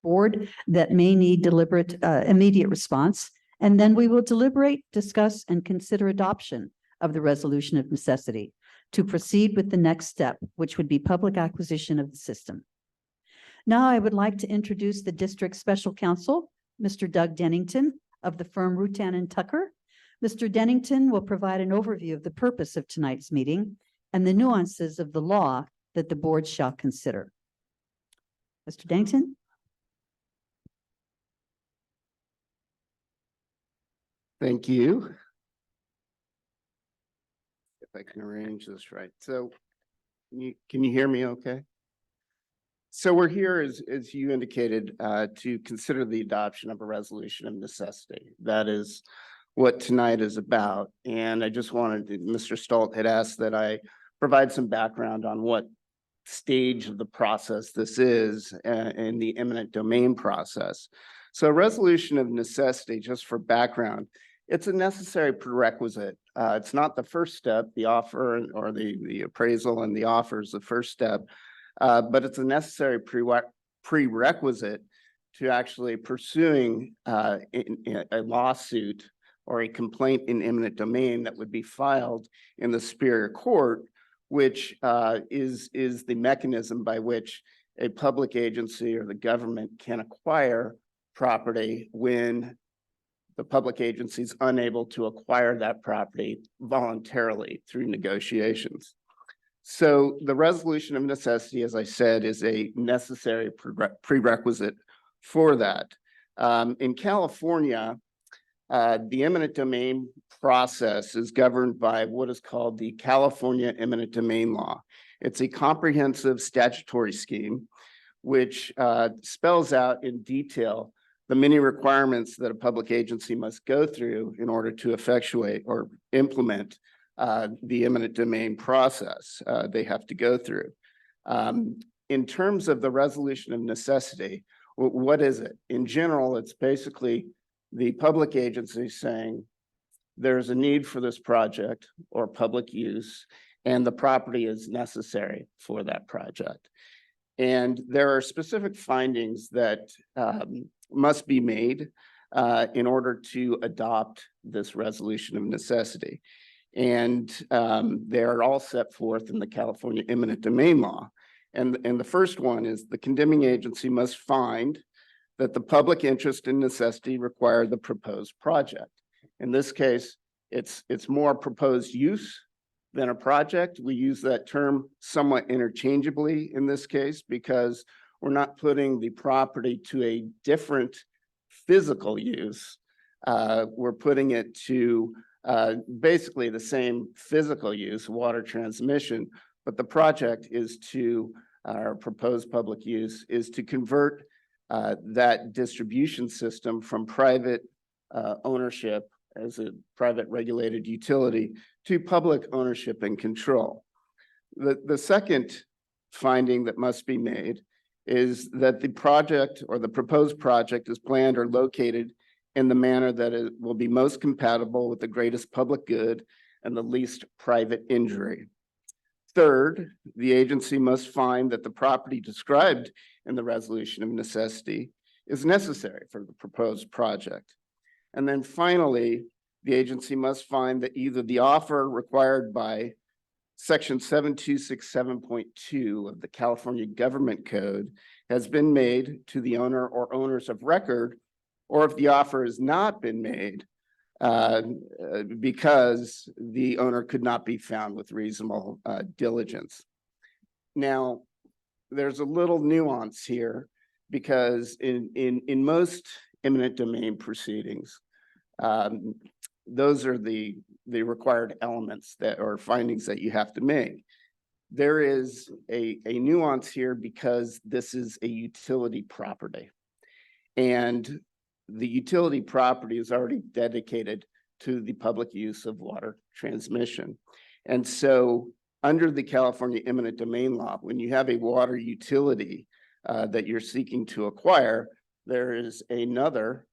board that may need immediate response. And then we will deliberate, discuss, and consider adoption of the resolution of necessity to proceed with the next step, which would be public acquisition of the system. Now I would like to introduce the district special counsel, Mr. Doug Dennington of the firm Rutan and Tucker. Mr. Dennington will provide an overview of the purpose of tonight's meeting and the nuances of the law that the board shall consider. Mr. Dennington? Thank you. If I can arrange this right. So can you hear me okay? So we're here, as you indicated, to consider the adoption of a resolution of necessity. That is what tonight is about. And I just wanted to, Mr. Stolt had asked that I provide some background on what stage of the process this is in the eminent domain process. So a resolution of necessity, just for background, it's a necessary prerequisite. It's not the first step, the offer or the appraisal and the offer is the first step, but it's a necessary prerequisite to actually pursuing a lawsuit or a complaint in eminent domain that would be filed in the Superior Court, which is the mechanism by which a public agency or the government can acquire property when the public agency is unable to acquire that property voluntarily through negotiations. So the resolution of necessity, as I said, is a necessary prerequisite for that. In California, the eminent domain process is governed by what is called the California Eminent Domain Law. It's a comprehensive statutory scheme which spells out in detail the many requirements that a public agency must go through in order to effectuate or implement the eminent domain process they have to go through. In terms of the resolution of necessity, what is it? In general, it's basically the public agency saying there's a need for this project or public use, and the property is necessary for that project. And there are specific findings that must be made in order to adopt this resolution of necessity. And they are all set forth in the California Eminent Domain Law. And the first one is the condemning agency must find that the public interest and necessity require the proposed project. In this case, it's more proposed use than a project. We use that term somewhat interchangeably in this case because we're not putting the property to a different physical use. We're putting it to basically the same physical use, water transmission, but the project is to, our proposed public use is to convert that distribution system from private ownership as a private regulated utility to public ownership and control. The second finding that must be made is that the project or the proposed project is planned or located in the manner that it will be most compatible with the greatest public good and the least private injury. Third, the agency must find that the property described in the resolution of necessity is necessary for the proposed project. And then finally, the agency must find that either the offer required by Section 7267.2 of the California Government Code has been made to the owner or owners of record, or if the offer has not been made because the owner could not be found with reasonable diligence. Now, there's a little nuance here because in most eminent domain proceedings, those are the required elements that or findings that you have to make. There is a nuance here because this is a utility property, and the utility property is already dedicated to the public use of water transmission. And so under the California Eminent Domain Law, when you have a water utility that you're seeking to acquire, there is another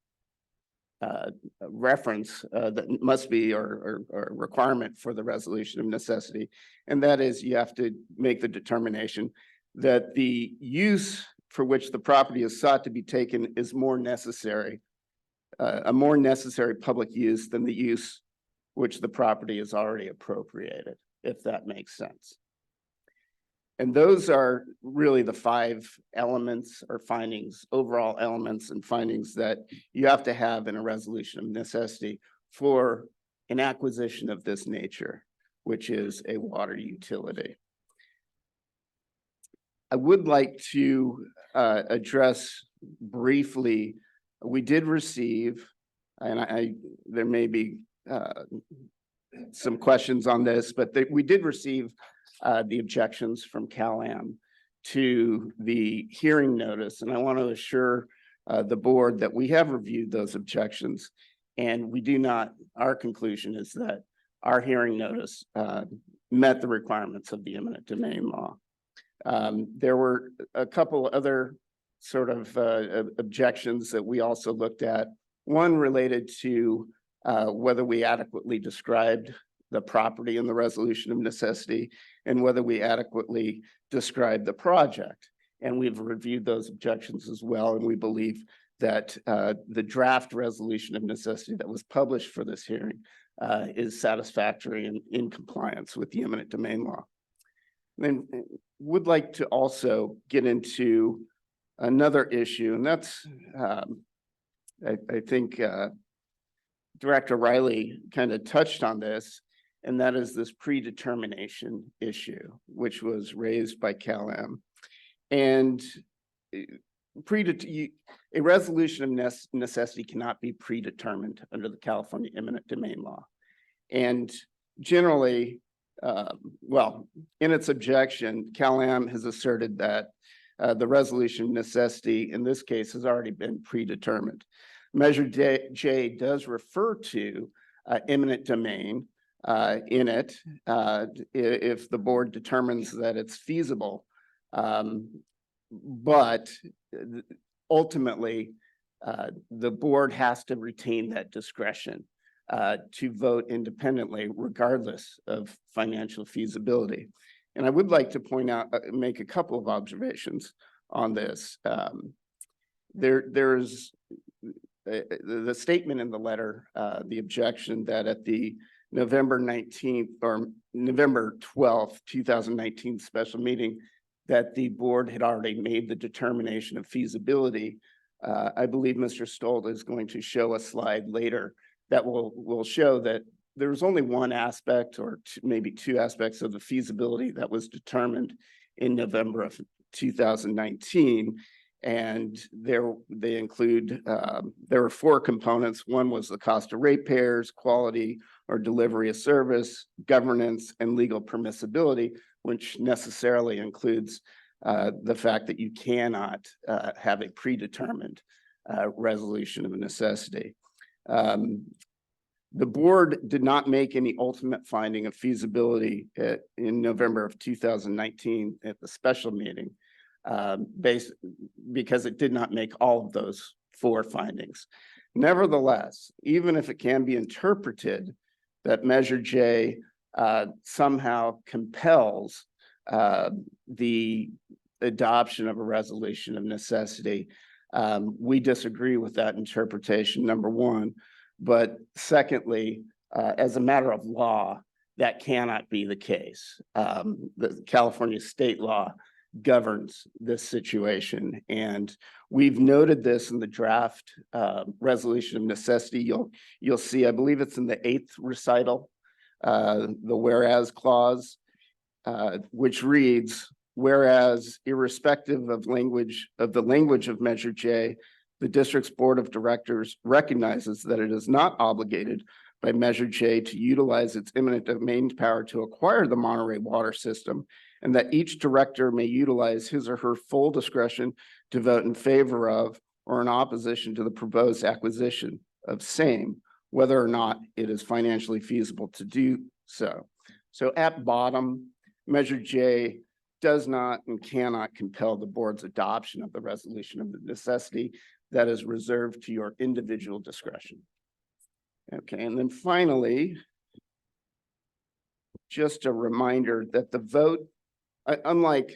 reference that must be or requirement for the resolution of necessity. And that is you have to make the determination that the use for which the property is sought to be taken is more necessary, a more necessary public use than the use which the property is already appropriated, if that makes sense. And those are really the 5 elements or findings, overall elements and findings that you have to have in a resolution of necessity for an acquisition of this nature, which is a water utility. I would like to address briefly, we did receive, and there may be some questions on this, but we did receive the objections from CalAm to the hearing notice. And I want to assure the board that we have reviewed those objections, and we do not, our conclusion is that our hearing notice met the requirements of the eminent domain law. There were a couple other sort of objections that we also looked at. One related to whether we adequately described the property in the resolution of necessity and whether we adequately described the project. And we've reviewed those objections as well. And we believe that the draft resolution of necessity that was published for this hearing is satisfactory and in compliance with the eminent domain law. And then would like to also get into another issue, and that's, I think Director Riley kind of touched on this, and that is this predetermination issue, which was raised by CalAm. And a resolution of necessity cannot be predetermined under the California eminent domain law. And generally, well, in its objection, CalAm has asserted that the resolution of necessity in this case has already been predetermined. Measure J does refer to eminent domain in it if the board determines that it's feasible. But ultimately, the board has to retain that discretion to vote independently, regardless of financial feasibility. And I would like to point out, make a couple of observations on this. There's the statement in the letter, the objection that at the November 19th or November 12th, 2019 special meeting, that the board had already made the determination of feasibility. I believe Mr. Stolt is going to show a slide later that will show that there's only one aspect or maybe 2 aspects of the feasibility that was determined in November of 2019. And they include, there were 4 components. One was the cost of ratepayers, quality or delivery of service, governance, and legal permissibility, which necessarily includes the fact that you cannot have a predetermined resolution of necessity. The board did not make any ultimate finding of feasibility in November of 2019 at the special meeting, because it did not make all of those 4 findings. Nevertheless, even if it can be interpreted that Measure J somehow compels the adoption of a resolution of necessity, we disagree with that interpretation, number one. But secondly, as a matter of law, that cannot be the case. The California state law governs this situation. And we've noted this in the draft resolution of necessity. You'll see, I believe it's in the 8th recital, the whereas clause, which reads, whereas irrespective of the language of Measure J, the district's board of directors recognizes that it is not obligated by Measure J to utilize its eminent domain power to acquire the Monterey water system, and that each director may utilize his or her full discretion to vote in favor of or in opposition to the proposed acquisition of same, whether or not it is financially feasible to do so. So at bottom, Measure J does not and cannot compel the board's adoption of the resolution of the necessity. That is reserved to your individual discretion. Okay, and then finally, just a reminder that the vote, unlike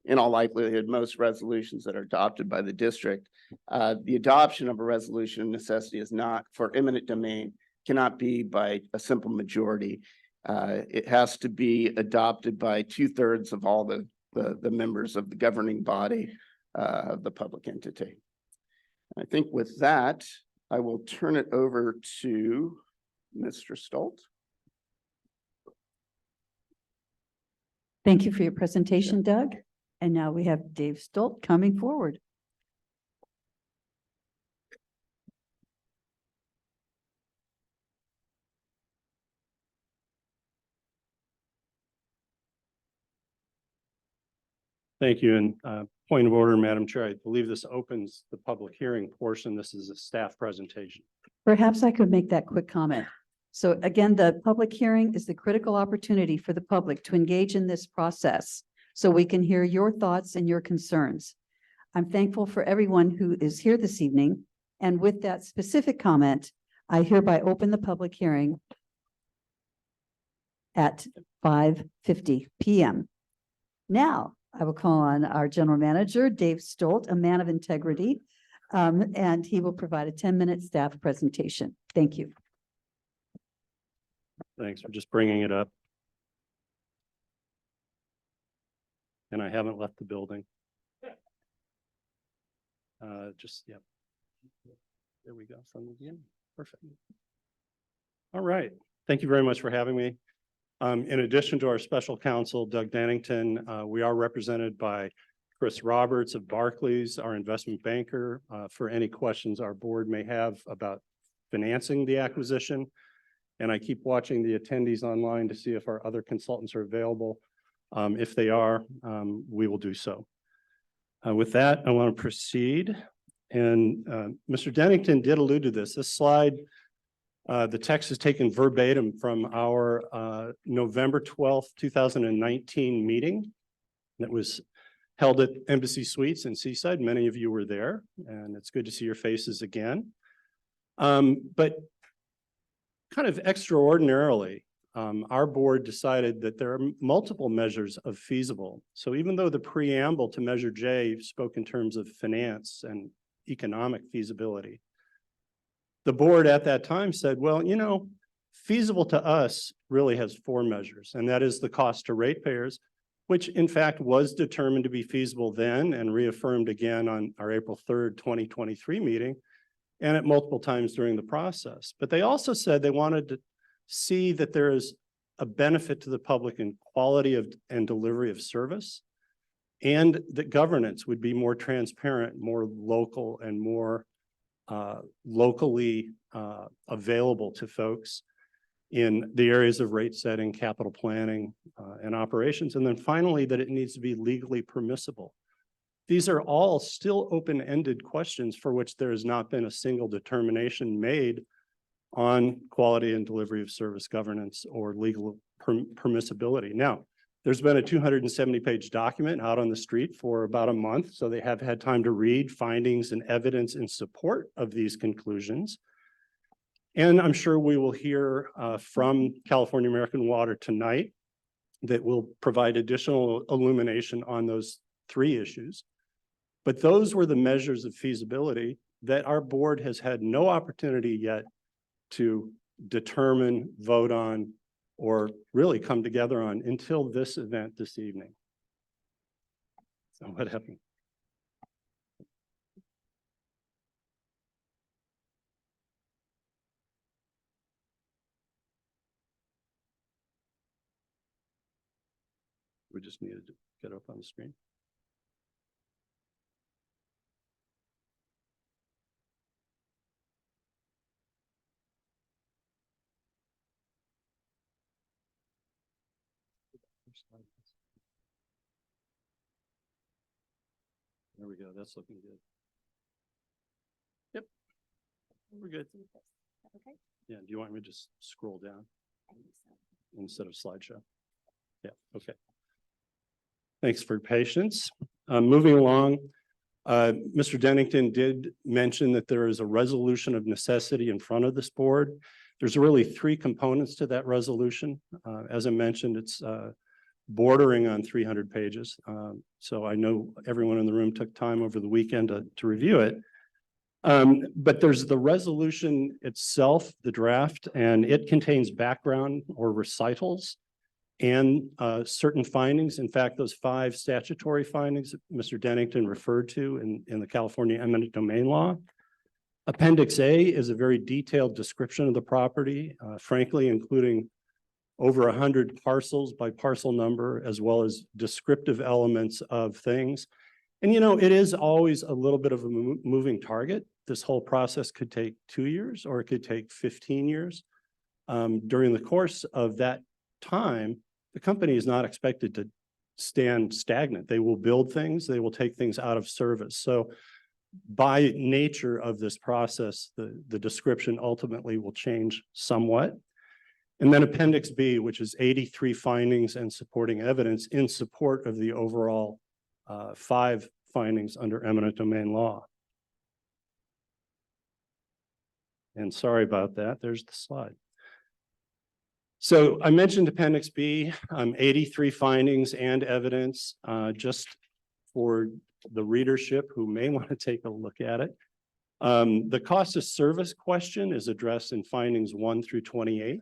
in all likelihood, most resolutions that are adopted by the district, the adoption of a resolution of necessity is not for eminent domain, cannot be by a simple majority. It has to be adopted by 2/3 of all the members of the governing body of the public entity. I think with that, I will turn it over to Mr. Stolt. Thank you for your presentation, Doug. And now we have Dave Stolt coming forward. Thank you. And point of order, Madam Chair, I believe this opens the public hearing portion. This is a staff presentation. Perhaps I could make that quick comment. So again, the public hearing is the critical opportunity for the public to engage in this process so we can hear your thoughts and your concerns. I'm thankful for everyone who is here this evening. And with that specific comment, I hereby open the public hearing at 5:50 p.m. Now, I will call on our general manager, Dave Stolt, a man of integrity, and he will provide a 10-minute staff presentation. Thank you. Thanks for just bringing it up. And I haven't left the building. Yep. There we go from the beginning. Perfect. All right. Thank you very much for having me. In addition to our special counsel, Doug Dannington, we are represented by Chris Roberts of Barclays, our investment banker, for any questions our board may have about financing the acquisition. And I keep watching the attendees online to see if our other consultants are available. If they are, we will do so. With that, I want to proceed. And Mr. Dennington did allude to this. This slide, the text is taken verbatim from our November 12th, 2019 meeting that was held at Embassy Suites in Seaside. Many of you were there, and it's good to see your faces again. But kind of extraordinarily, our board decided that there are multiple measures of feasible. So even though the preamble to Measure J spoke in terms of finance and economic feasibility, the board at that time said, well, you know, feasible to us really has 4 measures, and that is the cost to ratepayers, which in fact was determined to be feasible then and reaffirmed again on our April 3rd, 2023 meeting, and at multiple times during the process. But they also said they wanted to see that there is a benefit to the public in quality of and delivery of service, and that governance would be more transparent, more local, and more locally available to folks in the areas of rate setting, capital planning, and operations. And then finally, that it needs to be legally permissible. These are all still open-ended questions for which there has not been a single determination made on quality and delivery of service governance or legal permissibility. Now, there's been a 270-page document out on the street for about a month, so they have had time to read findings and evidence in support of these conclusions. And I'm sure we will hear from California American Water tonight that will provide additional illumination on those 3 issues. But those were the measures of feasibility that our board has had no opportunity yet to determine, vote on, or really come together on until this event this evening. So what happened? We just needed to get up on the screen. There we go. That's looking good. Yep. We're good. Okay. Yeah. Do you want me to just scroll down instead of slideshow? Yeah. Okay. Thanks for your patience. Moving along, Mr. Dennington did mention that there is a resolution of necessity in front of this board. There's really 3 components to that resolution. As I mentioned, it's bordering on 300 pages. So I know everyone in the room took time over the weekend to review it. But there's the resolution itself, the draft, and it contains background or recitals and certain findings. In fact, those 5 statutory findings that Mr. Dennington referred to in the California eminent domain law. Appendix A is a very detailed description of the property, frankly, including over 100 parcels by parcel number, as well as descriptive elements of things. And, you know, it is always a little bit of a moving target. This whole process could take 2 years or it could take 15 years. During the course of that time, the company is not expected to stand stagnant. They will build things, they will take things out of service. So by nature of this process, the description ultimately will change somewhat. And then Appendix B, which is 83 findings and supporting evidence in support of the overall 5 findings under eminent domain law. And sorry about that, there's the slide. So I mentioned Appendix B, 83 findings and evidence, just for the readership who may want to take a look at it. The cost of service question is addressed in findings 1 through 28.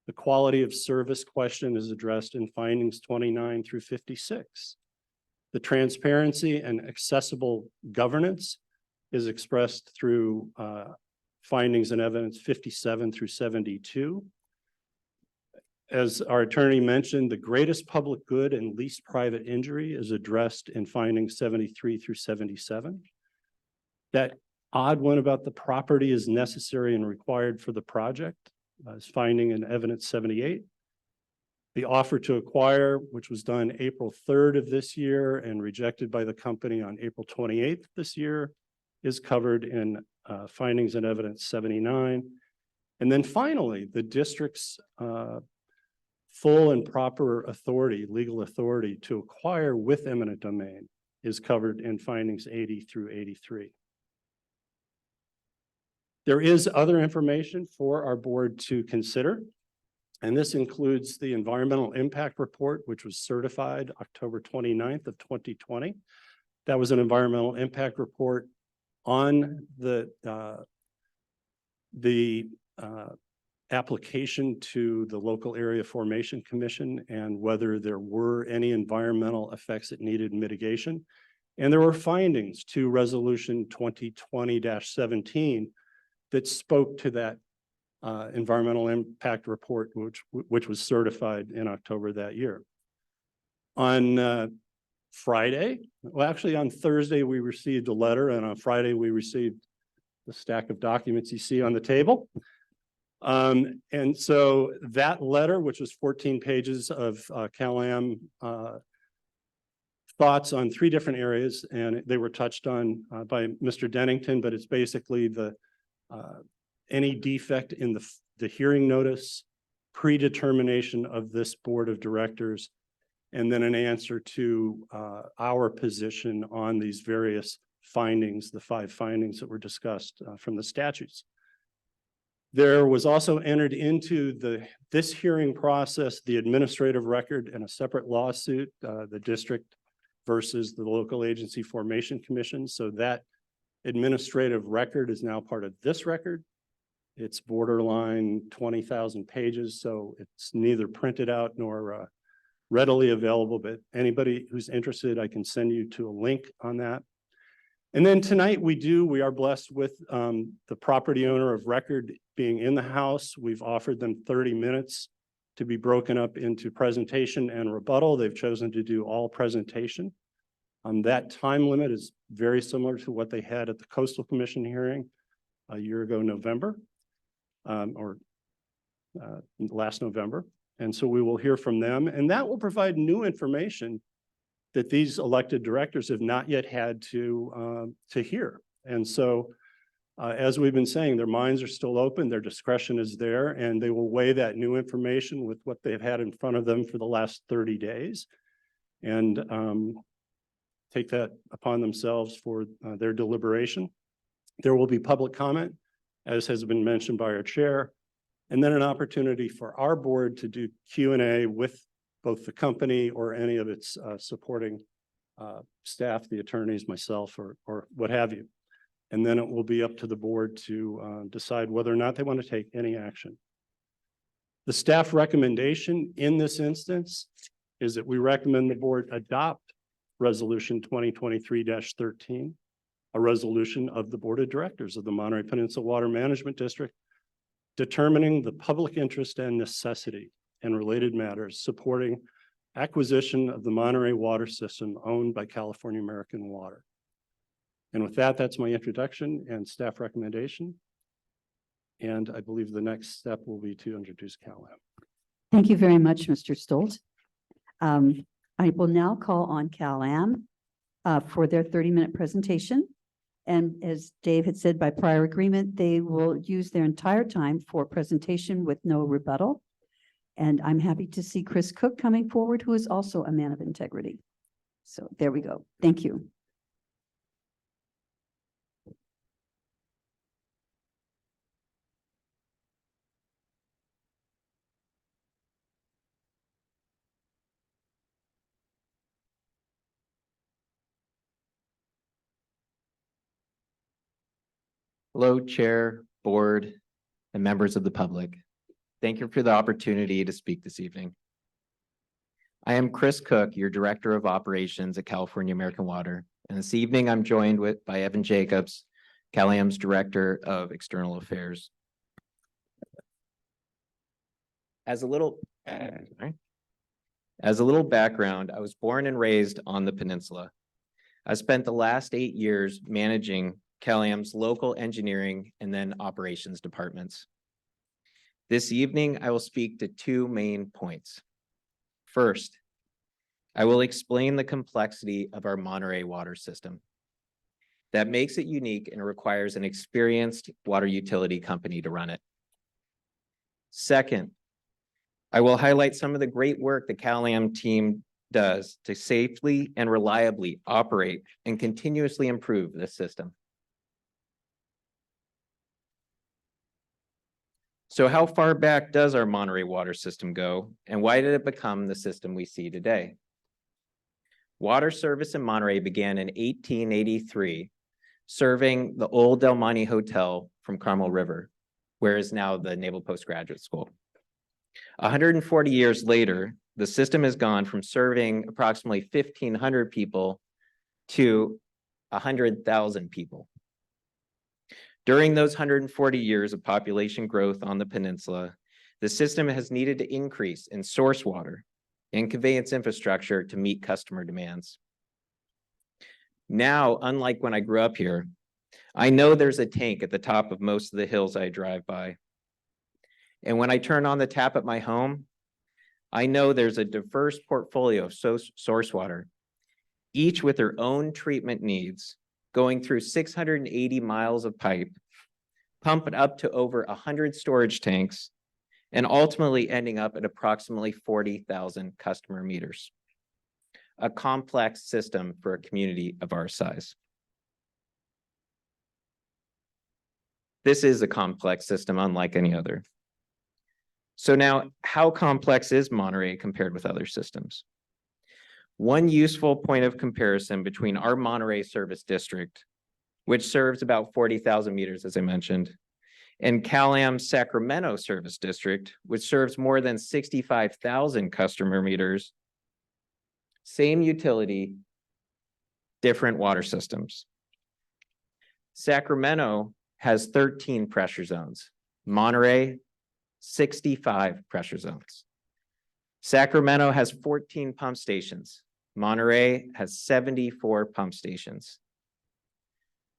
The quality of service question is addressed in findings 29 through 56. The transparency and accessible governance is expressed through findings and evidence 57 through 72. As our attorney mentioned, the greatest public good and least private injury is addressed in findings 73 through 77. That odd one about the property is necessary and required for the project is finding in evidence 78. The offer to acquire, which was done April 3rd of this year and rejected by the company on April 28th this year, is covered in findings and evidence 79. And then finally, the district's full and proper authority, legal authority to acquire with eminent domain is covered in findings 80 through 83. There is other information for our board to consider, and this includes the environmental impact report, which was certified October 29th of 2020. That was an environmental impact report on the application to the local area formation commission and whether there were any environmental effects that needed mitigation. And there were findings to resolution 2020-17 that spoke to that environmental impact report, which was certified in October that year. On Friday, well, actually on Thursday, we received a letter, and on Friday, we received the stack of documents you see on the table. And so that letter, which was 14 pages of CalAm thoughts on 3 different areas, and they were touched on by Mr. Dennington, but it's basically the any defect in the hearing notice, predetermination of this board of directors, and then an answer to our position on these various findings, the 5 findings that were discussed from the statutes. There was also entered into this hearing process, the administrative record and a separate lawsuit, the district versus the local agency formation commission. So that administrative record is now part of this record. It's borderline 20,000 pages, so it's neither printed out nor readily available, but anybody who's interested, I can send you to a link on that. And then tonight we are blessed with the property owner of record being in the house. We've offered them 30 minutes to be broken up into presentation and rebuttal. They've chosen to do all presentation. That time limit is very similar to what they had at the Coastal Commission hearing a year ago, November, last November. And so we will hear from them, and that will provide new information that these elected directors have not yet had to hear. And so, as we've been saying, their minds are still open, their discretion is there, and they will weigh that new information with what they've had in front of them for the last 30 days and take that upon themselves for their deliberation. There will be public comment, as has been mentioned by our chair, and then an opportunity for our board to do Q&A with both the company or any of its supporting staff, the attorneys, myself, or what have you. And then it will be up to the board to decide whether or not they want to take any action. The staff recommendation in this instance is that we recommend the board adopt Resolution 2023-13, a resolution of the Board of Directors of the Monterey Peninsula Water Management District, determining the public interest and necessity and related matters supporting acquisition of the Monterey water system owned by California American Water. And with that, that's my introduction and staff recommendation. And I believe the next step will be to introduce CalAm. Thank you very much, Mr. Stolt. I will now call on CalAm for their 30-minute presentation. And as Dave had said, by prior agreement, they will use their entire time for presentation with no rebuttal. And I'm happy to see Chris Cook coming forward, who is also a man of integrity. So there we go. Thank you. Hello, Chair, Board, and members of the public. Thank you for the opportunity to speak this evening. I am Chris Cook, your Director of Operations at California American Water. And this evening, I'm joined by Evan Jacobs, CalAm's Director of External Affairs. As a little background, I was born and raised on the peninsula. I spent the last 8 years managing CalAm's local engineering and then operations departments. This evening, I will speak to two main points. First, I will explain the complexity of our Monterey water system that makes it unique and requires an experienced water utility company to run it. Second, I will highlight some of the great work the CalAm team does to safely and reliably operate and continuously improve this system. So how far back does our Monterey water system go, and why did it become the system we see today? Water service in Monterey began in 1883, serving the old Del Monte Hotel from Carmel River, where is now the Naval Postgraduate School. 140 years later, the system has gone from serving approximately 1,500 people to 100,000 people. During those 140 years of population growth on the peninsula, the system has needed to increase in source water and conveyance infrastructure to meet customer demands. Now, unlike when I grew up here, I know there's a tank at the top of most of the hills I drive by. And when I turn on the tap at my home, I know there's a diverse portfolio of source water, each with their own treatment needs, going through 680 miles of pipe, pumping up to over 100 storage tanks, and ultimately ending up at approximately 40,000 customer meters. A complex system for a community of our size. This is a complex system unlike any other. So now, how complex is Monterey compared with other systems? One useful point of comparison between our Monterey service district, which serves about 40,000 meters, as I mentioned, and CalAm's Sacramento service district, which serves more than 65,000 customer meters, same utility, different water systems. Sacramento has 13 pressure zones. Monterey, 65 pressure zones. Sacramento has 14 pump stations. Monterey has 74 pump stations.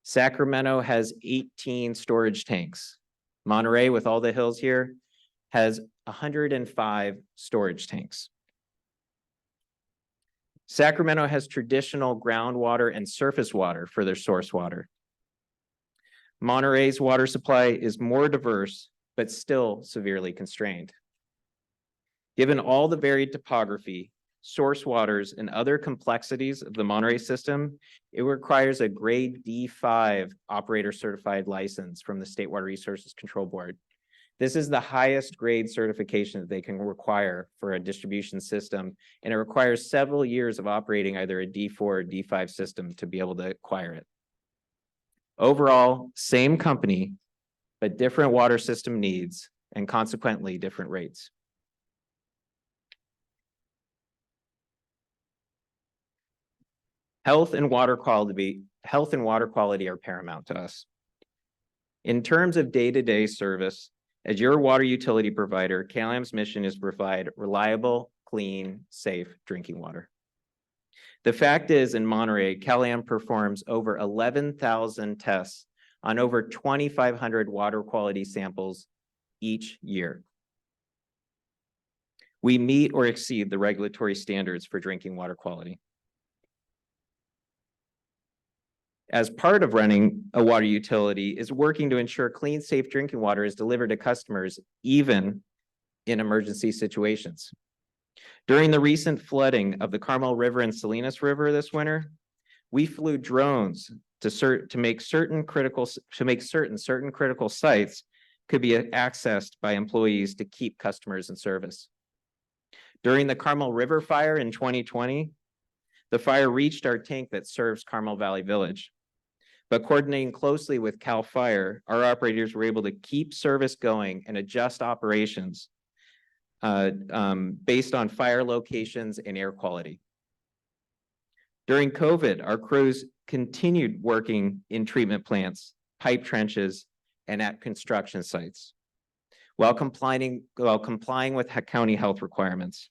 Sacramento has 18 storage tanks. Monterey, with all the hills here, has 105 storage tanks. Sacramento has traditional groundwater and surface water for their source water. Monterey's water supply is more diverse, but still severely constrained. Given all the varied topography, source waters, and other complexities of the Monterey system, it requires a grade D5 operator certified license from the State Water Resources Control Board. This is the highest grade certification that they can require for a distribution system, and it requires several years of operating either a D4 or D5 system to be able to acquire it. Overall, same company, but different water system needs and consequently different rates. Health and water quality are paramount to us. In terms of day-to-day service, as your water utility provider, KLAM's mission is to provide reliable, clean, safe drinking water. The fact is, in Monterey, KLAM performs over 11,000 tests on over 2,500 water quality samples each year. We meet or exceed the regulatory standards for drinking water quality. As part of running a water utility is working to ensure clean, safe drinking water is delivered to customers, even in emergency situations. During the recent flooding of the Carmel River and Salinas River this winter, we flew drones to make certain critical sites could be accessed by employees to keep customers in service. During the Carmel River fire in 2020, the fire reached our tank that serves Carmel Valley Village. But coordinating closely with CAL FIRE, our operators were able to keep service going and adjust operations based on fire locations and air quality. During COVID, our crews continued working in treatment plants, pipe trenches, and at construction sites, while complying with county health requirements,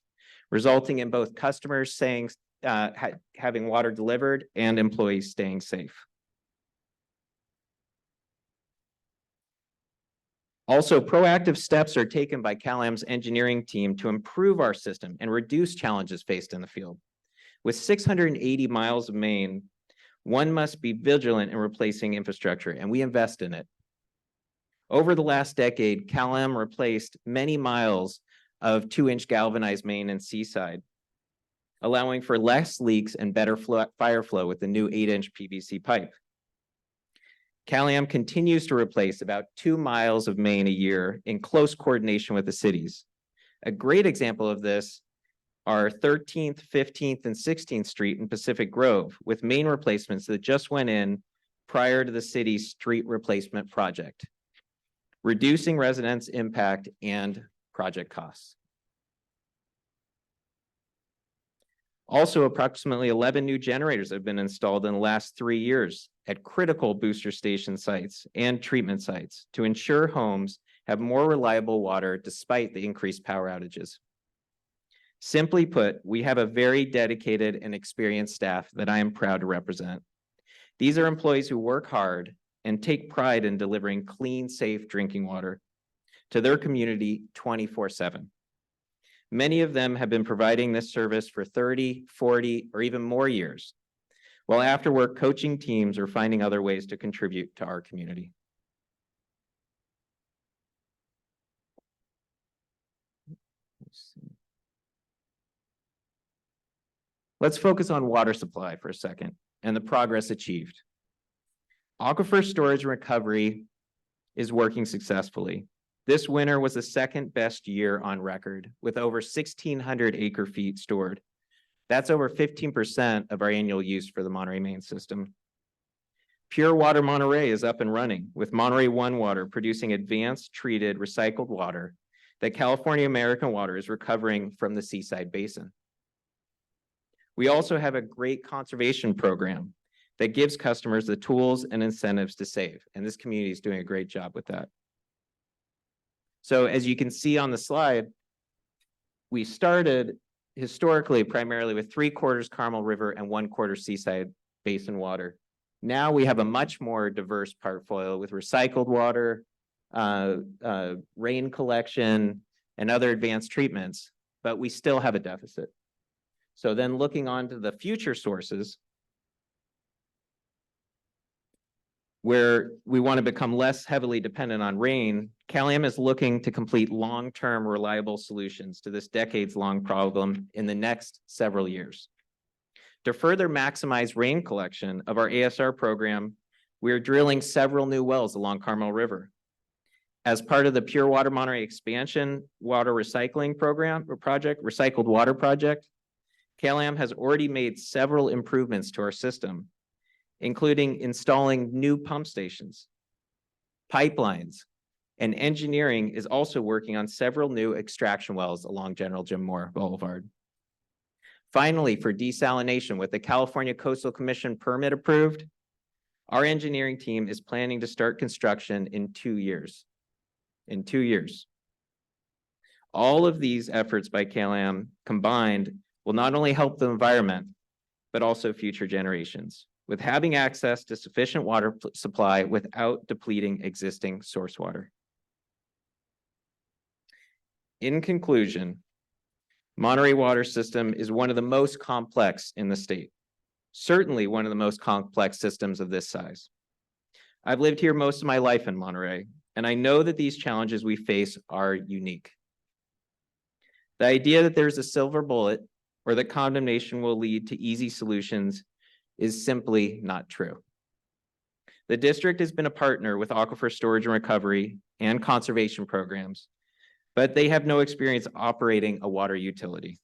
resulting in both customers having water delivered and employees staying safe. Also, proactive steps are taken by KLAM's engineering team to improve our system and reduce challenges faced in the field. With 680 miles of main, one must be vigilant in replacing infrastructure, and we invest in it. Over the last decade, KLAM replaced many miles of 2-inch galvanized main in Seaside, allowing for less leaks and better fire flow with the new 8-inch PVC pipe. KLAM continues to replace about 2 miles of main a year in close coordination with the cities. A great example of this are 13th, 15th, and 16th Street in Pacific Grove, with main replacements that just went in prior to the city's street replacement project, reducing residents' impact and project costs. Also, approximately 11 new generators have been installed in the last 3 years at critical booster station sites and treatment sites to ensure homes have more reliable water despite the increased power outages. Simply put, we have a very dedicated and experienced staff that I am proud to represent. These are employees who work hard and take pride in delivering clean, safe drinking water to their community 24/7. Many of them have been providing this service for 30, 40, or even more years, while after work coaching teams or finding other ways to contribute to our community. Let's focus on water supply for a second and the progress achieved. Aquifer storage and recovery is working successfully. This winter was the second best year on record, with over 1,600 acre feet stored. That's over 15% of our annual use for the Monterey main system. Pure Water Monterey is up and running, with Monterey One Water producing advanced treated recycled water that California American Water is recovering from the Seaside Basin. We also have a great conservation program that gives customers the tools and incentives to save, and this community is doing a great job with that. So as you can see on the slide, we started historically primarily with 3/4 Carmel River and 1/4 Seaside Basin water. Now we have a much more diverse portfolio with recycled water, rain collection, and other advanced treatments, but we still have a deficit. So then looking on to the future sources, where we want to become less heavily dependent on rain, KLAM is looking to complete long-term reliable solutions to this decades-long problem in the next several years. To further maximize rain collection of our ASR program, we are drilling several new wells along Carmel River. As part of the Pure Water Monterey Expansion Water Recycling Program or Project, Recycled Water Project, KLAM has already made several improvements to our system, including installing new pump stations, pipelines, and engineering is also working on several new extraction wells along General Jim Moore Boulevard. Finally, for desalination, with the California Coastal Commission permit approved, our engineering team is planning to start construction in 2 years. In 2 years. All of these efforts by KLAM combined will not only help the environment, but also future generations, with having access to sufficient water supply without depleting existing source water. In conclusion, Monterey Water System is one of the most complex in the state, certainly one of the most complex systems of this size. I've lived here most of my life in Monterey, and I know that these challenges we face are unique. The idea that there's a silver bullet or that condemnation will lead to easy solutions is simply not true. The district has been a partner with Aquifer Storage and Recovery and conservation programs, but they have no experience operating a water utility.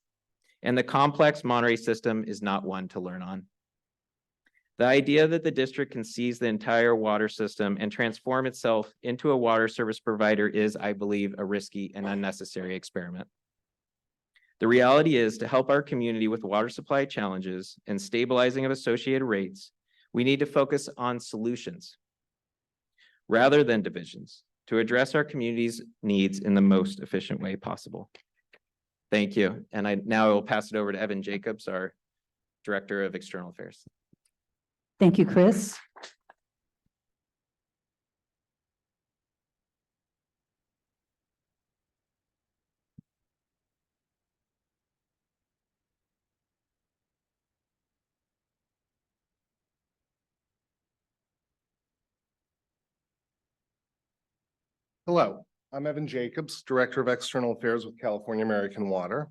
And the complex Monterey system is not one to learn on. The idea that the district can seize the entire water system and transform itself into a water service provider is, I believe, a risky and unnecessary experiment. The reality is, to help our community with water supply challenges and stabilizing of associated rates, we need to focus on solutions rather than divisions to address our community's needs in the most efficient way possible. Thank you. And now I will pass it over to Evan Jacobs, our Director of External Affairs. Thank you, Chris. Hello, I'm Evan Jacobs, Director of External Affairs with California American Water.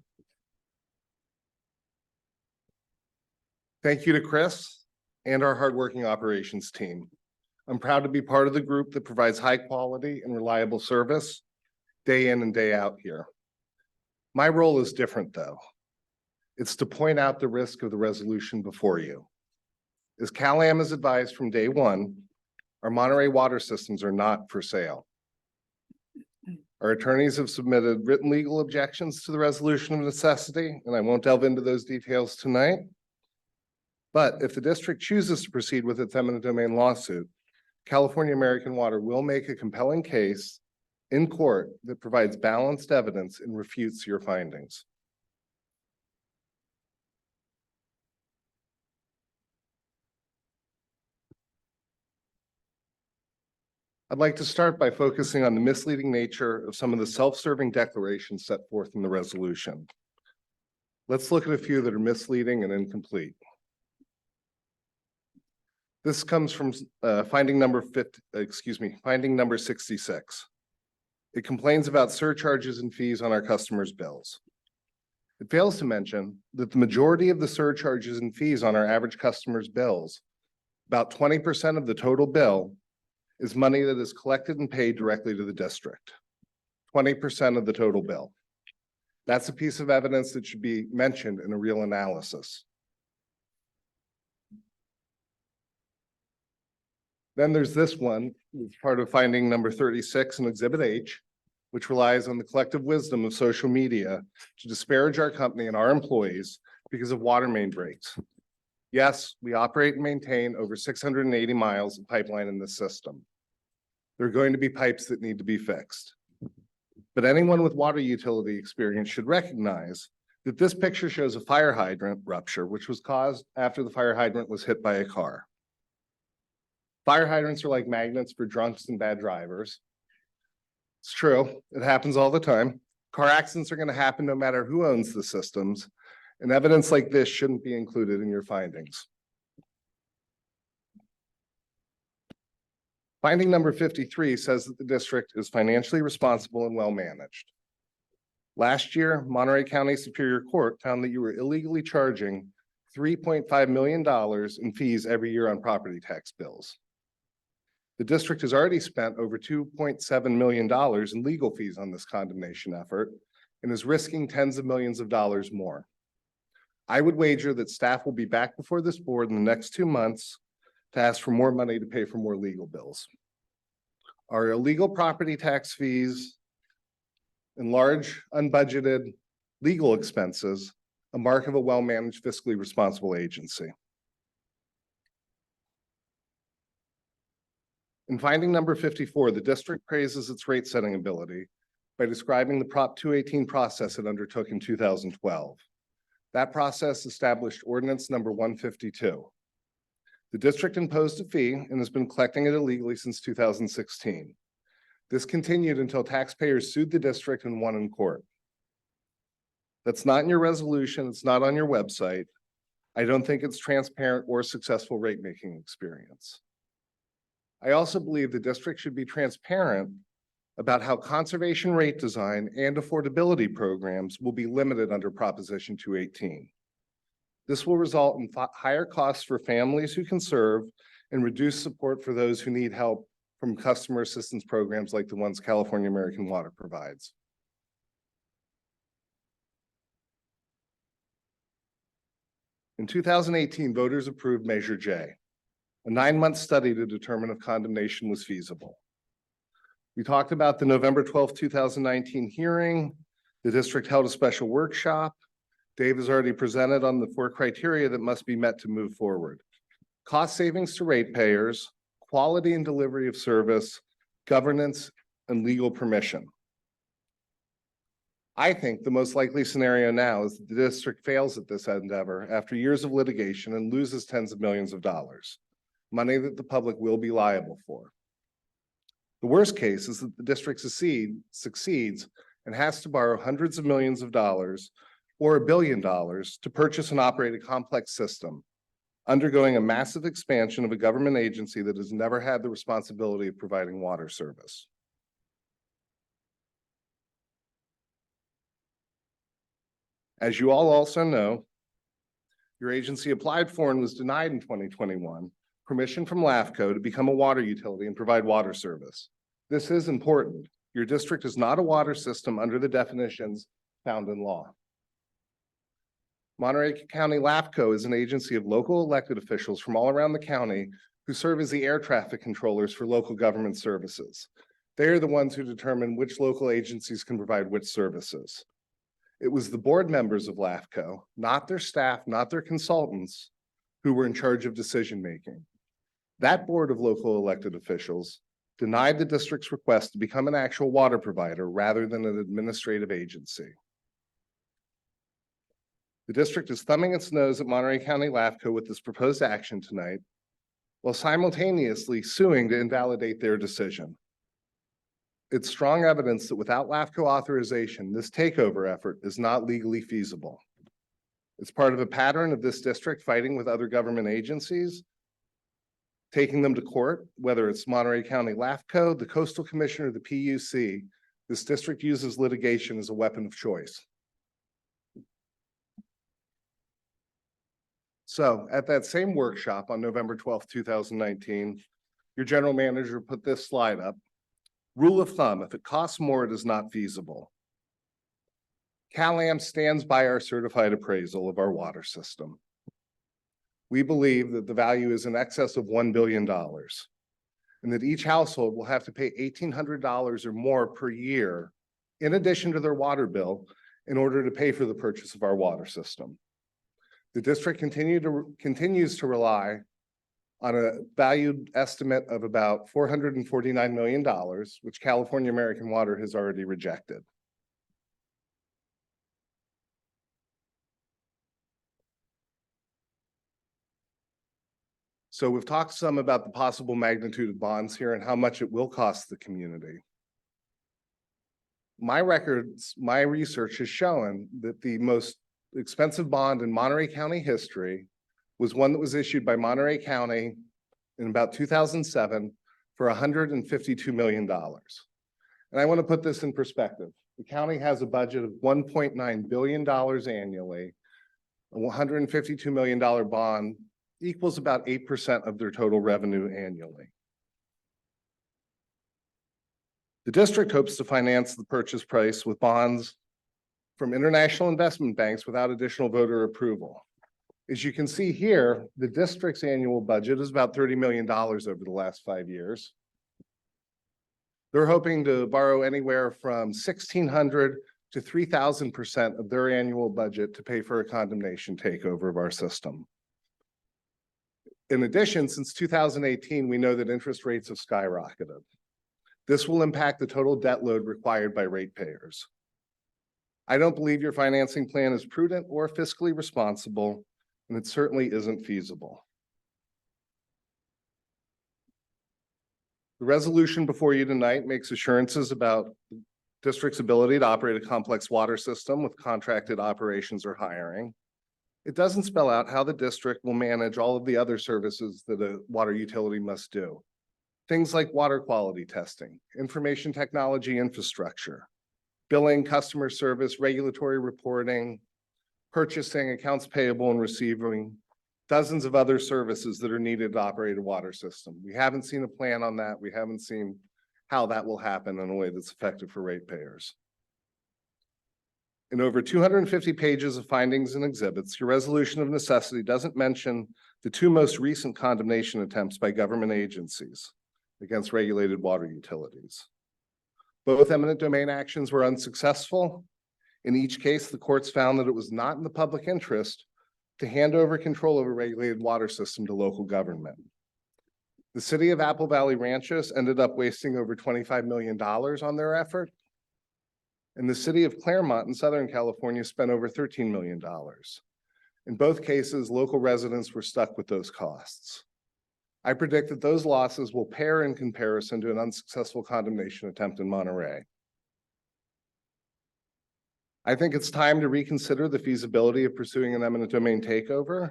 Thank you to Chris and our hardworking operations team. I'm proud to be part of the group that provides high quality and reliable service day in and day out here. My role is different though. It's to point out the risk of the resolution before you. As CalAm has advised from day one, our Monterey water systems are not for sale. Our attorneys have submitted written legal objections to the resolution of necessity, and I won't delve into those details tonight. But if the district chooses to proceed with its eminent domain lawsuit, California American Water will make a compelling case in court that provides balanced evidence and refutes your findings. I'd like to start by focusing on the misleading nature of some of the self-serving declarations set forth in the resolution. Let's look at a few that are misleading and incomplete. This comes from finding number 66. It complains about surcharges and fees on our customers' bills. It fails to mention that the majority of the surcharges and fees on our average customer's bills, about 20% of the total bill, is money that is collected and paid directly to the district. 20% of the total bill. That's a piece of evidence that should be mentioned in a real analysis. Then there's this one, it's part of finding number 36 in Exhibit H, which relies on the collective wisdom of social media to disparage our company and our employees because of water main breaks. Yes, we operate and maintain over 680 miles of pipeline in this system. There are going to be pipes that need to be fixed. But anyone with water utility experience should recognize that this picture shows a fire hydrant rupture, which was caused after the fire hydrant was hit by a car. Fire hydrants are like magnets for drunks and bad drivers. It's true, it happens all the time. Car accidents are going to happen no matter who owns the systems, and evidence like this shouldn't be included in your findings. Finding number 53 says that the district is financially responsible and well managed. Last year, Monterey County Superior Court found that you were illegally charging $3.5 million in fees every year on property tax bills. The district has already spent over $2.7 million in legal fees on this condemnation effort and is risking tens of millions of dollars more. I would wager that staff will be back before this board in the next 2 months to ask for more money to pay for more legal bills. Our illegal property tax fees and large unbudgeted legal expenses a mark of a well-managed, fiscally responsible agency? In finding number 54, the district praises its rate-setting ability by describing the Prop 218 process it undertook in 2012. That process established ordinance number 152. The district imposed a fee and has been collecting it illegally since 2016. This continued until taxpayers sued the district and won in court. That's not in your resolution. It's not on your website. I don't think it's transparent or successful rate-making experience. I also believe the district should be transparent about how conservation rate design and affordability programs will be limited under Proposition 218. This will result in higher costs for families who conserve and reduce support for those who need help from customer assistance programs like the ones California American Water provides. In 2018, voters approved Measure J, a 9-month study to determine if condemnation was feasible. We talked about the November 12, 2019 hearing. The district held a special workshop. Dave has already presented on the 4 criteria that must be met to move forward. Cost savings to ratepayers, quality and delivery of service, governance, and legal permission. I think the most likely scenario now is that the district fails at this endeavor after years of litigation and loses tens of millions of dollars, money that the public will be liable for. The worst case is that the district succeeds and has to borrow hundreds of millions of dollars or $1 billion to purchase and operate a complex system, undergoing a massive expansion of a government agency that has never had the responsibility of providing water service. As you all also know, your agency applied for and was denied in 2021 permission from LAFCO to become a water utility and provide water service. This is important. Your district is not a water system under the definitions found in law. Monterey County LAFCO is an agency of local elected officials from all around the county who serve as the air traffic controllers for local government services. They are the ones who determine which local agencies can provide which services. It was the board members of LAFCO, not their staff, not their consultants, who were in charge of decision-making. That board of local elected officials denied the district's request to become an actual water provider rather than an administrative agency. The district is thumbing its nose at Monterey County LAFCO with this proposed action tonight, while simultaneously suing to invalidate their decision. It's strong evidence that without LAFCO authorization, this takeover effort is not legally feasible. It's part of a pattern of this district fighting with other government agencies, taking them to court, whether it's Monterey County LAFCO, the Coastal Commission, or the PUC. This district uses litigation as a weapon of choice. So at that same workshop on November 12, 2019, your general manager put this slide up. Rule of thumb, if it costs more, it is not feasible. CalAm stands by our certified appraisal of our water system. We believe that the value is in excess of $1 billion and that each household will have to pay $1,800 or more per year in addition to their water bill in order to pay for the purchase of our water system. The district continues to rely on a valued estimate of about $449 million, which California American Water has already rejected. So we've talked some about the possible magnitude of bonds here and how much it will cost the community. My research has shown that the most expensive bond in Monterey County history was one that was issued by Monterey County in about 2007 for $152 million. And I want to put this in perspective. The county has a budget of $1.9 billion annually. A $152 million bond equals about 8% of their total revenue annually. The district hopes to finance the purchase price with bonds from international investment banks without additional voter approval. As you can see here, the district's annual budget is about $30 million over the last 5 years. They're hoping to borrow anywhere from 1,600 to 3,000% of their annual budget to pay for a condemnation takeover of our system. In addition, since 2018, we know that interest rates have skyrocketed. This will impact the total debt load required by ratepayers. I don't believe your financing plan is prudent or fiscally responsible, and it certainly isn't feasible. The resolution before you tonight makes assurances about the district's ability to operate a complex water system with contracted operations or hiring. It doesn't spell out how the district will manage all of the other services that a water utility must do. Things like water quality testing, information technology infrastructure, billing, customer service, regulatory reporting, purchasing, accounts payable and receiving, dozens of other services that are needed to operate a water system. We haven't seen a plan on that. We haven't seen how that will happen in a way that's effective for ratepayers. In over 250 pages of findings and exhibits, your resolution of necessity doesn't mention the two most recent condemnation attempts by government agencies against regulated water utilities. Both eminent domain actions were unsuccessful. In each case, the courts found that it was not in the public interest to hand over control of a regulated water system to local government. The city of Apple Valley Ranches ended up wasting over $25 million on their effort. And the city of Claremont in Southern California spent over $13 million. In both cases, local residents were stuck with those costs. I predict that those losses will pair in comparison to an unsuccessful condemnation attempt in Monterey. I think it's time to reconsider the feasibility of pursuing an eminent domain takeover.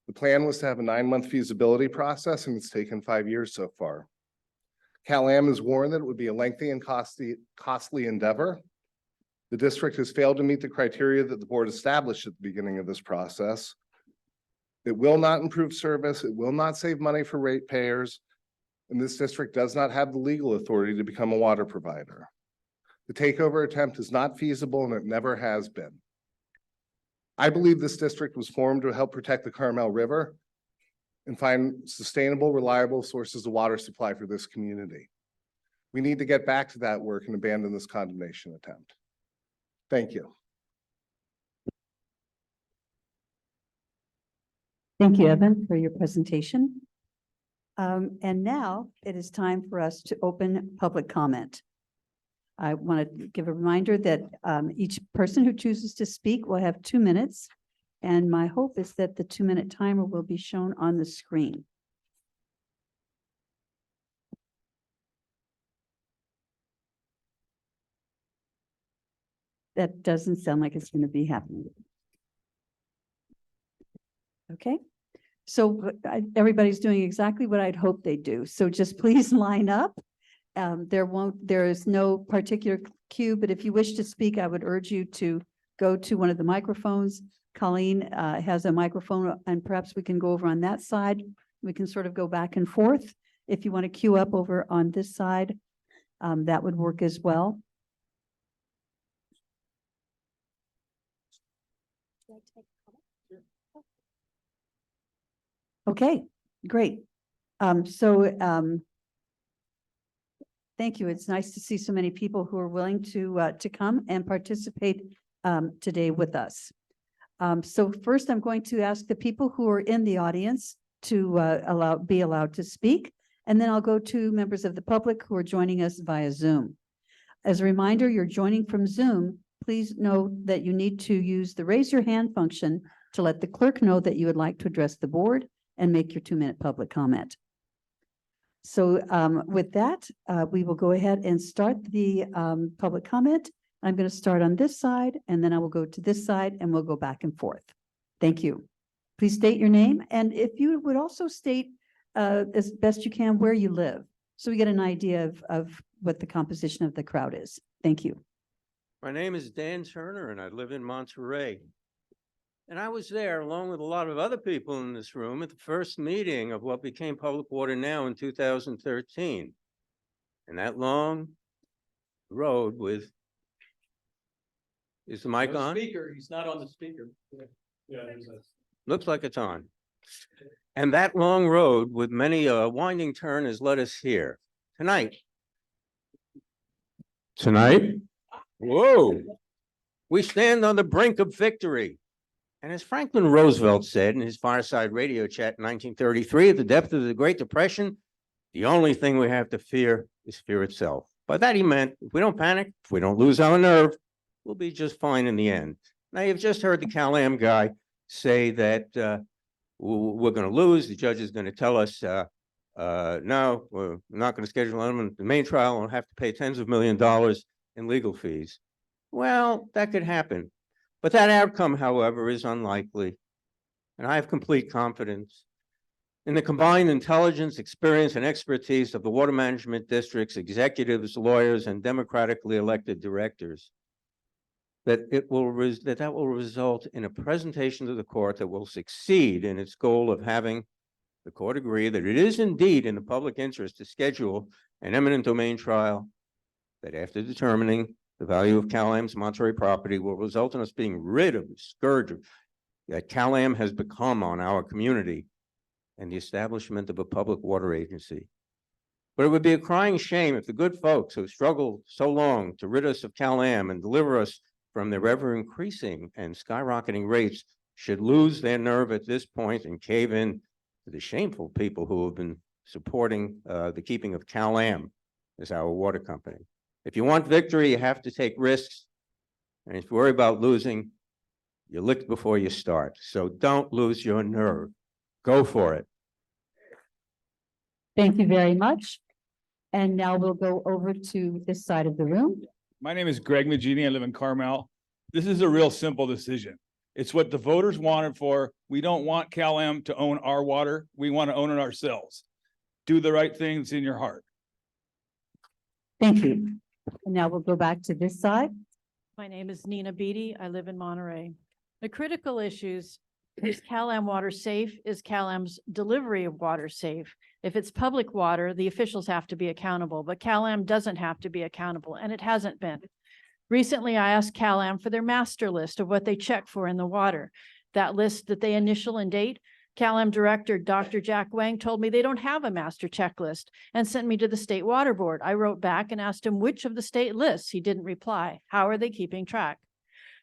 The plan was to have a 9-month feasibility process, and it's taken 5 years so far. Cal-Am has warned that it would be a lengthy and costly endeavor. The district has failed to meet the criteria that the board established at the beginning of this process. It will not improve service. It will not save money for ratepayers. And this district does not have the legal authority to become a water provider. The takeover attempt is not feasible, and it never has been. I believe this district was formed to help protect the Carmel River and find sustainable, reliable sources of water supply for this community. We need to get back to that work and abandon this condemnation attempt. Thank you. Thank you, Evan, for your presentation. And now it is time for us to open public comment. I want to give a reminder that each person who chooses to speak will have 2 minutes. And my hope is that the 2-minute timer will be shown on the screen. That doesn't sound like it's going to be happening. Okay, so everybody's doing exactly what I'd hoped they'd do. So just please line up. There is no particular queue, but if you wish to speak, I would urge you to go to one of the microphones. Colleen has a microphone, and perhaps we can go over on that side. We can sort of go back and forth. If you want to queue up over on this side, that would work as well. Okay, great. Thank you. It's nice to see so many people who are willing to come and participate today with us. So first, I'm going to ask the people who are in the audience to be allowed to speak, and then I'll go to members of the public who are joining us via Zoom. As a reminder, you're joining from Zoom. Please know that you need to use the raise your hand function to let the clerk know that you would like to address the board and make your 2-minute public comment. So with that, we will go ahead and start the public comment. I'm going to start on this side, and then I will go to this side, and we'll go back and forth. Thank you. Please state your name, and if you would also state as best you can where you live, so we get an idea of what the composition of the crowd is. Thank you. My name is Dan Turner, and I live in Monterey. And I was there along with a lot of other people in this room at the first meeting of what became Public Water Now in 2013. And that long road with. Is the mic on? Speaker, he's not on the speaker. Yeah. Looks like it's on. And that long road with many a winding turn has led us here tonight. Tonight? Whoa. We stand on the brink of victory. And as Franklin Roosevelt said in his fireside radio chat in 1933, at the depth of the Great Depression, the only thing we have to fear is fear itself. By that he meant, if we don't panic, if we don't lose our nerve, we'll be just fine in the end. Now, you've just heard the Cal-Am guy say that we're going to lose. The judge is going to tell us, no, we're not going to schedule the main trial. We'll have to pay tens of millions of dollars in legal fees. Well, that could happen. But that outcome, however, is unlikely. And I have complete confidence in the combined intelligence, experience, and expertise of the water management district's executives, lawyers, and democratically elected directors, that that will result in a presentation to the court that will succeed in its goal of having the court agree that it is indeed in the public interest to schedule an eminent domain trial that, after determining the value of Cal-Am's Monterey property, will result in us being rid of the scourge that Cal-Am has become on our community and the establishment of a public water agency. But it would be a crying shame if the good folks who struggled so long to rid us of Cal-Am and deliver us from their ever increasing and skyrocketing rates should lose their nerve at this point and cave in to the shameful people who have been supporting the keeping of Cal-Am as our water company. If you want victory, you have to take risks. And if you worry about losing, you lick before you start. So don't lose your nerve. Go for it. Thank you very much. And now we'll go over to this side of the room. My name is Greg Magini. I live in Carmel. This is a real simple decision. It's what the voters wanted for. We don't want Cal-Am to own our water. We want to own it ourselves. Do the right things in your heart. Thank you. And now we'll go back to this side. My name is Nina Beatty. I live in Monterey. The critical issues: is Cal-Am water safe? Is Cal-Am's delivery of water safe? If it's public water, the officials have to be accountable, but Cal-Am doesn't have to be accountable, and it hasn't been. Recently, I asked Cal-Am for their master list of what they check for in the water. That list that they initial and date, Cal-Am Director Dr. Jack Wang told me they don't have a master checklist and sent me to the State Water Board. I wrote back and asked him which of the state lists. He didn't reply. How are they keeping track?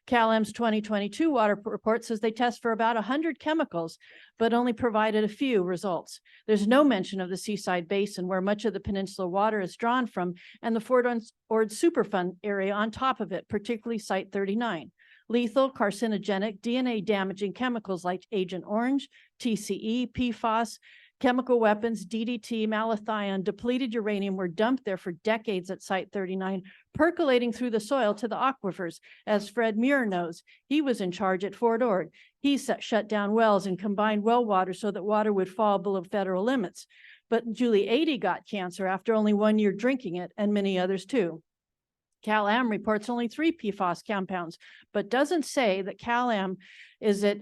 Cal-Am's 2022 water report says they test for about 100 chemicals, but only provided a few results. There's no mention of the Seaside Basin, where much of the peninsula water is drawn from, and the Fort Ord Superfund area on top of it, particularly Site 39. Lethal, carcinogenic, DNA-damaging chemicals like Agent Orange, TCE, PFAS, chemical weapons, DDT, malathion, depleted uranium were dumped there for decades at Site 39, percolating through the soil to the aquifers. As Fred Muir knows, he was in charge at Fort Ord. He shut down wells and combined well water so that water would fall below federal limits. But Julie Adie got cancer after only 1 year drinking it, and many others too. Cal-Am reports only 3 PFAS compounds, but doesn't say that Cal-Am is at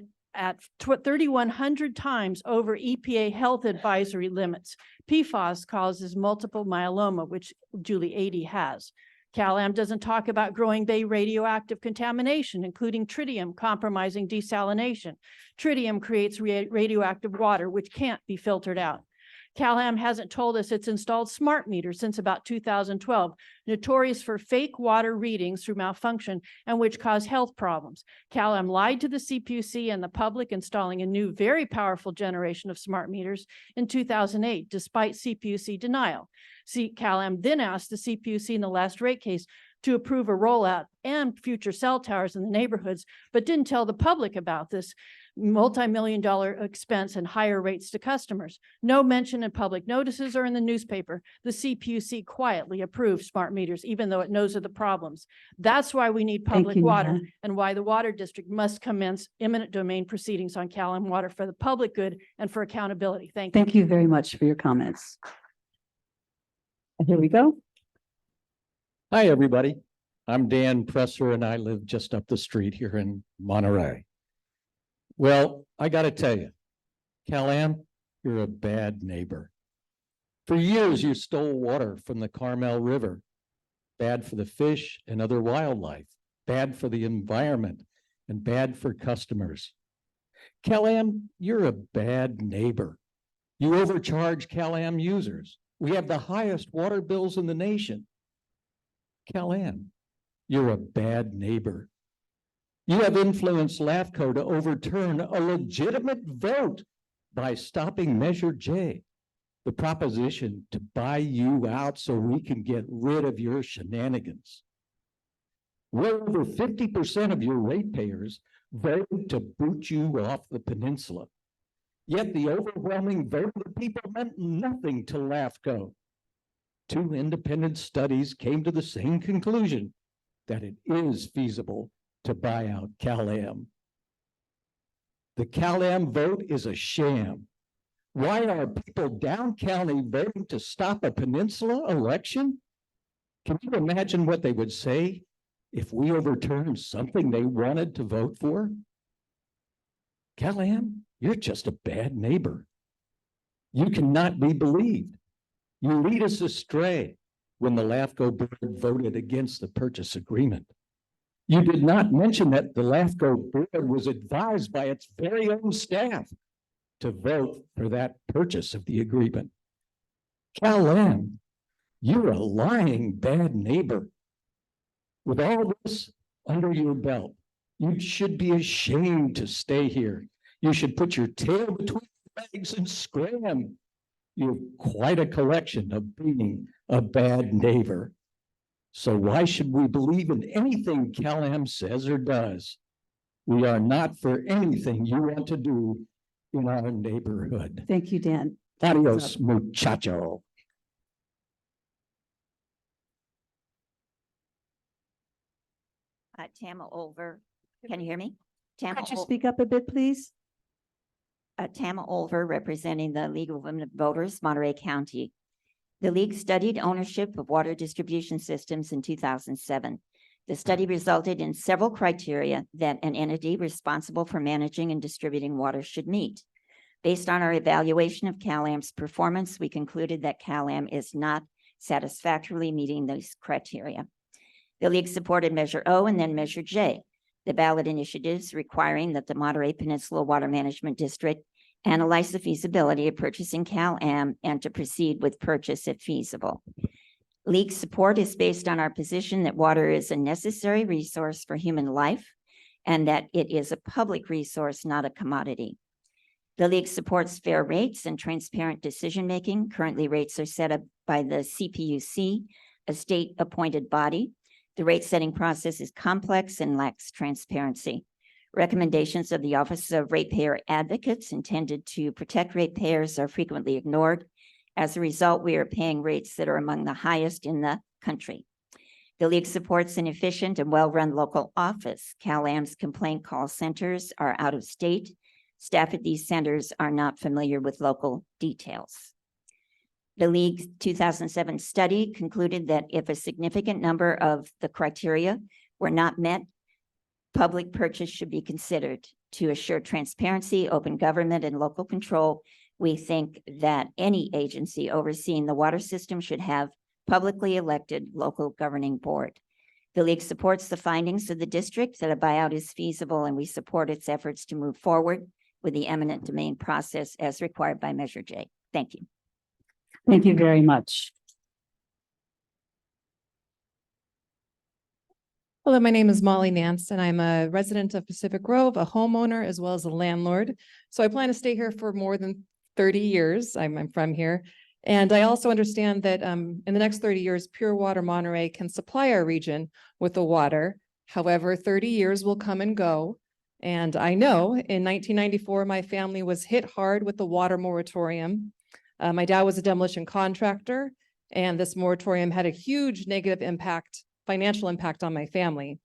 3,100 times over EPA health advisory limits. PFAS causes multiple myeloma, which Julie Adie has. Cal-Am doesn't talk about growing bay radioactive contamination, including tritium compromising desalination. Tritium creates radioactive water, which can't be filtered out. Cal-Am hasn't told us it's installed smart meters since about 2012, notorious for fake water readings through malfunction and which cause health problems. Cal-Am lied to the CPUC and the public, installing a new, very powerful generation of smart meters in 2008, despite CPUC denial. Cal-Am then asked the CPUC in the last rate case to approve a rollout and future cell towers in the neighborhoods, but didn't tell the public about this multi-million-dollar expense and higher rates to customers. No mention in public notices or in the newspaper. The CPUC quietly approved smart meters, even though it knows of the problems. That's why we need public you, water, Nina. and why the water district must commence eminent domain proceedings on Cal-Am water for the public good and for accountability. Thank you. Thank you very much for your comments. And here we go. Hi, everybody. I'm Dan Presser, and I live just up the street here in Monterey. Well, I got to tell you, Cal-Am, you're a bad neighbor. For years, you stole water from the Carmel River. bad for the fish and other wildlife, bad for the environment, and bad for customers. CalAm, you're a bad neighbor. You overcharge CalAm users. We have the highest water bills in the nation. CalAm, you're a bad neighbor. You have influenced LAFCO to overturn a legitimate vote by stopping Measure J, the proposition to buy you out so we can get rid of your shenanigans. Well over 50% of your ratepayers voted to boot you off the peninsula. Yet the overwhelming vote of the people meant nothing to LAFCO. 2 independent studies came to the same conclusion, that it is feasible to buy out CalAm. The CalAm vote is a sham. Why are people down county voting to stop a peninsula election? Can you imagine what they would say if we overturned something they wanted to vote for? CalAm, you're just a bad neighbor. You cannot be believed. You lead us astray when the LAFCO board voted against the purchase agreement. You did not mention that the LAFCO board was advised by its very own staff to vote for that purchase of the agreement. CalAm, you're a lying bad neighbor. With all this under your belt, you should be ashamed to stay here. You should put your tail between your legs and scram. You're quite a collection of being a bad neighbor. So why should we believe in anything CalAm says or does? We are not for anything you want to do in our neighborhood. Thank you, Dan. Adios, muchacho. Tama Olver. Can you hear me? Tama Could you speak up a bit, please? Tama Olver, representing the League of Women Voters, Monterey County. The League studied ownership of water distribution systems in 2007. The study resulted in several criteria that an entity responsible for managing and distributing water should meet. Based on our evaluation of CalAm's performance, we concluded that CalAm is not satisfactorily meeting those criteria. The League supported Measure O and then Measure J, the ballot initiatives requiring that the Monterey Peninsula Water Management District analyze the feasibility of purchasing CalAm and to proceed with purchase if feasible. League support is based on our position that water is a necessary resource for human life and that it is a public resource, not a commodity. The League supports fair rates and transparent decision-making. Currently, rates are set up by the CPUC, a state-appointed body. The rate-setting process is complex and lacks transparency. Recommendations of the Office of Ratepayer Advocates intended to protect ratepayers are frequently ignored. As a result, we are paying rates that are among the highest in the country. The League supports an efficient and well-run local office. CalAm's complaint call centers are out of state. Staff at these centers are not familiar with local details. The League's 2007 study concluded that if a significant number of the criteria were not met, public purchase should be considered. To assure transparency, open government, and local control, we think that any agency overseeing the water system should have publicly elected local governing board. The League supports the findings of the district that a buyout is feasible, and we support its efforts to move forward with the eminent domain process as required by Measure J. Thank you. Thank you very much. Hello, my name is Molly Nance, and I'm a resident of Pacific Grove, a homeowner, as well as a landlord. So I plan to stay here for more than 30 years. I'm from here. And I also understand that in the next 30 years, Pure Water Monterey can supply our region with the water. However, 30 years will come and go. And I know in 1994, my family was hit hard with the water moratorium. My dad was a demolition contractor, and this moratorium had a huge negative impact, financial impact on my family.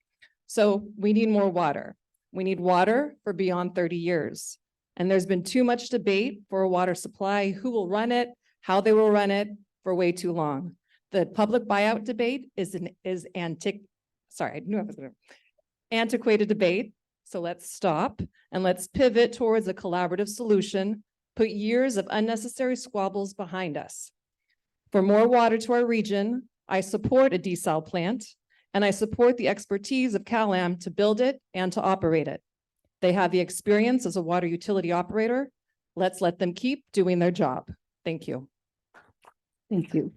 So we need more water. We need water for beyond 30 years. And there's been too much debate for a water supply, who will run it, how they will run it, for way too long. The public buyout debate is antiquated debate. So let's stop and let's pivot towards a collaborative solution, put years of unnecessary squabbles behind us. For more water to our region, I support a desal plant, and I support the expertise of CalAm to build it and to operate it. They have the experience as a water utility operator. Let's let them keep doing their job. Thank you. Thank you.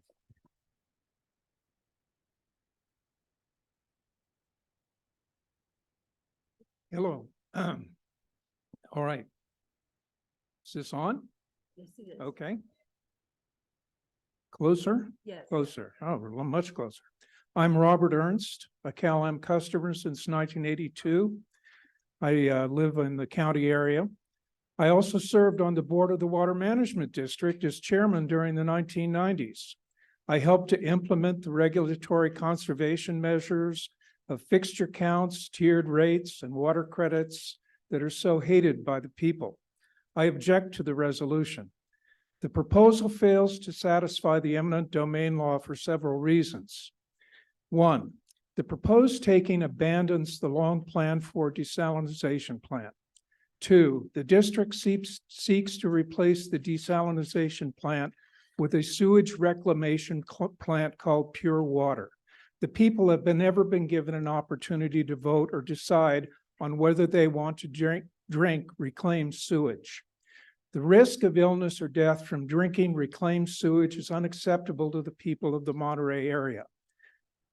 Hello. All right. Is this on? Yes, it is. Okay. Closer? Yes. Closer. Oh, we're much closer. I'm Robert Ernst, a CalAm customer since 1982. I live in the county area. I also served on the board of the Water Management District as chairman during the 1990s. I helped to implement the regulatory conservation measures of fixture counts, tiered rates, and water credits that are so hated by the people. I object to the resolution. The proposal fails to satisfy the eminent domain law for several reasons. One, the proposed taking abandons the long planned for desalinization plant. Two, the district seeks to replace the desalinization plant with a sewage reclamation plant called Pure Water. The people have never been given an opportunity to vote or decide on whether they want to drink reclaimed sewage. The risk of illness or death from drinking reclaimed sewage is unacceptable to the people of the Monterey area.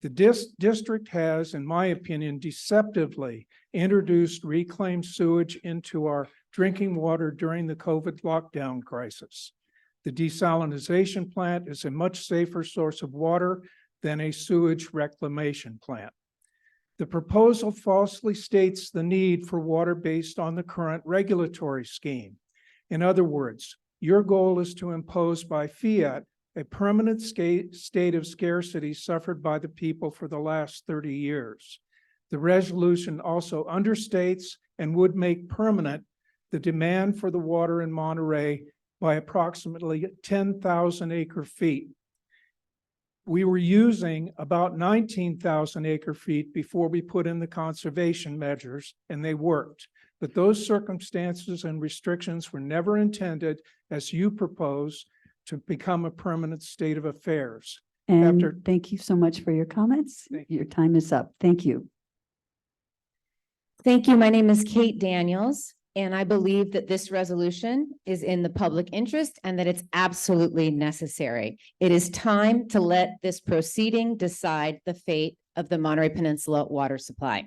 The district has, in my opinion, deceptively introduced reclaimed sewage into our drinking water during the COVID lockdown crisis. The desalinization plant is a much safer source of water than a sewage reclamation plant. The proposal falsely states the need for water based on the current regulatory scheme. In other words, your goal is to impose by fiat a permanent state of scarcity suffered by the people for the last 30 years. The resolution also understates and would make permanent the demand for the water in Monterey by approximately 10,000 acre feet. We were using about 19,000 acre feet before we put in the conservation measures, and they worked. But those circumstances and restrictions were never intended, as you propose, to become a permanent state of affairs. And thank you so much for your comments. Thank Your time is up. Thank you. Thank you. My name is Kate Daniels, and I believe that this resolution is in the public interest and that it's absolutely necessary. It is time to let this proceeding decide the fate of the Monterey Peninsula water supply.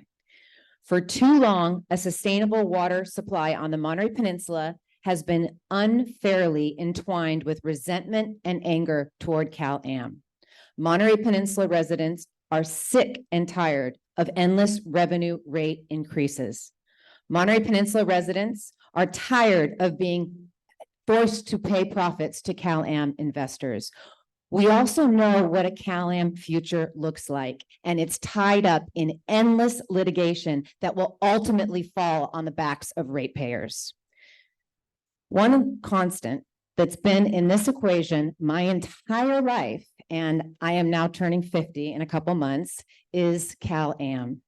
For too long, a sustainable water supply on the Monterey Peninsula has been unfairly entwined with resentment and anger toward CalAm. Monterey Peninsula residents are sick and tired of endless revenue rate increases. Monterey Peninsula residents are tired of being forced to pay profits to CalAm investors. We also know what a CalAm future looks like, and it's tied up in endless litigation that will ultimately fall on the backs of ratepayers. One constant that's been in this equation my entire life, and I am now turning 50 in a couple months, is CalAm.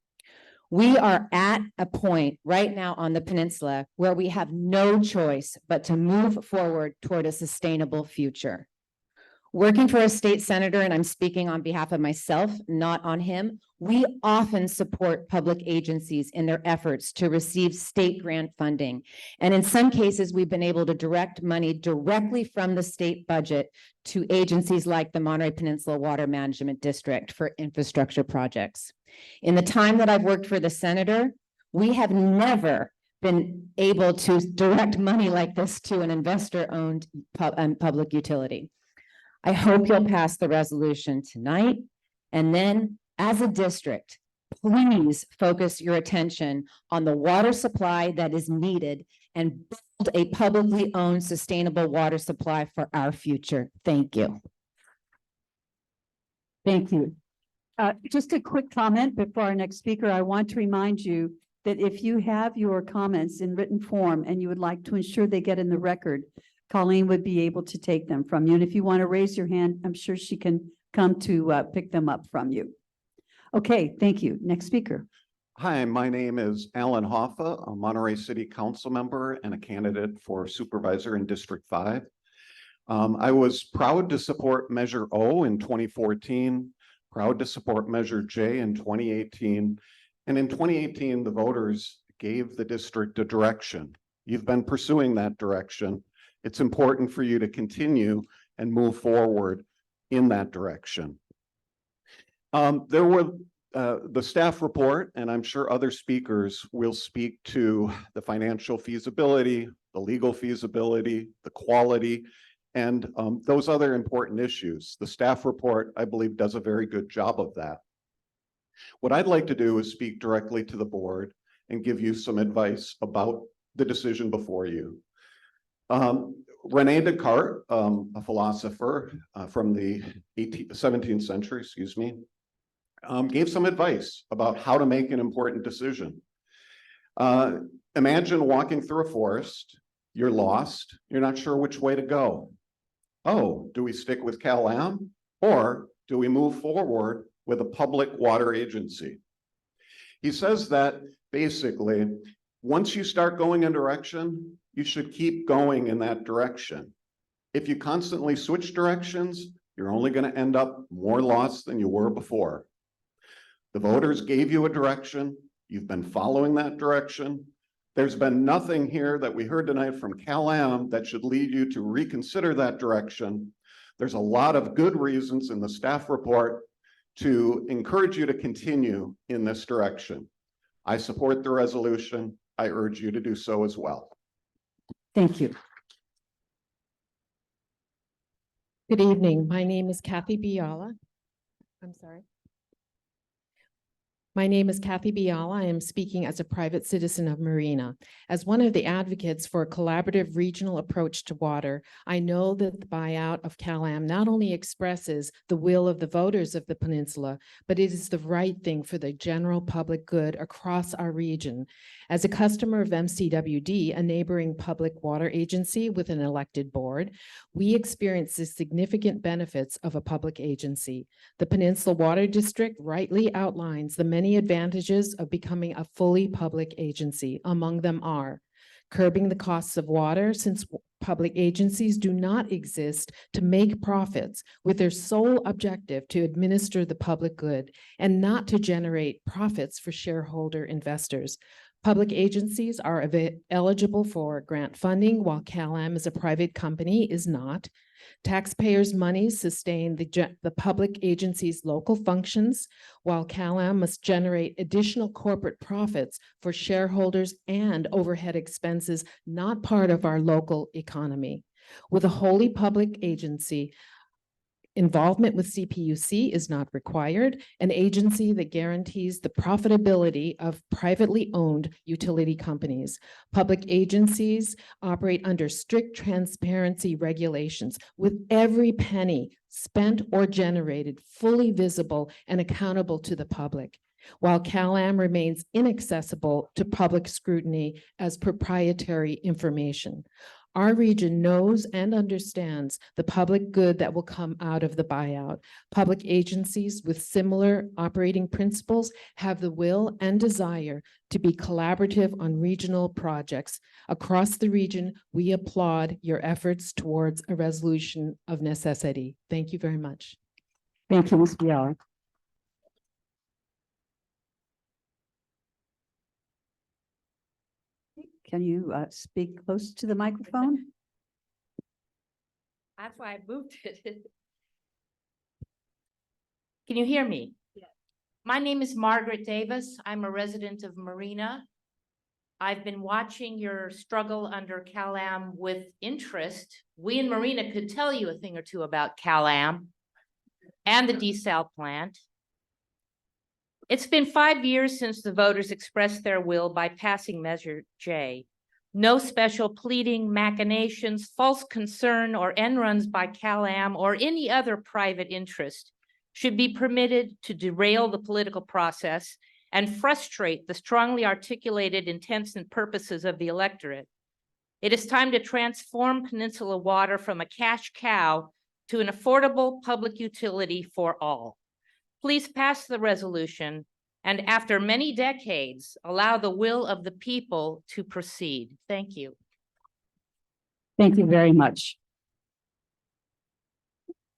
We are at a point right now on the peninsula where we have no choice but to move forward toward a sustainable future. Working for a state senator, and I'm speaking on behalf of myself, not on him, we often support public agencies in their efforts to receive state grant funding. And in some cases, we've been able to direct money directly from the state budget to agencies like the Monterey Peninsula Water Management District for infrastructure projects. In the time that I've worked for the senator, we have never been able to direct money like this to an investor-owned public utility. I hope you'll pass the resolution tonight. And then as a district, please focus your attention on the water supply that is needed and build a publicly owned sustainable water supply for our future. Thank you. Thank you. Just a quick comment before our next speaker. I want to remind you that if you have your comments in written form and you would like to ensure they get in the record, Colleen would be able to take them from you. And if you want to raise your hand, I'm sure she can come to pick them up from you. Okay, thank you. Next speaker. Hi, my name is Alan Hoffa, a Monterey City Council member and a candidate for supervisor in District 5. I was proud to support Measure O in 2014 proud to support Measure J in 2018. And in 2018, the voters gave the district a direction. You've been pursuing that direction. It's important for you to continue and move forward in that direction. There were the staff report, and I'm sure other speakers will speak to the financial feasibility, the legal feasibility, the quality, and those other important issues. The staff report, I believe, does a very good job of that. What I'd like to do is speak directly to the board and give you some advice about the decision before you. Rene Descartes, a philosopher from the 17th century, excuse me, gave some advice about how to make an important decision. Imagine walking through a forest, you're lost, you're not sure which way to go. Oh, do we stick with Cal-Am or do we move forward with a public water agency? He says that basically, once you start going in direction, you should keep going in that direction. If you constantly switch directions, you're only going to end up more lost than you were before. The voters gave you a direction. You've been following that direction. There's been nothing here that we heard tonight from Cal-Am that should lead you to reconsider that direction. There's a lot of good reasons in the staff report to encourage you to continue in this direction. I support the resolution. I urge you to do so as well. Thank you. Good evening. My name is Kathy Biala. I'm sorry. My name is Kathy Biala. I am speaking as a private citizen of Marina. As one of the advocates for a collaborative regional approach to water, I know that the buyout of Cal-Am not only expresses the will of the voters of the peninsula, but it is the right thing for the general public good across our region. As a customer of MPWMD, a neighboring public water agency with an elected board, we experience the significant benefits of a public agency. The Peninsula Water District rightly outlines the many advantages of becoming a fully public agency. Among them are curbing the costs of water, since public agencies do not exist to make profits, with their sole objective to administer the public good and not to generate profits for shareholder investors. Public agencies are eligible for grant funding, while Cal-Am as a private company is not. Taxpayers' monies sustain the public agency's local functions, while Cal-Am must generate additional corporate profits for shareholders and overhead expenses not part of our local economy. With a wholly public agency, involvement with CPUC is not required, an agency that guarantees the profitability of privately owned utility companies. Public agencies operate under strict transparency regulations, with every penny spent or generated fully visible and accountable to the public, while Cal-Am remains inaccessible to public scrutiny as proprietary information. Our region knows and understands the public good that will come out of the buyout. Public agencies with similar operating principles have the will and desire to be collaborative on regional projects. Across the region, we applaud your efforts towards a resolution of necessity. Thank you very much. Thank you, Ms. Biala. Can you speak close to the microphone? That's why I moved it. Can you hear me? Yes. My name is Margaret Davis. I'm a resident of Marina. I've been watching your struggle under Cal-Am with interest. We in Marina could tell you a thing or two about Cal-Am and the desal plant. It's been 5 years since the voters expressed their will by passing Measure J. No special pleading, machinations, false concern, or end runs by Cal-Am or any other private interest should be permitted to derail the political process and frustrate the strongly articulated intents and purposes of the electorate. It is time to transform Peninsula Water from a cash cow to an affordable public utility for all. Please pass the resolution, and after many decades, allow the will of the people to proceed. Thank you. Thank you very much.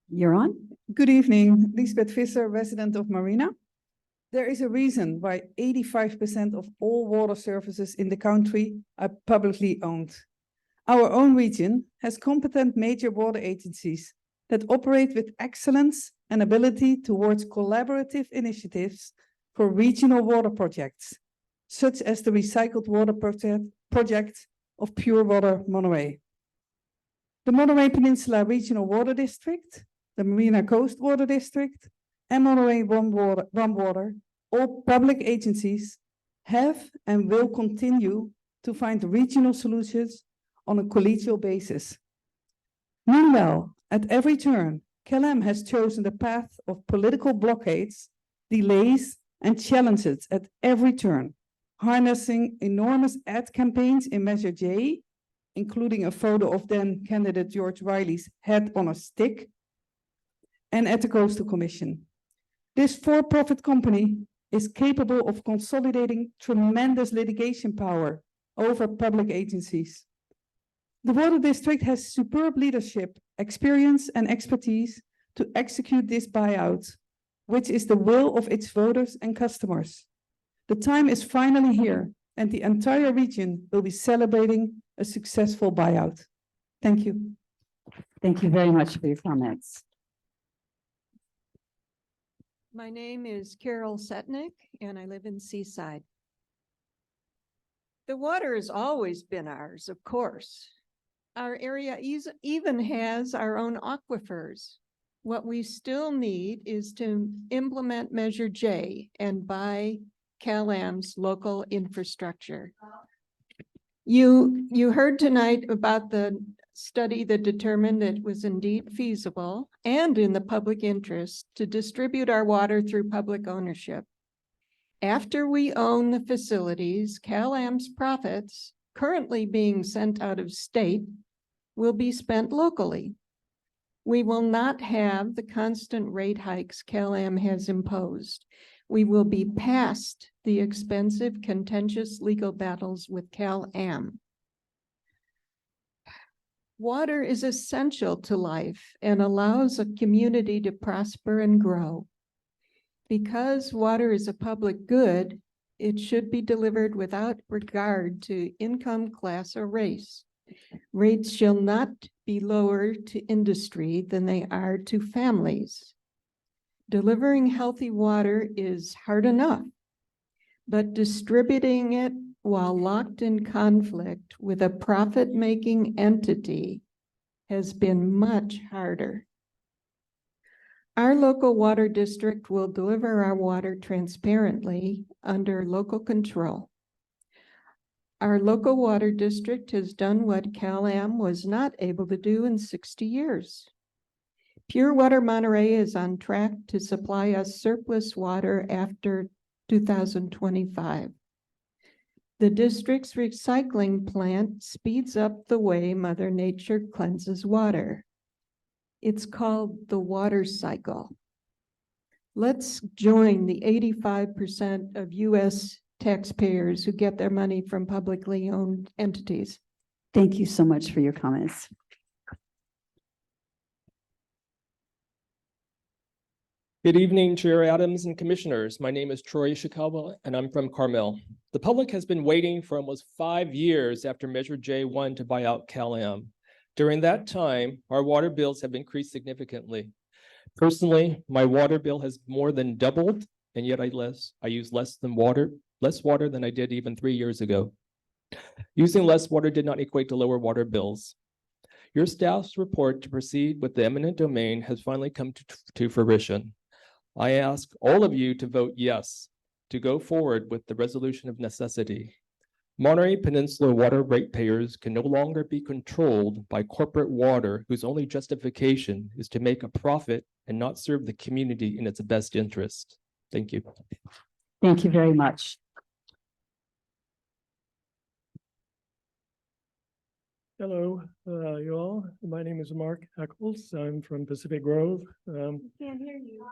You're on. Good evening, Lisbeth Visser, resident of Marina. There is a reason why 85% of all water services in the country are publicly owned. Our own region has competent major water agencies that operate with excellence and ability towards collaborative initiatives for regional water projects, such as the recycled water project of Pure Water Monterey. The Monterey Peninsula Regional Water District, the Marina Coast Water District, and Monterey One Water, all public agencies, have and will continue to find regional solutions on a collegial basis. Meanwhile, at every turn, KLM has chosen the path of political blockades, delays, and challenges at every turn, harnessing enormous ad campaigns in Measure J, including a photo of then candidate George Riley's head on a stick, and at the Coastal Commission. This for-profit company is capable of consolidating tremendous litigation power over public agencies. The Water District has superb leadership, experience, and expertise to execute this buyout, which is the will of its voters and customers. The time is finally here, and the entire region will be celebrating a successful buyout. Thank you. Thank you very much for your comments. My name is Carol Setnick, and I live in Seaside. The water has always been ours, of course. Our area even has our own aquifers. What we still need is to implement Measure J and buy CalAm's local infrastructure. You heard tonight about the study that determined it was indeed feasible and in the public interest to distribute our water through public ownership. After we own the facilities, CalAm's profits, currently being sent out of state, will be spent locally. We will not have the constant rate hikes CalAm has imposed. We will be past the expensive, contentious legal battles with CalAm. Water is essential to life and allows a community to prosper and grow. Because water is a public good, it should be delivered without regard to income, class, or race. Rates shall not be lower to industry than they are to families. Delivering healthy water is hard enough, but distributing it while locked in conflict with a profit-making entity has been much harder. Our local water district will deliver our water transparently under local control. Our local water district has done what CalAm was not able to do in 60 years. Pure Water Monterey is on track to supply us surplus water after 2025. The district's recycling plant speeds up the way Mother Nature cleanses water. It's called the water cycle. Let's join the 85% of US taxpayers who get their money from publicly owned entities. Thank you so much for your comments. Good evening, Chair Adams and Commissioners. My name is Troy Ishikawa, and I'm from Carmel. The public has been waiting for almost 5 years after Measure J1 to buy out CalAm. During that time, our water bills have increased significantly. Personally, my water bill has more than doubled, and yet I use less water than I did even 3 years ago. Using less water did not equate to lower water bills. Your staff's report to proceed with the eminent domain has finally come to fruition. I ask all of you to vote yes to go forward with the resolution of necessity. Monterey Peninsula water ratepayers can no longer be controlled by corporate water whose only justification is to make a profit and not serve the community in its best interest. Thank you. Thank you very much. Hello, you all. My name is Mark Eccles. I'm from Pacific Grove. Can't hear you.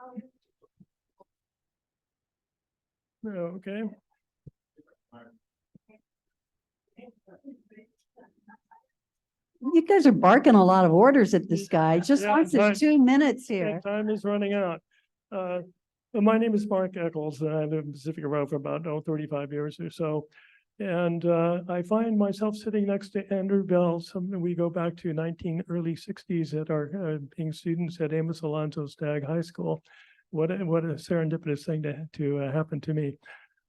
Okay. You guys are barking a lot of orders at this guy. Just Yeah, wants his time- 2 minutes Yeah, here. time is running out. Well, my name is Mark Eccles, and I've lived in Pacific Grove for about 35 years or so. And I find myself sitting next to Andrew Bell. We go back to early 60s at our being students at Amos Alonzo Stagg High School. What a serendipitous thing to happen to me.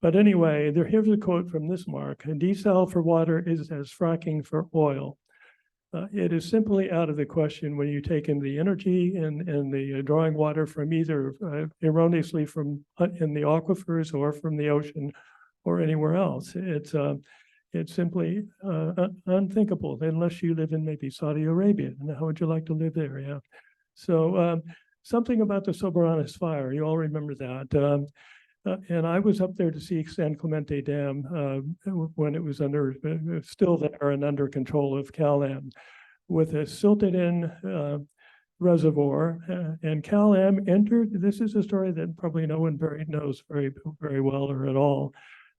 But anyway, here's a quote from this Mark: "A desal for water is as fracking for oil." It is simply out of the question when you take in the energy and the drawing water from either erroneously from in the aquifers or from the ocean or anywhere else. It's simply unthinkable unless you live in maybe Saudi Arabia. And how would you like to live there? Yeah. So something about the Sobranes fire. You all remember that. And I was up there to see San Clemente Dam when it was still there and under control of CalAm, with a silted in reservoir. And CalAm entered, this is a story that probably no one knows very well or at all.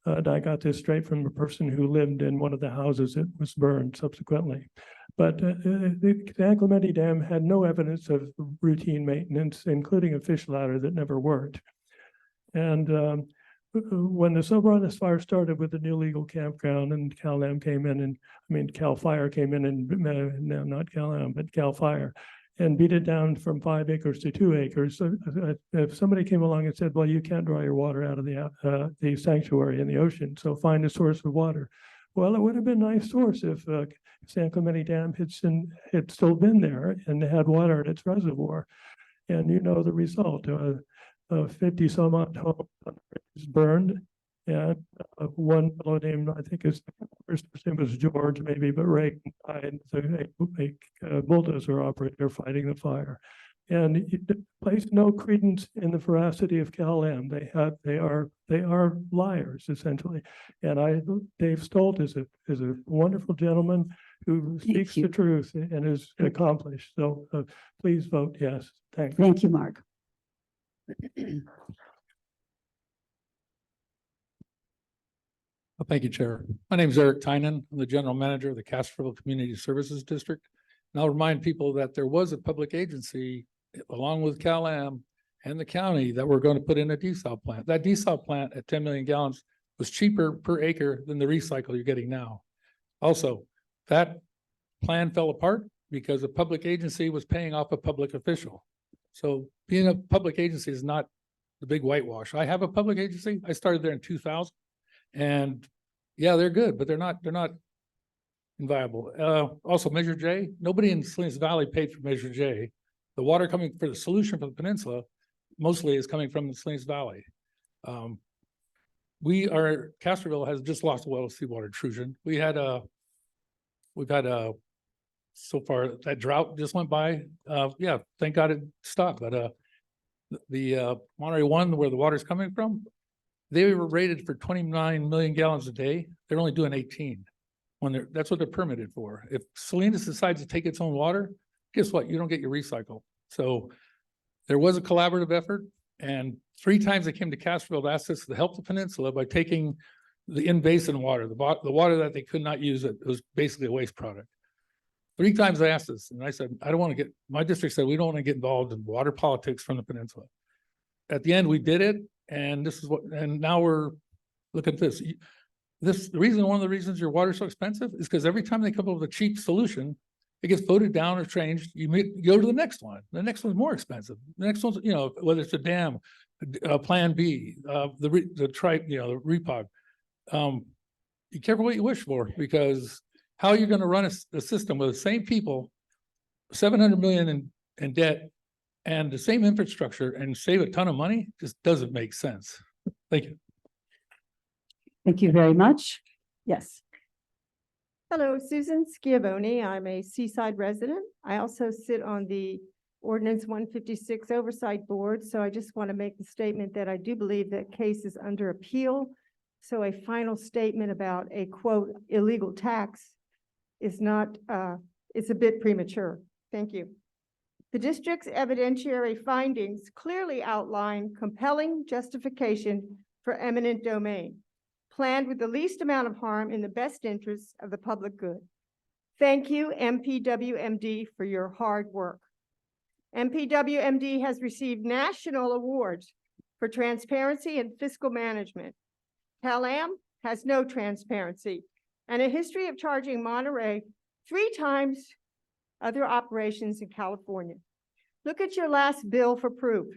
And I got this straight from a person who lived in one of the houses that was burned subsequently. But the San Clemente Dam had no evidence of routine maintenance, including a fish ladder that never worked. And when the Sobranes fire started with the new legal campground, and CalAm came in, and Cal Fire came in, and no, not CalAm, but Cal Fire, and beat it down from 5 acres to 2 acres. So if somebody came along and said, "Well, you can't draw your water out of the sanctuary in the ocean, so find a source of water," well, it would have been a nice source if San Clemente Dam had still been there and had water in its reservoir. And you know the result. 50 some odd homes burned, and one fellow named, I think his first name was George, maybe, but Ray died. So a bulldozer operator fighting the fire, and he placed no credence in the veracity of CalAm. They are liars essentially. And Dave Stolt is a wonderful gentleman who speaks the truth and is accomplished. So please vote yes. Thanks. Thank you, Mark. Thank you, Chair. My name is Eric Tynan. I'm the General Manager of the Castroville Community Services District. And I'll remind people that there was a public agency along with CalAm and the county that were going to put in a desal plant. That desal plant at 10 million gallons was cheaper per acre than the recycle you're getting now. Also, that plan fell apart because a public agency was paying off a public official. So being a public agency is not the big whitewash. I have a public agency. I started there in 2000. And yeah, they're good, but they're not inviolable. Also, Measure J, nobody in Salinas Valley paid for Measure J. The water coming for the solution for the peninsula mostly is coming from the Salinas Valley. Castroville has just lost a well of seawater intrusion. We've had so far that drought just went by. Yeah, thank God it stopped. But the Monterey 1, where the water's coming from, they were rated for 29 million gallons a day. They're only doing 18 that's what they're permitted for. If Salinas decides to take its own water, guess what? You don't get your recycle. So there was a collaborative effort, and 3 times they came to Castroville to ask us to help the peninsula by taking the in-basin water, the water that they could not use. It was basically a waste product. 3 times they asked us, and I said, I don't want to get, my district said, we don't want to get involved in water politics from the peninsula. At the end, we did it, and now we're, look at this. One of the reasons your water is so expensive is because every time they come up with a cheap solution, it gets voted down or changed. You go to the next one. The next one's more expensive. The next one's, whether it's a dam, Plan B, the repog. Be careful what you wish for, because how you're going to run a system with the same people, 700 million in debt, and the same infrastructure, and save a ton of money just doesn't make sense. Thank you. Thank you very much. Yes. Hello, Susan Schiavone. I'm a Seaside resident. I also sit on the Ordinance 156 Oversight Board. So I just want to make the statement that I do believe that case is under appeal. So a final statement about a quote illegal tax is not, it's a bit premature. Thank you. The district's evidentiary findings clearly outline compelling justification for eminent domain, planned with the least amount of harm in the best interests of the public good. Thank you, MPWMD, for your hard work. MPWMD has received national awards for transparency and fiscal management. Cal-Am has no transparency and a history of charging Monterey 3 times other operations in California. Look at your last bill for proof.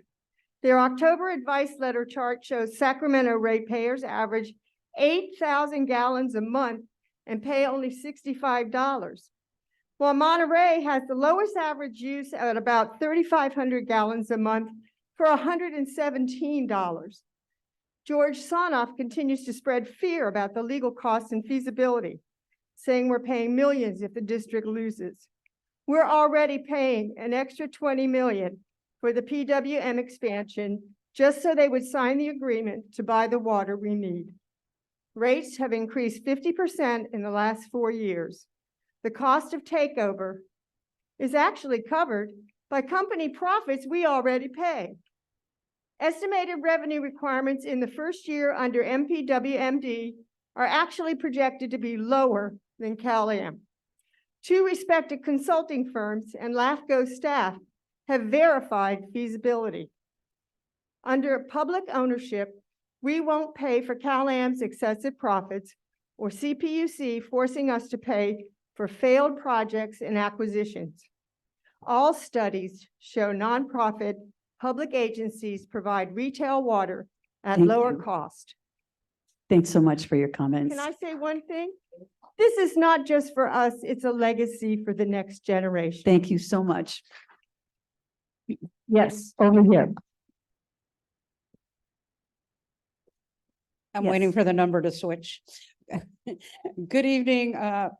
Their October advice letter chart shows Sacramento ratepayers average 8,000 gallons a month and pay only $65, while Monterey has the lowest average use at about 3,500 gallons a month for $117. George Sanoff continues to spread fear about the legal costs and feasibility, saying we're paying millions if the district loses. We're already paying an extra $20 million for the PWM expansion just so they would sign the agreement to buy the water we need. Rates have increased 50% in the last 4 years. The cost of takeover is actually covered by company profits we already pay. Estimated revenue requirements in the first year under MPWMD are actually projected to be lower than Cal-Am. 2 respected consulting firms and LAFCO staff have verified feasibility. Under public ownership, we won't pay for Cal-Am's excessive profits or CPUC forcing us to pay for failed projects and acquisitions. All studies show nonprofit public agencies provide retail water at Thank lower you. cost. Thanks so much for your comments. Can I say one thing? This is not just for us, it's a legacy for the next generation. Thank you so much. Yes, over here. I'm Yes. waiting for the number to switch. Good evening,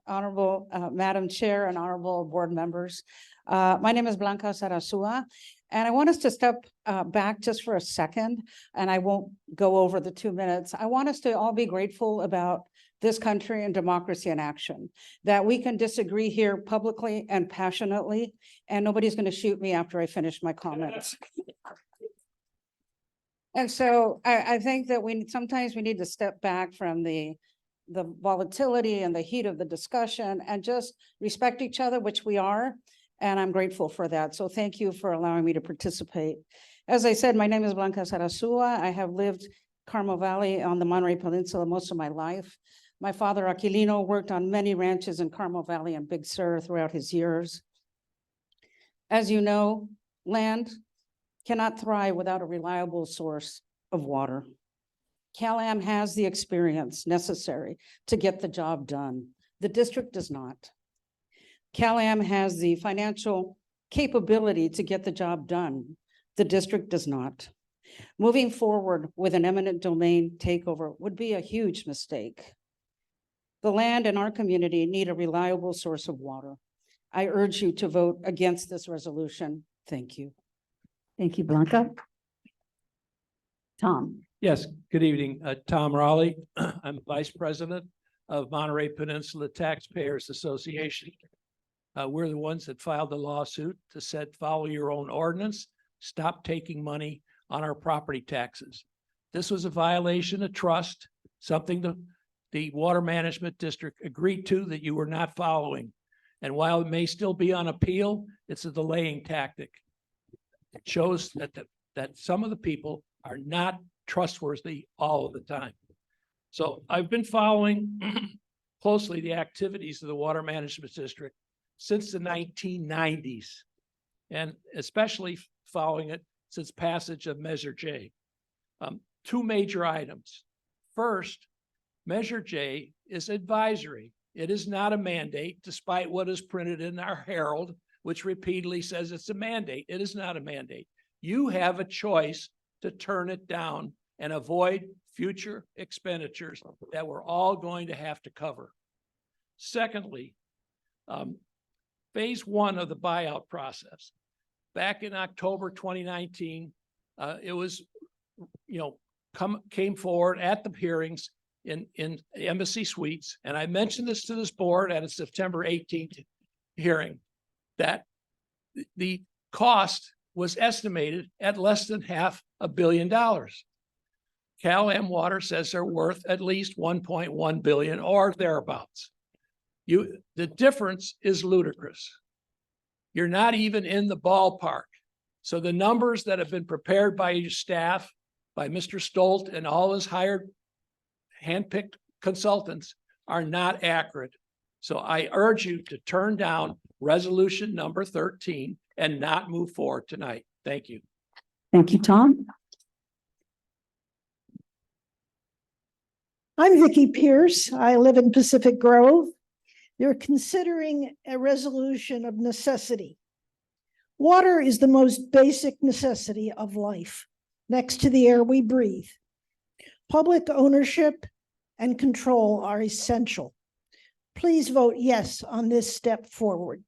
Honorable Madam Chair and Honorable Board members. My name is Blanca Sarasua, and I want us to step back just for a second, and I won't go over the 2 minutes. I want us to all be grateful about this country and democracy in action, that we can disagree here publicly and passionately, and nobody's going to shoot me after I finish my comments. And so I think that sometimes we need to step back from the volatility and the heat of the discussion and just respect each other, which we are. And I'm grateful for that. So thank you for allowing me to participate. As I said, my name is Blanca Sarasua. I have lived Carmel Valley on the Monterey Peninsula most of my life. My father, Aquilino, worked on many ranches in Carmel Valley and Big Sur throughout his years. As you know, land cannot thrive without a reliable source of water. Cal-Am has the experience necessary to get the job done. The district does not. Cal-Am has the financial capability to get the job done. The district does not. Moving forward with an eminent domain takeover would be a huge mistake. The land in our community need a reliable source of water. I urge you to vote against this resolution. Thank you. Thank you, Blanca. Tom. Yes, good evening. Tom Raleigh. I'm Vice President of Monterey Peninsula Taxpayers Association. We're the ones that filed the lawsuit to said, follow your own ordinance, stop taking money on our property taxes. This was a violation of trust, something the Water Management District agreed to that you were not following. And while it may still be on appeal, it's a delaying tactic. It shows that some of the people are not trustworthy all of the time. So I've been following closely the activities of the Water Management District since the 1990s, and especially following it since passage of Measure J. 2 major items. First, Measure J is advisory. It is not a mandate, despite what is printed in our Herald, which repeatedly says it's a mandate. It is not a mandate. You have a choice to turn it down and avoid future expenditures that we're all going to have to cover. Secondly, phase 1 of the buyout process. Back in October 2019, it was, came forward at the hearings in Embassy Suites, and I mentioned this to this board at a September 18th hearing, that the cost was estimated at less than $500 million. Cal-Am Water says they're worth at least $1.1 billion or thereabouts. The difference is ludicrous. You're not even in the ballpark. So the numbers that have been prepared by your staff, by Mr. Stolt and all his hired handpicked consultants are not accurate. So I urge you to turn down resolution number 13 and not move forward tonight. Thank you. Thank you, Tom. I'm Vicki Pierce. I live in Pacific Grove. You're considering a resolution of necessity. Water is the most basic necessity of life, next to the air we breathe. Public ownership and control are essential. Please vote yes on this step forward.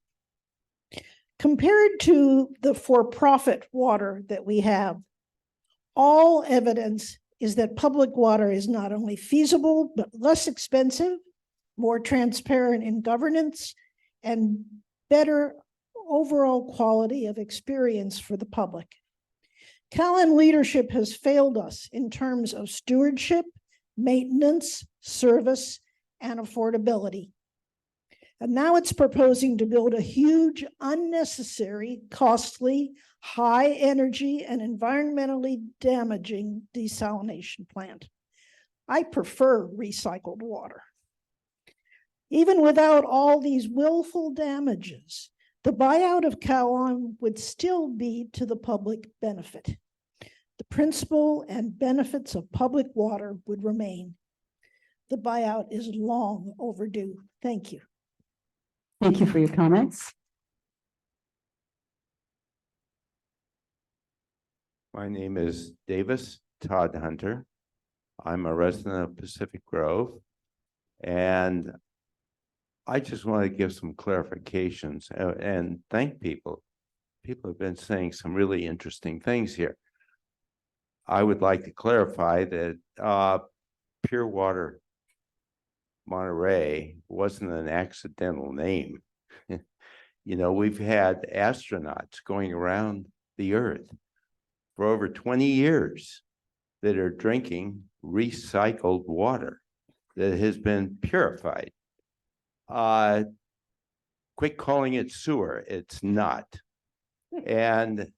Compared to the for-profit water that we have, all evidence is that public water is not only feasible, but less expensive, more transparent in governance, and better overall quality of experience for the public. CalAm leadership has failed us in terms of stewardship, maintenance, service, and affordability. And now it's proposing to build a huge, unnecessary, costly, high energy, and environmentally damaging desalination plant. I prefer recycled water. Even without all these willful damages, the buyout of CalAm would still be to the public benefit. The principle and benefits of public water would remain. The buyout is long overdue. Thank you. Thank you for your comments. My name is Davis Todd Hunter. I'm a resident of Pacific Grove, and I just want to give some clarifications and thank people. People have been saying some really interesting things here. I would like to clarify that Pure Water Monterey wasn't an accidental name. You know, we've had astronauts going around the earth for over 20 years that are drinking recycled water that has been purified. Quit calling it sewer. It's not. And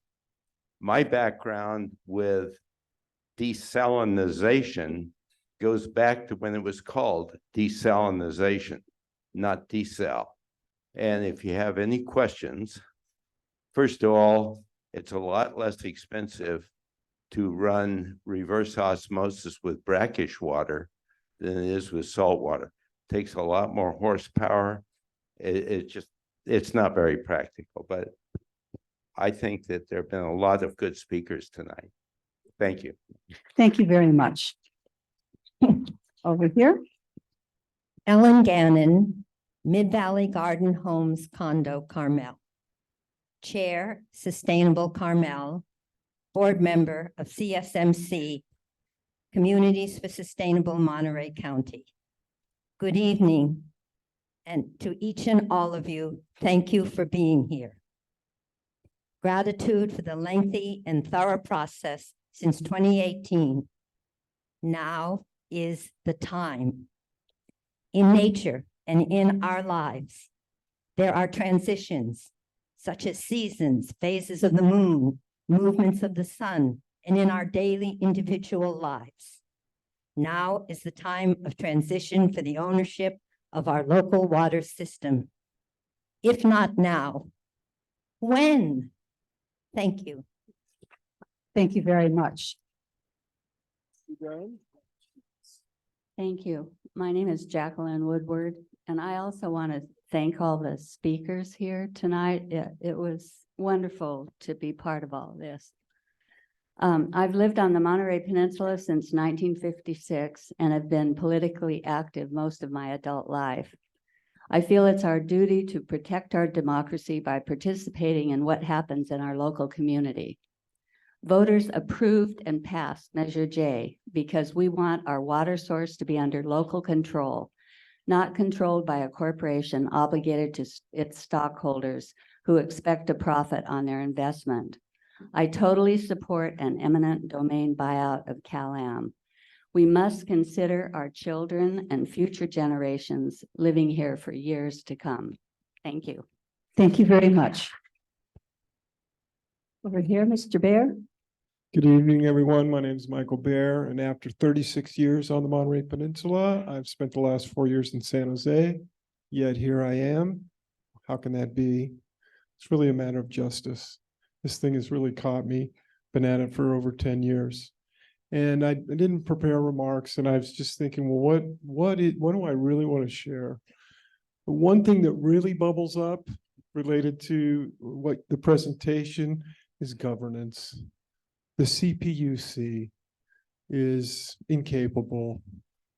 my background with desalinization goes back to when it was called desalinization, not desal. And if you have any questions, first of all, it's a lot less expensive to run reverse osmosis with brackish water than it is with salt water. It takes a lot more horsepower. It's not very practical, but I think that there have been a lot of good speakers tonight. Thank you. Thank you very much. Over here. Ellen Gannon, Mid-Valley Garden Homes Condo, Carmel. Chair, Sustainable Carmel, Board Member of CSMC, Communities for Sustainable Monterey County. Good evening, and to each and all of you, thank you for being here. Gratitude for the lengthy and thorough process since 2018. Now is the time. In nature and in our lives, there are transitions, such as seasons, phases of the moon, movements of the sun, and in our daily individual lives. Now is the time of transition for the ownership of our local water system. If not now, when? Thank you. Thank you very much. Thank you. My name is Jacqueline Woodward, and I also want to thank all the speakers here tonight. It was wonderful to be part of all this. I've lived on the Monterey Peninsula since 1956 and have been politically active most of my adult life. I feel it's our duty to protect our democracy by participating in what happens in our local community. Voters approved and passed Measure J because we want our water source to be under local control, not controlled by a corporation obligated to its stockholders who expect a profit on their investment. I totally support an eminent domain buyout of CalAm. We must consider our children and future generations living here for years to come. Thank you. Thank you very much. Over here, Mr. Bear. Good evening, everyone. My name is Michael Bear, and after 36 years on the Monterey Peninsula, I've spent the last 4 years in San Jose, yet here I am. How can that be? It's really a matter of justice. This thing has really caught me. Been at it for over 10 years. And I didn't prepare remarks, and I was just thinking, well, what do I really want to share? The one thing that really bubbles up related to what the presentation is governance. The CPUC is incapable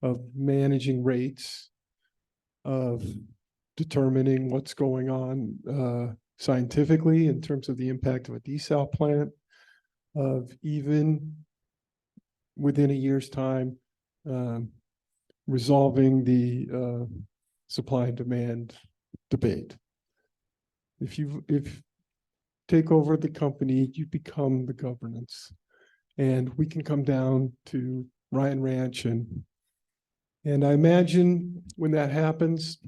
of managing rates, of determining what's going on scientifically in terms of the impact of a desal plant, of even within a year's time resolving the supply and demand debate. If take over the company, you become the governance. And we can come down to Ryan Ranch and I imagine when that happens,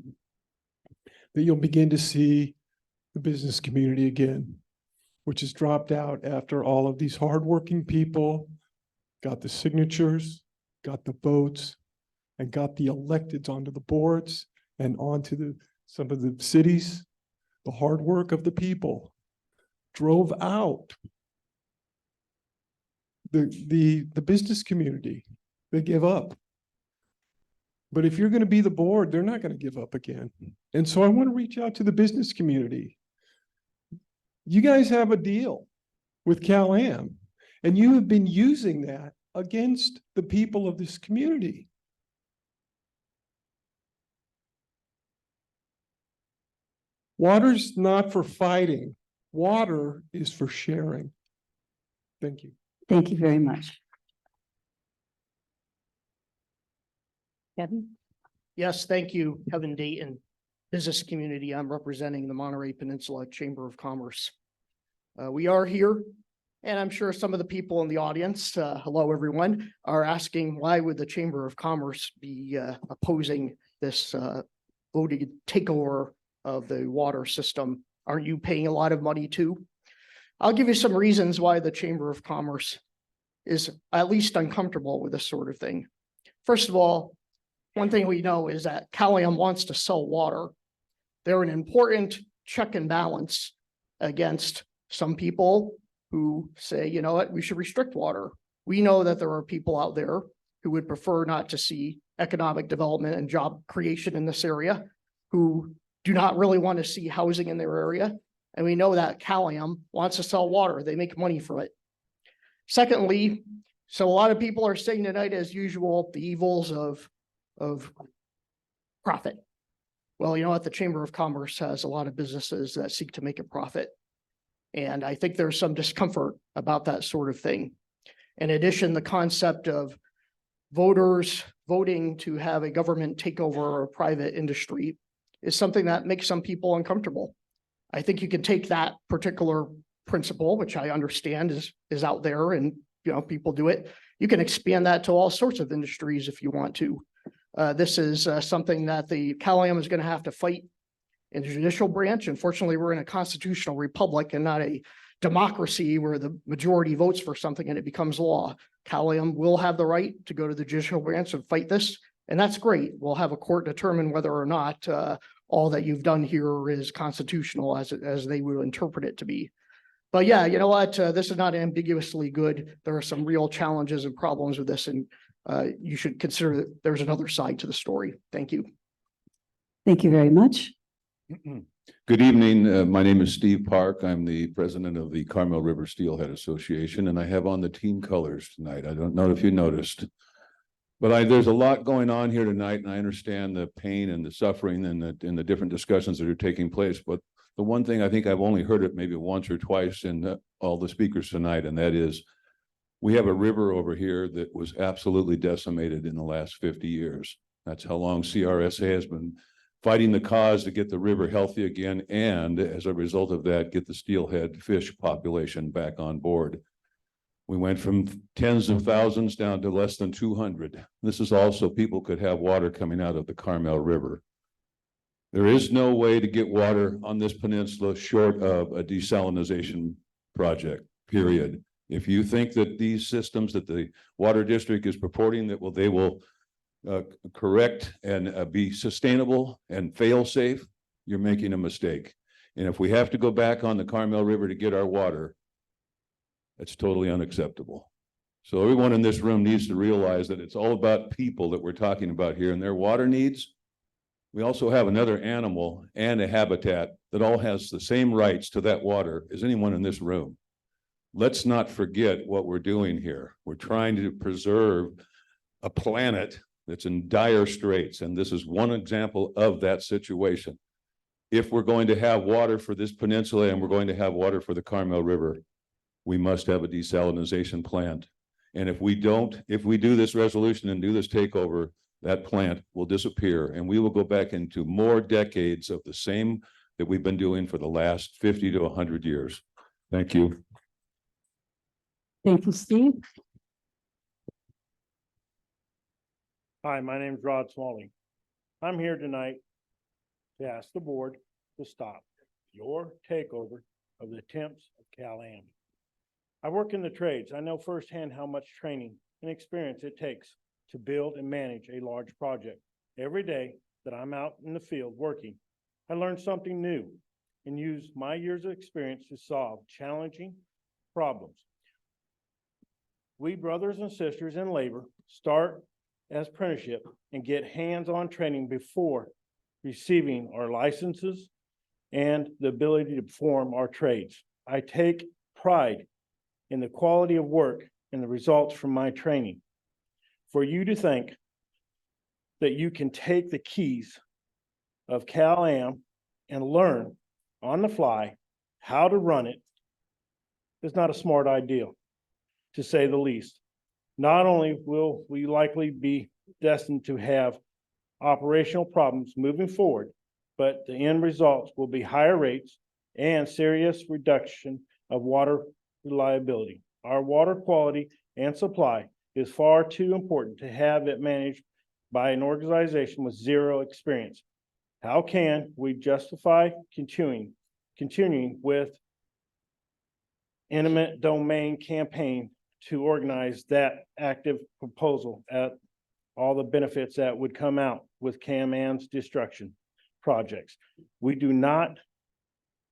that you'll begin to see the business community again, which has dropped out after all of these hardworking people got the signatures, got the votes, and got the electeds onto the boards and onto some of the cities. The hard work of the people drove out the business community. They give up. But if you're going to be the board, they're not going to give up again. And so I want to reach out to the business community. You guys have a deal with Cal-Am, and you have been using that against the people of this community. Water's not for fighting. Water is for sharing. Thank you. Thank you very much. Kevin? Yes, thank you, Kevin Dayton, business community. I'm representing the Monterey Peninsula Chamber of Commerce. We are here, and I'm sure some of the people in the audience, hello everyone, are asking why would the Chamber of Commerce be opposing this voted takeover of the water system? Aren't you paying a lot of money too? I'll give you some reasons why the Chamber of Commerce is at least uncomfortable with this sort of thing. First of all, one thing we know is that Cal-Am wants to sell water. They're an important check and balance against some people who say, you know what, we should restrict water. We know that there are people out there who would prefer not to see economic development and job creation in this area, who do not really want to see housing in their area. And we know that Cal-Am wants to sell water. They make money from it. Secondly, so a lot of people are saying tonight, as usual, the evils of profit. Well, you know what? The Chamber of Commerce has a lot of businesses that seek to make a profit. And I think there's some discomfort about that sort of thing. In addition, the concept of voters voting to have a government take over a private industry is something that makes some people uncomfortable. I think you can take that particular principle, which I understand is out there and, you know, people do it. You can expand that to all sorts of industries if you want to. This is something that the Cal-Am is going to have to fight in the judicial branch. Unfortunately, we're in a constitutional republic and not a democracy where the majority votes for something and it becomes law. Cal-Am will have the right to go to the judicial branch and fight this, and that's great. We'll have a court determine whether or not all that you've done here is constitutional as they will interpret it to be. But yeah, you know what? This is not ambiguously good. There are some real challenges and problems with this, and you should consider that there's another side to the story. Thank you. Thank you very much. Good evening. My name is Steve Park. I'm the president of the Carmel River Steelhead Association, and I have on the team colors tonight. I don't know if you noticed, but there's a lot going on here tonight, and I understand the pain and the suffering and the different discussions that are taking place. But the one thing I think I've only heard it maybe once or twice in all the speakers tonight, and that is we have a river over here that was absolutely decimated in the last 50 years. That's how long CRSA has been fighting the cause to get the river healthy again, and as a result of that, get the steelhead fish population back on board. We went from tens of thousands down to less than 200. This is also people could have water coming out of the Carmel River. There is no way to get water on this peninsula short of a desalination project, period. If you think that these systems that the water district is purporting that they will correct and be sustainable and fail safe, you're making a mistake. And if we have to go back on the Carmel River to get our water, it's totally unacceptable. So everyone in this room needs to realize that it's all about people that we're talking about here and their water needs. We also have another animal and a habitat that all has the same rights to that water as anyone in this room. Let's not forget what we're doing here. We're trying to preserve a planet that's in dire straits, and this is one example of that situation. If we're going to have water for this peninsula and we're going to have water for the Carmel River, we must have a desalination plant. And if we do this resolution and do this takeover, that plant will disappear and we will go back into more decades of the same that we've been doing for the last 50 to 100 years. Thank you. Thank you, Steve. Hi, my name is Rod Smalley. I'm here tonight to ask the board to stop your takeover of the temps of Cal-Am. I work in the trades. I know firsthand how much training and experience it takes to build and manage a large project. Every day that I'm out in the field working, I learn something new and use my years of experience to solve challenging problems. We brothers and sisters in labor start as apprenticeship and get hands-on training before receiving our licenses and the ability to perform our trades. I take pride in the quality of work and the results from my training. For you to think that you can take the keys of Cal-Am and learn on the fly how to run it is not a smart idea, to say the least. Not only will we likely be destined to have operational problems moving forward, but the end results will be higher rates and serious reduction of water reliability. Our water quality and supply is far too important to have it managed by an organization with zero experience. How can we justify continuing with eminent domain campaign to organize that active proposal at all the benefits that would come out with Cal-Am's destruction projects? We do not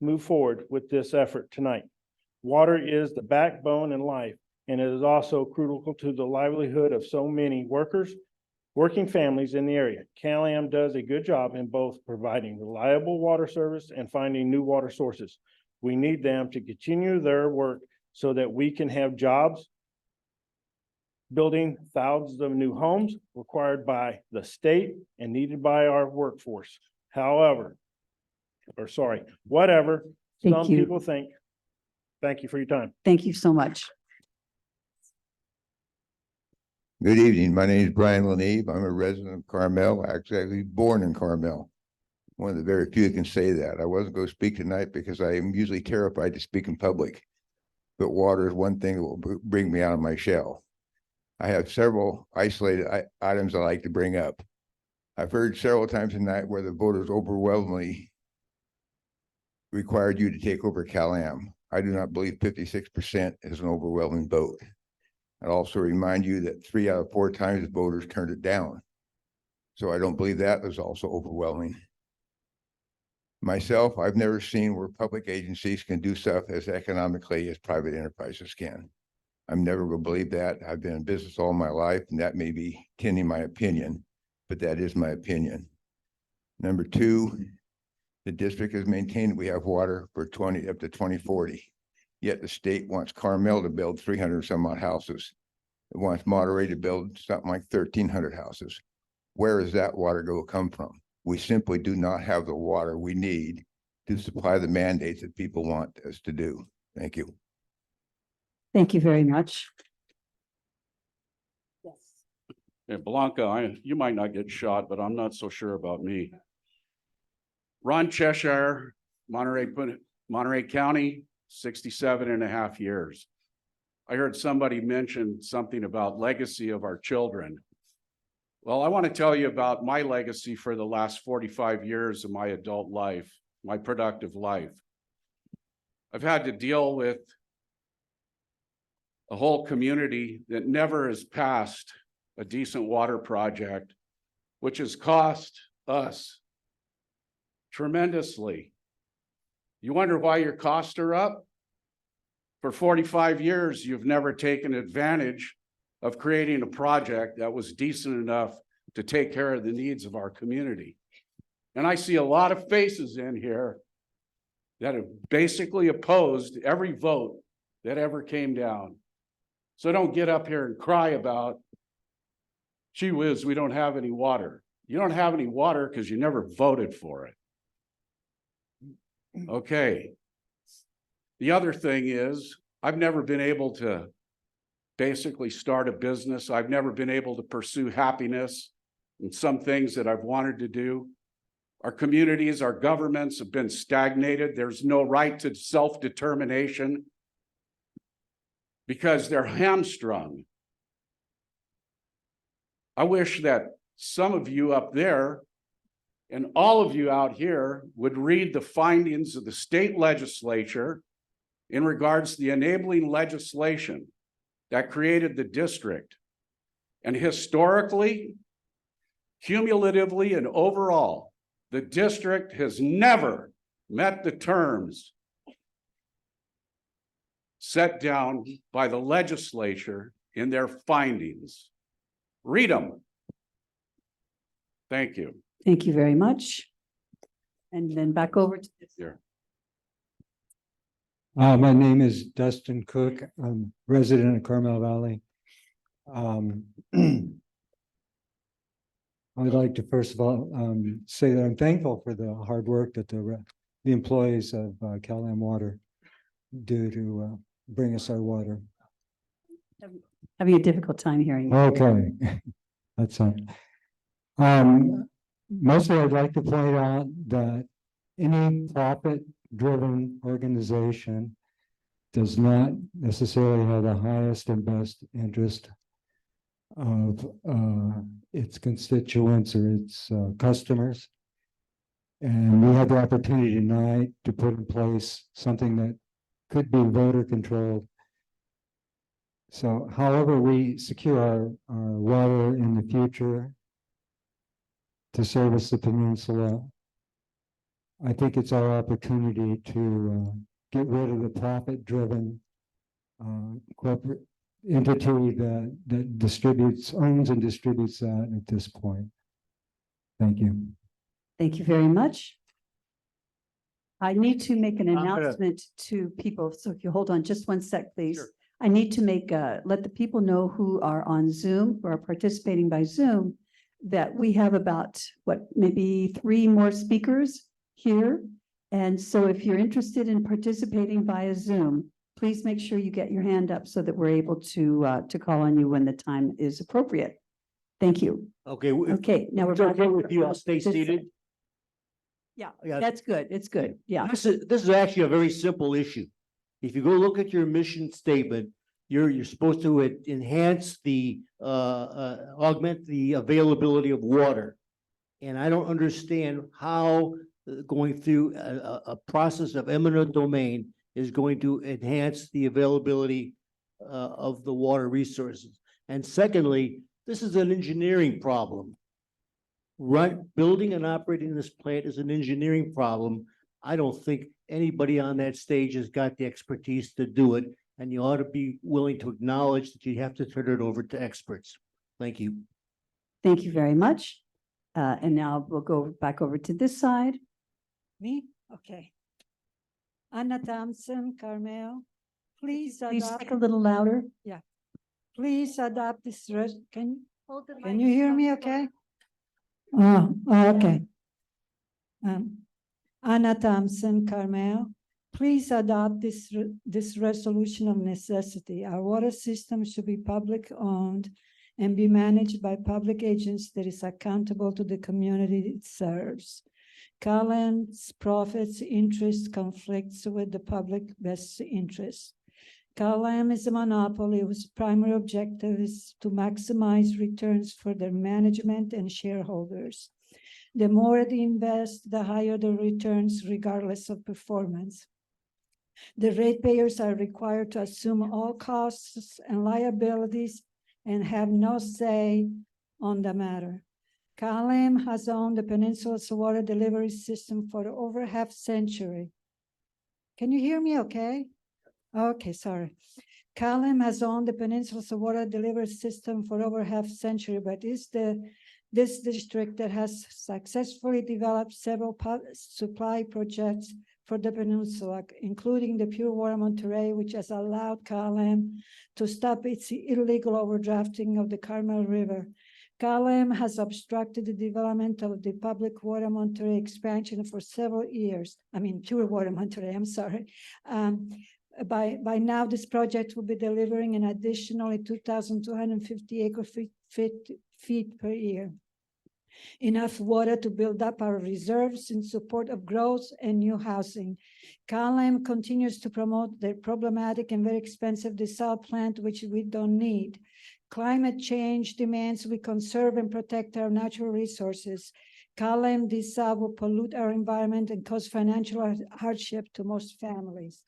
move forward with this effort tonight. Water is the backbone in life, and it is also critical to the livelihood of so many working families in the area. Cal-Am does a good job in both providing reliable water service and finding new water sources. We need them to continue their work so that we can have jobs, building thousands of new homes required by the state and needed by our workforce. Whatever some people think. Thank you for your time. Thank you so much. Good evening. My name is Brian Leneve. I'm a resident of Carmel. Actually, I was born in Carmel. One of the very few who can say that. I wasn't going to speak tonight because I am usually terrified to speak in public. But water is one thing that will bring me out of my shell. I have several isolated items I like to bring up. I've heard several times tonight where the voters overwhelmingly required you to take over Cal-Am. I do not believe 56% is an overwhelming vote. I'd also remind you that 3 out of 4 times the voters turned it down. So I don't believe that was also overwhelming. Myself, I've never seen where public agencies can do stuff as economically as private enterprises can. I'm never going to believe that. I've been in business all my life, and that may be tending my opinion, but that is my opinion. Number 2, the district has maintained we have water for up to 2040. Yet the state wants Carmel to build 300 some odd houses. It wants Monterey to build something like 1,300 houses. Where is that water going to come from? We simply do not have the water we need to supply the mandates that people want us to do. Thank you. Thank you very much. Yes. Yeah, Blanca, you might not get shot, but I'm not so sure about me. Ron Cheshire, Monterey County, 67.5 years. I heard somebody mention something about legacy of our children. Well, I want to tell you about my legacy for the last 45 years of my adult life, my productive life. I've had to deal with a whole community that never has passed a decent water project, which has cost us tremendously. You wonder why your costs are up? For 45 years, you've never taken advantage of creating a project that was decent enough to take care of the needs of our community. And I see a lot of faces in here that have basically opposed every vote that ever came down. So don't get up here and cry about, gee whiz, we don't have any water. You don't have any water because you never voted for it. Okay. The other thing is, I've never been able to basically start a business. I've never been able to pursue happiness in some things that I've wanted to do. Our communities, our governments have been stagnated. There's no right to self-determination because they're hamstrung. I wish that some of you up there and all of you out here would read the findings of the state legislature in regards to the enabling legislation that created the district. And historically, cumulatively, and overall, the district has never met the terms set down by the legislature in their findings. Read them. Thank you. Thank you very much. And then back over to this. Here. My name is Dustin Cook. I'm resident of Carmel Valley. I'd like to first of all say that I'm thankful for the hard work that the employees of Cal-Am Water do to bring us our water. Having a difficult time hearing you. Okay, that's fine. Mostly I'd like to point out that any profit-driven organization does not necessarily have the highest and best interest of its constituents or its customers. And we had the opportunity tonight to put in place something that could be voter controlled. So however we secure our water in the future to service the peninsula, I think it's our opportunity to get rid of the profit-driven corporate entity that owns and distributes that at this point. Thank you. Thank you very much. I need to make an gonna- announcement to people, so if you hold on just one sec, please. I need to let the people know who are on Zoom, who are participating by Zoom, that we have about, maybe 3 more speakers here. And so if you're interested in participating via Zoom, please make sure you get your hand up so that we're able to call on you when the time is appropriate. Thank you. Okay. Okay, now we're It's okay back with you, I'll stay this- seated. Yeah, Yeah. that's good. It's good. Yeah. This is actually a very simple issue. If you go look at your mission statement, you're supposed to enhance augment the availability of water. And I don't understand how going through a process of eminent domain is going to enhance the availability of the water resources. And secondly, this is an engineering problem. Building and operating this plant is an engineering problem. I don't think anybody on that stage has got the expertise to do it, and you ought to be willing to acknowledge that you have to turn it over to experts. Thank you. Thank you very much. And now we'll go back over to this side. Me? Okay. Anna Thompson, Carmel, please Please adopt. speak a little louder. Yeah. Please adopt this can Hold the you hear me okay? Oh, okay. Anna Thompson, Carmel, please adopt this resolution of necessity. Our water system should be public owned and be managed by public agents that is accountable to the community it serves. Cal-Am's profits interest conflicts with the public best interest. CalAm is a monopoly whose primary objective is to maximize returns for their management and shareholders. The more they invest, the higher the returns regardless of performance. The ratepayers are required to assume all costs and liabilities and have no say on the matter. CalAm has owned the Peninsula's water delivery system for over half century. Can you hear me okay? Okay, sorry. CalAm has owned the Peninsula's water delivery system for over half century, but is this district that has successfully developed several supply projects for the peninsula, including the Pure Water Monterey, which has allowed CalAm to stop its illegal overdrafting of the Carmel River. CalAm has obstructed the development of the public water Monterey expansion for several years. I mean, Pure Water Monterey, I'm sorry. By now, this project will be delivering an additionally 2,250 acre-feet per year. Enough water to build up our reserves in support of growth and new housing. CalAm continues to promote their problematic and very expensive desal plant, which we don't need. Climate change demands we conserve and protect our natural resources. CalAm desal will pollute our environment and cause financial hardship to most families.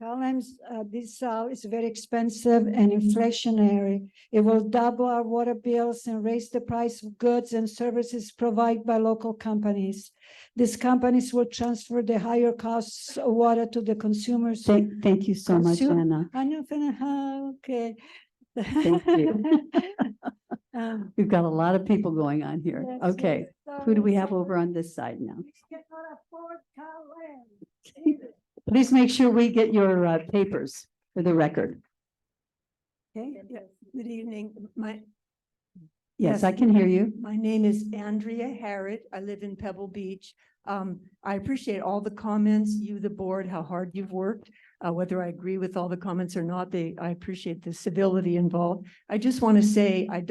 CalAm's desal is very expensive and inflationary. It will double our water bills and raise the price of goods and services provided by local companies. These companies will transfer the higher costs of water to the consumers. Thank you so much, Anna. Okay. Thank you. We've got a lot of people going on here. Yes, Okay, yes. who do we have over on this side now? Please make sure we get your papers for the record. Okay, yeah, good evening. Yes, I can hear you. My name is Andrea Harrod. I live in Pebble Beach. I appreciate all the comments, you, the board, how hard you've worked. Whether I agree with all the comments or not, I appreciate the civility involved. I just want to say, I'm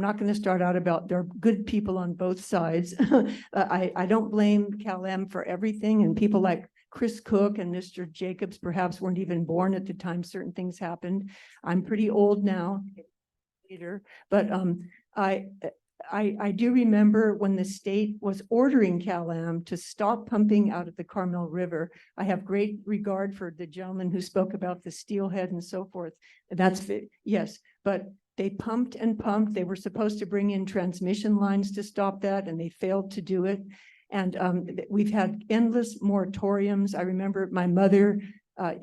not going to start out about there are good people on both sides. I don't blame CalAm for everything, and people like Chris Cook and Mr. Jacobs perhaps weren't even born at the time certain things happened. I'm pretty old now, but I do remember when the state was ordering CalAm to stop pumping out of the Carmel River. I have great regard for the gentleman who spoke about the steelhead and so forth. Yes, but they pumped and pumped. They were supposed to bring in transmission lines to stop that, and they failed to do it. And we've had endless moratoriums. I remember my mother,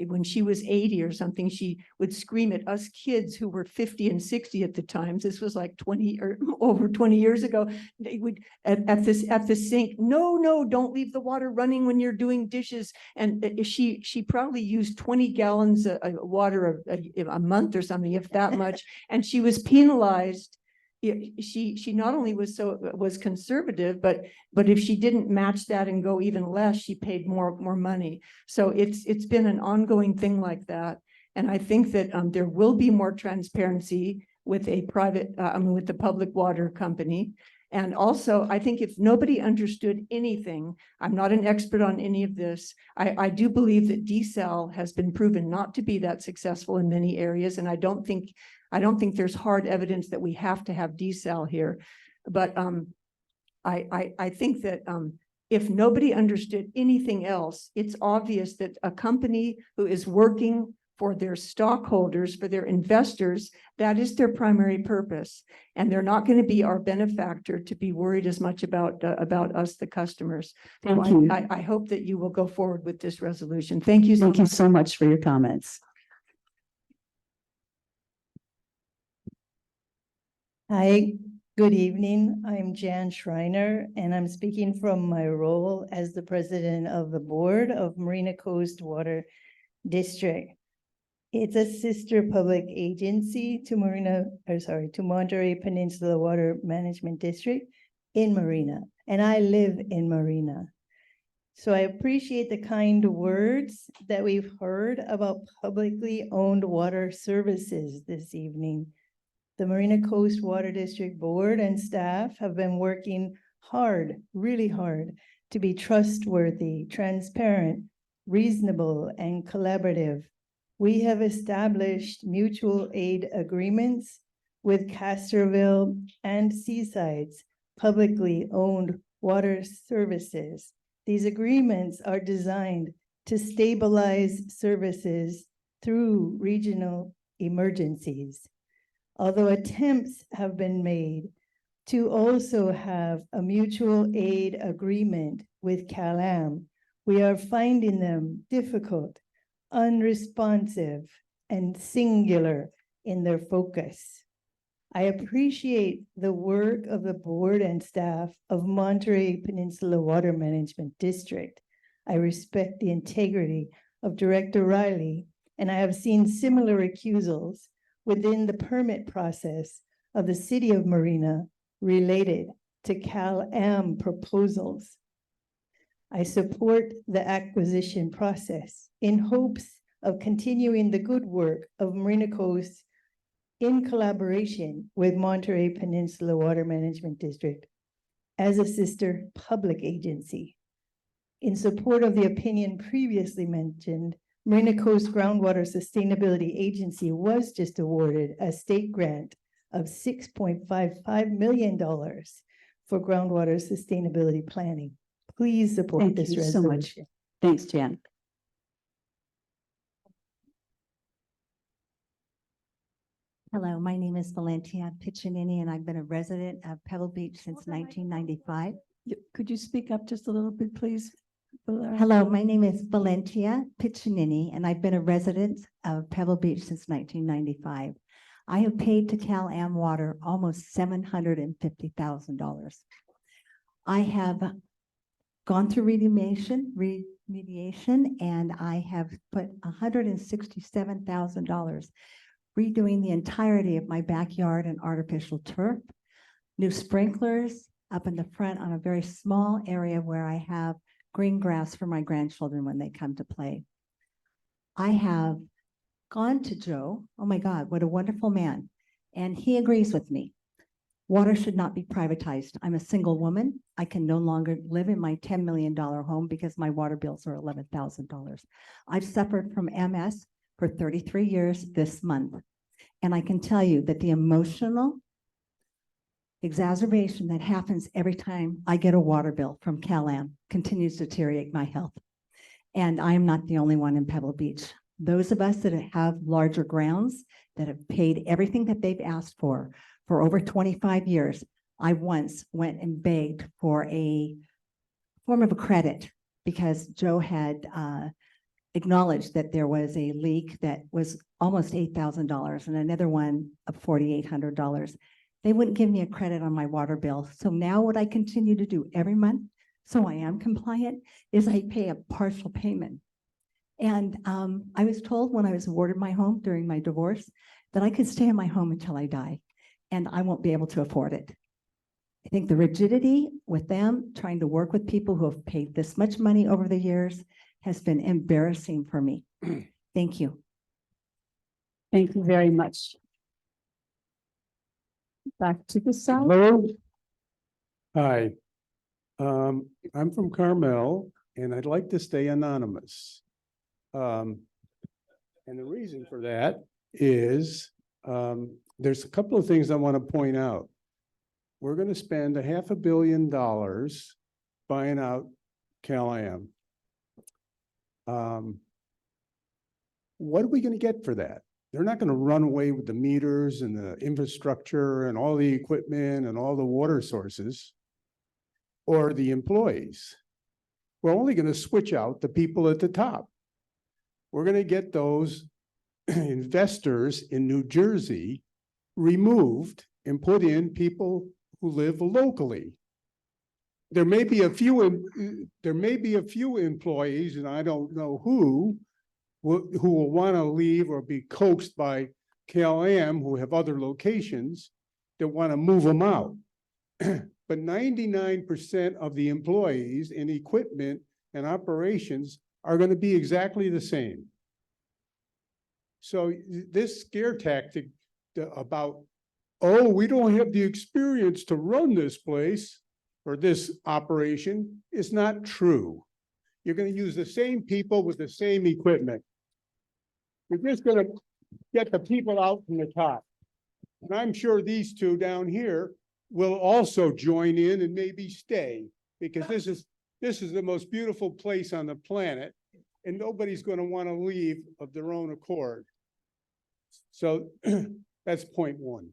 when she was 80 or something, she would scream at us kids who were 50 and 60 at the times. This was like 20 or over 20 years ago. They would at the sink, no, don't leave the water running when you're doing dishes. And she probably used 20 gallons of water a month or something, if that much. And she was penalized. She not only was conservative, but if she didn't match that and go even less, she paid more money. So it's been an ongoing thing like that. And I think that there will be more transparency with a private, with the public water company. And also, I think if nobody understood anything, I'm not an expert on any of this. I do believe that desal has been proven not to be that successful in many areas, and I don't think there's hard evidence that we have to have desal here. But I think that if nobody understood anything else, it's obvious that a company who is working for their stockholders, for their investors, that is their primary purpose. And they're not going to be our benefactor to be worried as much about us, the customers. Thank you. I hope that you will go forward with this resolution. Thank you so much. Thank you so much for your comments. Hi, good evening. I'm Jan Schreiner, and I'm speaking from my role as the president of the board of Marina Coast Water District. It's a sister public agency to Monterey Peninsula Water Management District in Marina, and I live in Marina. So I appreciate the kind words that we've heard about publicly owned water services this evening. The Marina Coast Water District Board and staff have been working hard, really hard, to be trustworthy, transparent, reasonable, and collaborative. We have established mutual aid agreements with Castroville and Seaside's publicly owned water services. These agreements are designed to stabilize services through regional emergencies. Although attempts have been made to also have a mutual aid agreement with CalAm, we are finding them difficult, unresponsive, and singular in their focus. I appreciate the work of the board and staff of Monterey Peninsula Water Management District. I respect the integrity of Director Riley, and I have seen similar recusals within the permit process of the city of Marina related to CalAm proposals. I support the acquisition process in hopes of continuing the good work of Marina Coast in collaboration with Monterey Peninsula Water Management District as a sister public agency. In support of the opinion previously mentioned, Marina Coast Groundwater Sustainability Agency was just awarded a state grant of $6.55 million for groundwater sustainability planning. Please support Thank this you so much. resolution. Thanks, Jan. Hello, my name is Valentia Piccinini, and I've been a resident of Pebble Beach since 1995. Could you speak up just a little bit, please? Hello, my name is Valentia Piccinini, and I've been a resident of Pebble Beach since 1995. I have paid to CalAm Water almost $750,000. I have gone through remediation, and I have put $167,000 redoing the entirety of my backyard and artificial turf, new sprinklers up in the front on a very small area where I have green grass for my grandchildren when they come to play. I have gone to Joe. Oh my God, what a wonderful man. And he agrees with me. Water should not be privatized. I'm a single woman. I can no longer live in my $10 million home because my water bills are $11,000. I've suffered from MS for 33 years this month. And I can tell you that the emotional exacerbation that happens every time I get a water bill from CalAm continues to deteriorate my health. And I am not the only one in Pebble Beach. Those of us that have larger grounds that have paid everything that they've asked for over 25 years, I once went and begged for a form of a credit because Joe had acknowledged that there was a leak that was almost $8,000 and another one of $4,800. They wouldn't give me a credit on my water bill. So now what I continue to do every month, so I am compliant, is I pay a partial payment. And I was told when I was awarded my home during my divorce that I could stay in my home until I die, and I won't be able to afford it. I think the rigidity with them trying to work with people who have paid this much money over the years has been embarrassing for me. Thank you. Thank you very much. Back to the side. Hello. Hi. I'm from Carmel and I'd like to stay anonymous. And the reason for that is there's a couple of things I want to point out. We're going to spend $500 million buying out CalAm. What are we going to get for that? They're not going to run away with the meters and the infrastructure and all the equipment and all the water sources or the employees. We're only going to switch out the people at the top. We're going to get those investors in New Jersey removed and put in people who live locally. There may be a few employees, and I don't know who will want to leave or be coaxed by CalAm, who have other locations, that want to move them out. But 99% of the employees in equipment and operations are going to be exactly the same. So this scare tactic about, oh, we don't have the experience to run this place. for this operation is not true. You're gonna use the same people with the same equipment. You're just gonna get the people out from the top. And I'm sure these two down here will also join in and maybe stay, because this is the most beautiful place on the planet, and nobody's gonna wanna leave of their own accord. So that's point one.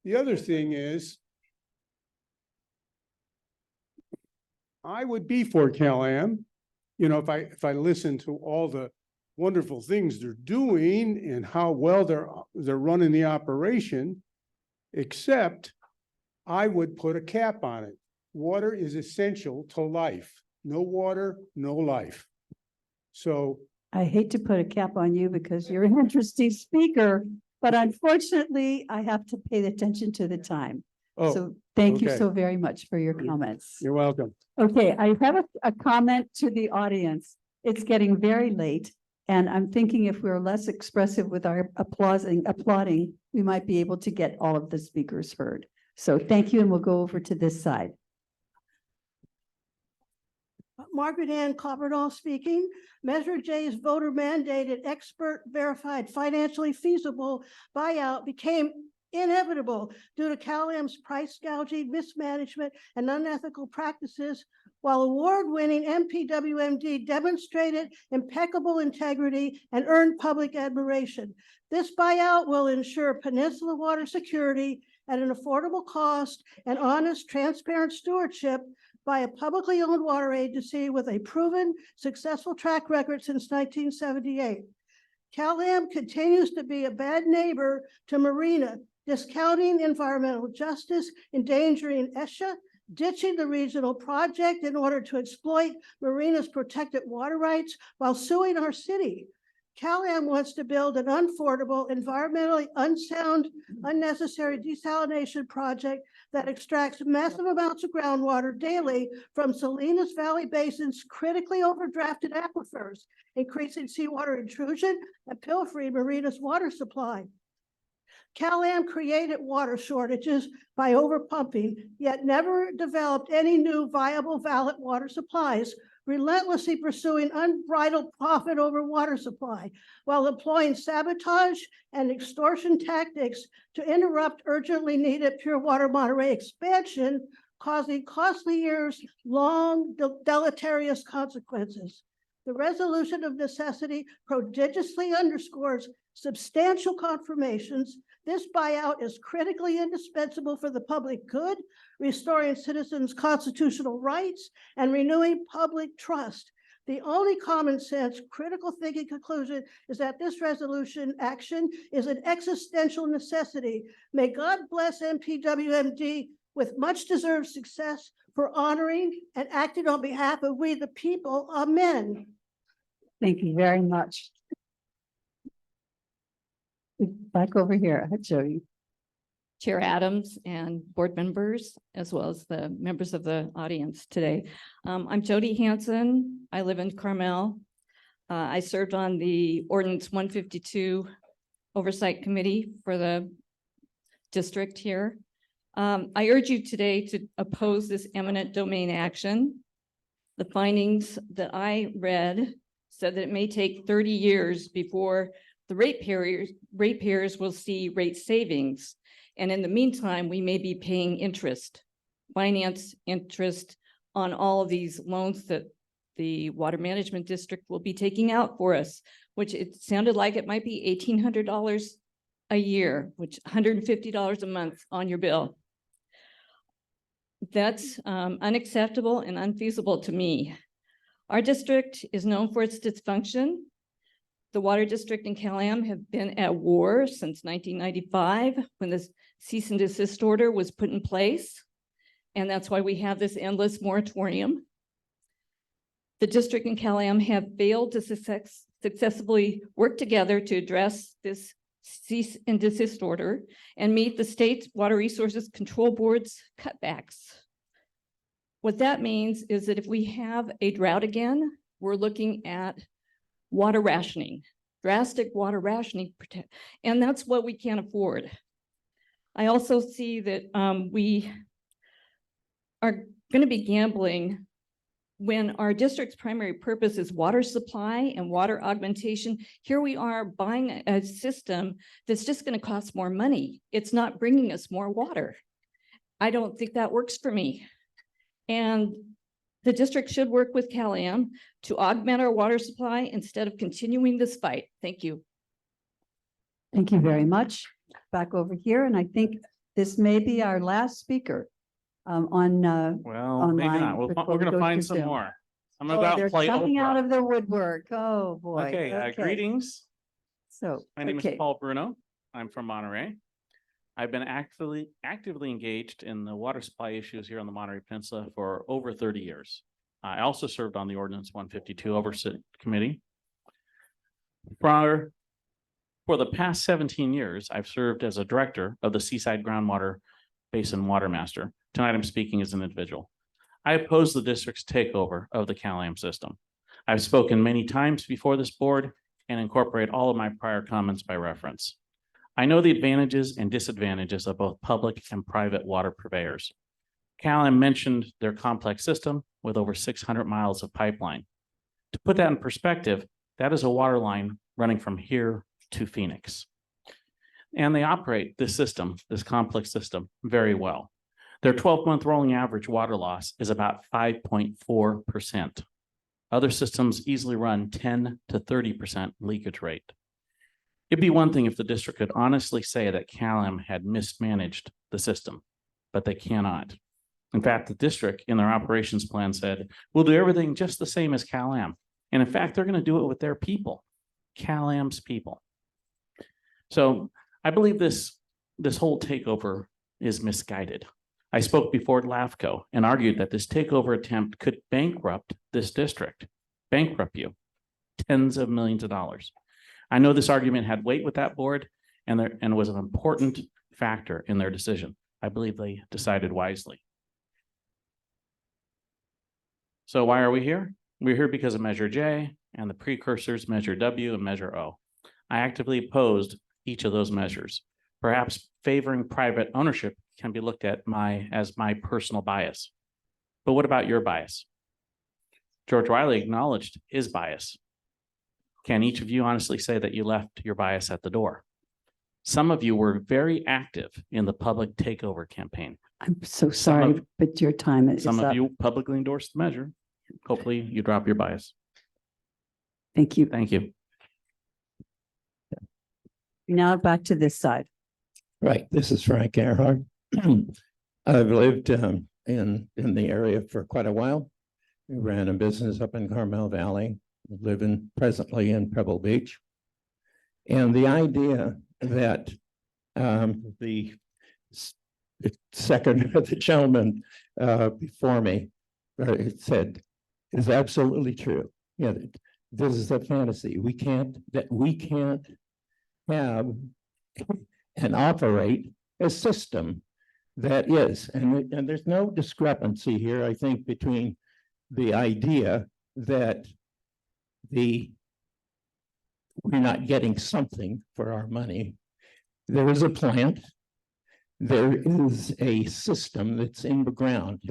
The other thing is, I would be for Cal-Am, you know, if I listen to all the wonderful things they're doing and how well they're running the operation, except I would put a cap on it. Water is essential to life. No water, no life. So I hate to put a cap on you because you're an interesting speaker, but unfortunately, I have to pay attention to the time. Oh, So thank you okay. so very much for your comments. You're welcome. Okay, I have a comment to the audience. It's getting very late, and I'm thinking if we're less expressive with our applauding, we might be able to get all of the speakers heard. So thank you, and we'll go over to this side. Margaret Ann Cobberdahl speaking. Measure J's voter mandated, expert verified, financially feasible buyout became inevitable due to Cal-Am's price gouging, mismanagement, and unethical practices, while award-winning MPWMD demonstrated impeccable integrity and earned public admiration. This buyout will ensure peninsula water security at an affordable cost and honest, transparent stewardship by a publicly owned water agency with a proven, successful track record since 1978. Cal-Am continues to be a bad neighbor to Marina, discounting environmental justice, endangering ESHA, ditching the regional project in order to exploit Marina's protected water rights while suing our city. Cal-Am wants to build an unaffordable, environmentally unsound, unnecessary desalination project that extracts massive amounts of groundwater daily from Salinas Valley Basin's critically overdrafted aquifers, increasing seawater intrusion and pilfering Marina's water supply. Cal-Am created water shortages by overpumping, yet never developed any new viable, valid water supplies, relentlessly pursuing unbridled profit over water supply, while employing sabotage and extortion tactics to interrupt urgently needed Pure Water Monterey expansion, causing costly years-long deleterious consequences. The resolution of necessity prodigiously underscores substantial confirmations this buyout is critically indispensable for the public good, restoring citizens' constitutional rights, and renewing public trust. The only common sense, critical thinking conclusion is that this resolution action is an existential necessity. May God bless MPWMD with much deserved success for honoring and acting on behalf of we the people. Amen. Thank you very much. Back over here, Jody. Chair Adams and board members, as well as the members of the audience today. I'm Jody Hanson. I live in Carmel. I served on the Ordinance 152 Oversight Committee for the district here. I urge you today to oppose this eminent domain action. The findings that I read said that it may take 30 years before the ratepayers will see rate savings. And in the meantime, we may be paying finance interest on all of these loans that the Water Management District will be taking out for us, which it sounded like it might be $1,800 a year, which $150 a month on your bill. That's unacceptable and unfeasible to me. Our district is known for its dysfunction. The Water District and Cal-Am have been at war since 1995 when the cease and desist order was put in place. And that's why we have this endless moratorium. The district and Cal-Am have failed to successfully work together to address this cease and desist order and meet the state's Water Resources Control Board's cutbacks. What that means is that if we have a drought again, we're looking at water rationing, drastic water rationing, and that's what we can't afford. I also see that we are going to be gambling when our district's primary purpose is water supply and water augmentation. Here we are buying a system that's just going to cost more money. It's not bringing us more water. I don't think that works for me. And the district should work with CalAm to augment our water supply instead of continuing this fight. Thank you. Thank you very much. Back over here, and I think this may be our last speaker on Well, maybe online not. before We're we gonna go find to some Zoom. more. I'm Oh, about they're to play coming out Oprah. of the woodwork. Oh, boy. Okay, greetings. So, My name okay. is Paul Bruno. I'm from Monterey. I've been actively engaged in the water supply issues here on the Monterey Peninsula for over 30 years. I also served on the Ordinance 152 Oversight Committee. For the past 17 years, I've served as a director of the Seaside Groundwater Basin Water Master. Tonight, I'm speaking as an individual. I oppose the district's takeover of the CalAm system. I've spoken many times before this board and incorporate all of my prior comments by reference. I know the advantages and disadvantages of both public and private water purveyors. CalAm mentioned their complex system with over 600 miles of pipeline. To put that in perspective, that is a water line running from here to Phoenix. And they operate this system, this complex system, very well. Their 12-month rolling average water loss is about 5.4%. Other systems easily run 10 to 30% leakage rate. It'd be one thing if the district could honestly say that CalAm had mismanaged the system, but they cannot. In fact, the district in their operations plan said, we'll do everything just the same as CalAm. And in fact, they're going to do it with their people, CalAm's people. So I believe this whole takeover is misguided. I spoke before LAFCO and argued that this takeover attempt could bankrupt this district, bankrupt you, tens of millions of dollars. I know this argument had weight with that board and was an important factor in their decision. I believe they decided wisely. So why are we here? We're here because of Measure J and the precursors, Measure W and Measure O. I actively opposed each of those measures. Perhaps favoring private ownership can be looked at as my personal bias. But what about your bias? George Wiley acknowledged his bias. Can each of you honestly say that you left your bias at the door? Some of you were very active in the public takeover campaign. I'm so sorry, but your time is Some up. of you publicly endorsed the measure. Hopefully you drop your bias. Thank you. Thank you. Now back to this side. Right, this is Frank Earhart. I've lived in the area for quite a while. We ran a business up in Carmel Valley, living presently in Pebble Beach. And the idea that the second, the gentleman before me said is absolutely true. Yeah, this is a fantasy. We can't have and operate a system that is, and there's no discrepancy here, I think, between the idea that we're not getting something for our money. There is a plant. There is a system that's in the ground.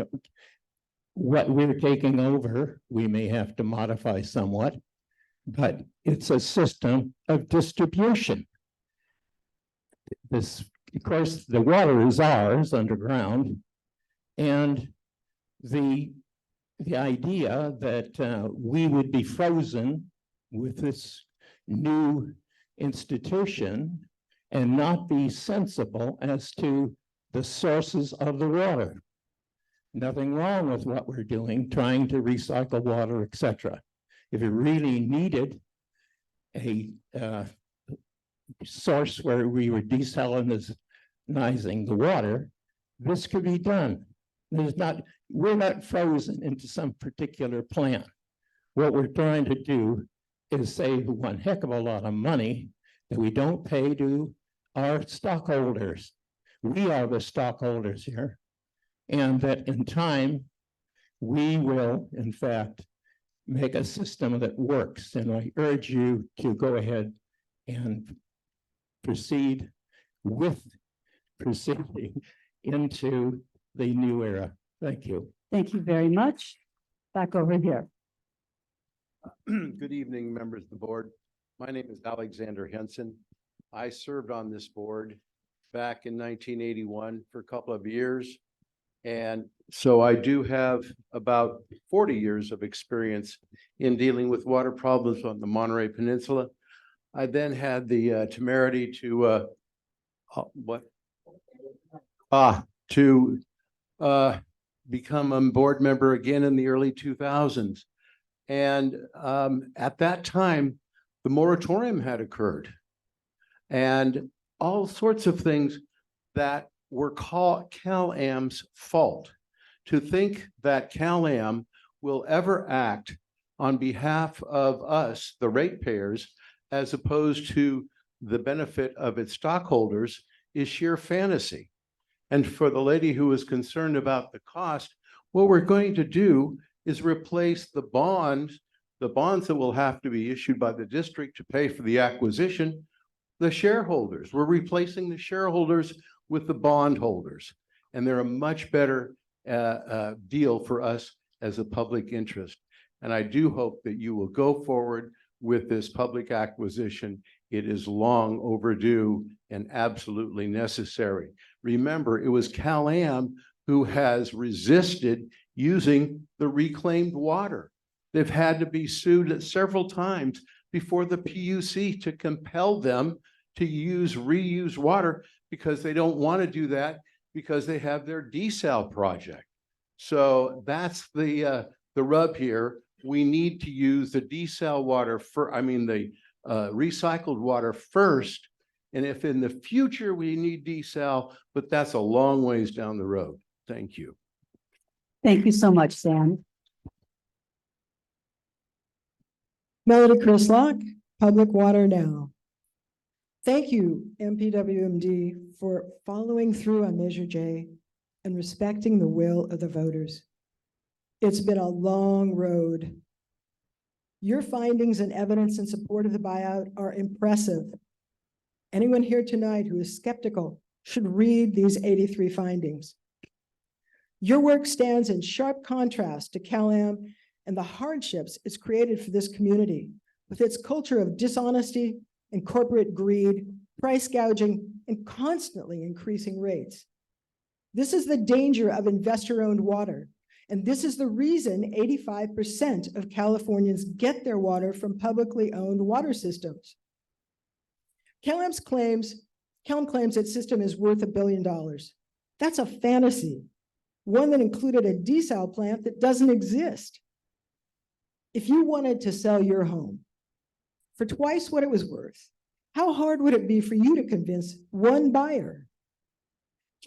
What we're taking over, we may have to modify somewhat, but it's a system of distribution. Of course, the water is ours underground, and the idea that we would be frozen with this new institution and not be sensible as to the sources of the water. Nothing wrong with what we're doing, trying to recycle water, etc. If it really needed a source where we were desalinizing the water, this could be done. We're not frozen into some particular plan. What we're trying to do is save one heck of a lot of money that we don't pay to our stockholders. We are the stockholders here, and that in time, we will, in fact, make a system that works. And I urge you to go ahead and proceed with proceeding into the new era. Thank you. Thank you very much. Back over here. Good evening, members of the board. My name is Alexander Henson. I served on this board back in 1981 for a couple of years. And so I do have about 40 years of experience in dealing with water problems on the Monterey Peninsula. I then had the temerity to become a board member again in the early 2000s. And at that time, the moratorium had occurred and all sorts of things that were CalAm's fault. To think that CalAm will ever act on behalf of us, the ratepayers, as opposed to the benefit of its stockholders is sheer fantasy. And for the lady who was concerned about the cost, what we're going to do is replace the bonds that will have to be issued by the district to pay for the acquisition, the shareholders. We're replacing the shareholders with the bondholders. And they're a much better deal for us as a public interest. And I do hope that you will go forward with this public acquisition. It is long overdue and absolutely necessary. Remember, it was CalAm who has resisted using the reclaimed water. They've had to be sued several times before the PUC to compel them to use reused water because they don't want to do that because they have their desal project. So that's the rub here. We need to use the desal water the recycled water first. And if in the future we need desal, but that's a long ways down the road. Thank you. Thank you so much, Sam. Melody Crislock, Public Water Now. Thank you, MPWMD, for following through on Measure J and respecting the will of the voters. It's been a long road. Your findings and evidence in support of the buyout are impressive. Anyone here tonight who is skeptical should read these 83 findings. Your work stands in sharp contrast to CalAm and the hardships it's created for this community with its culture of dishonesty and corporate greed, price gouging, and constantly increasing rates. This is the danger of investor-owned water, and this is the reason 85% of Californians get their water from publicly owned water systems. CalAm claims its system is worth $1 billion. That's a fantasy, one that included a desal plant that doesn't exist. If you wanted to sell your home for twice what it was worth, how hard would it be for you to convince one buyer?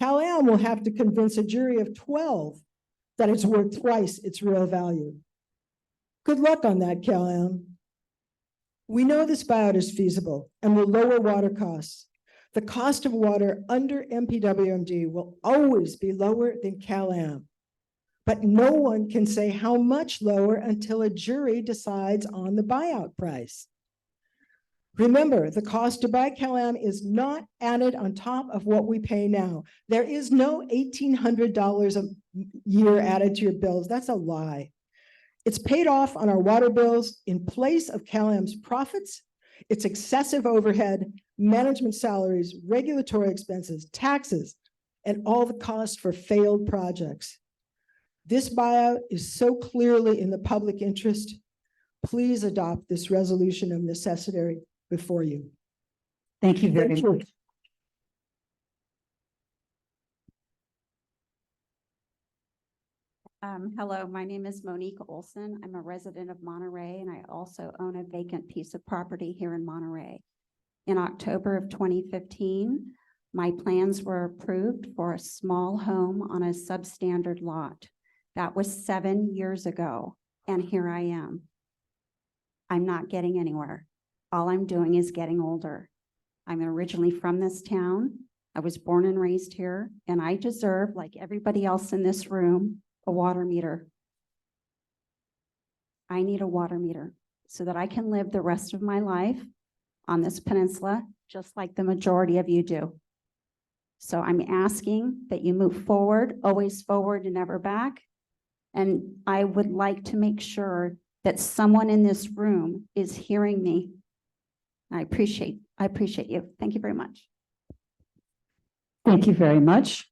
CalAm will have to convince a jury of 12 that it's worth twice its real value. Good luck on that, CalAm. We know this buyout is feasible and will lower water costs. The cost of water under MPWMD will always be lower than CalAm, but no one can say how much lower until a jury decides on the buyout price. Remember, the cost to buy CalAm is not added on top of what we pay now. There is no $1,800 a year added to your bills. That's a lie. It's paid off on our water bills in place of CalAm's profits, its excessive overhead, management salaries, regulatory expenses, taxes, and all the costs for failed projects. This buyout is so clearly in the public interest. Please adopt this resolution of necessity before you. Thank you very much. Hello, my name is Monique Olson. I'm a resident of Monterey, and I also own a vacant piece of property here in Monterey. In October of 2015, my plans were approved for a small home on a substandard lot. That was 7 years ago, and here I am. I'm not getting anywhere. All I'm doing is getting older. I'm originally from this town. I was born and raised here, and I deserve, like everybody else in this room, a water meter. I need a water meter so that I can live the rest of my life on this peninsula, just like the majority of you do. So I'm asking that you move forward, always forward and never back. And I would like to make sure that someone in this room is hearing me. I appreciate you. Thank you very much. Thank you very much.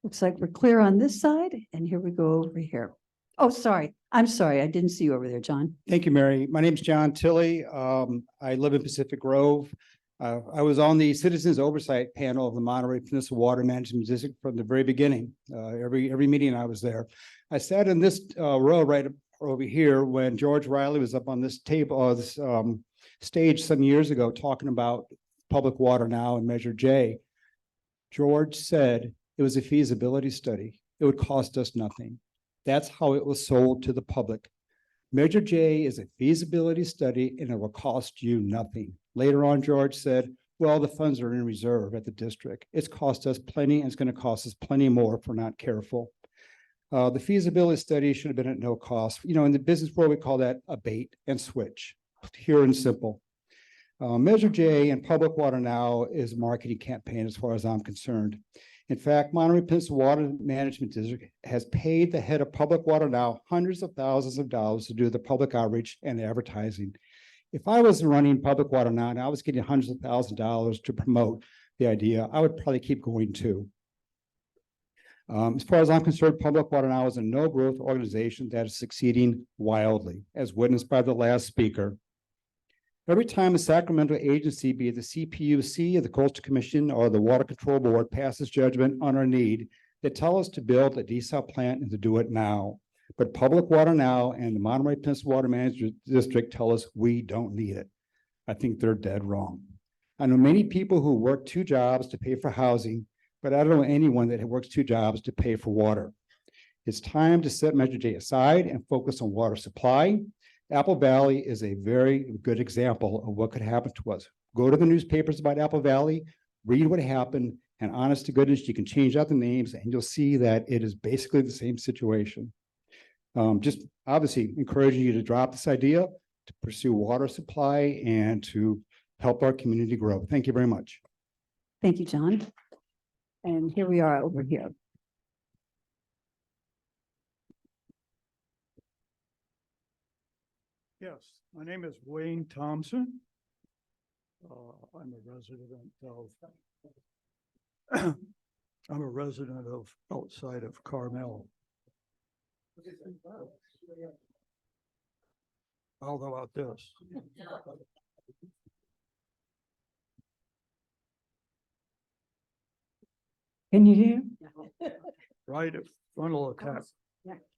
Looks like we're clear on this side, and here we go over here. Oh, sorry. I'm sorry. I didn't see you over there, John. Thank you, Mary. My name is John Tilley. I live in Pacific Grove. I was on the Citizens Oversight Panel of the Monterey Peninsula Water Management District from the very beginning. Every meeting I was there. I sat in this row right over here when George Riley was up on this table, this stage some years ago talking about public water now and Measure J. George said it was a feasibility study. It would cost us nothing. That's how it was sold to the public. Measure J is a feasibility study and it will cost you nothing. Later on, George said, well, the funds are in reserve at the district. It's cost us plenty and it's going to cost us plenty more if we're not careful. The feasibility study should have been at no cost. You know, in the business world, we call that a bait and switch, pure and simple. Measure J and Public Water Now is a marketing campaign as far as I'm concerned. In fact, Monterey Peninsula Water Management District has paid the head of Public Water Now hundreds of thousands of dollars to do the public outreach and advertising. If I was running Public Water Now and I was getting hundreds of thousands of dollars to promote the idea, I would probably keep going too. As far as I'm concerned, Public Water Now is a no-growth organization that is succeeding wildly, as witnessed by the last speaker. Every time a Sacramento agency, be it the CPUC or the Coastal Commission or the Water Control Board, passes judgment on our need, they tell us to build a desal plant and to do it now. But Public Water Now and the Monterey Peninsula Water Management District tell us we don't need it. I think they're dead wrong. I know many people who work 2 jobs to pay for housing, but I don't know anyone that works 2 jobs to pay for water. It's time to set Measure J aside and focus on water supply. Apple Valley is a very good example of what could happen to us. Go to the newspapers about Apple Valley, read what happened, and honest to goodness, you can change out the names and you'll see that it is basically the same situation. Just obviously encouraging you to drop this idea, to pursue water supply and to help our community grow. Thank you very much. Thank you, John. And here we are over here. Yes, my name is Wayne Thompson. I'm a resident of outside of Carmel. How about this? Can you hear? Right at frontal attack.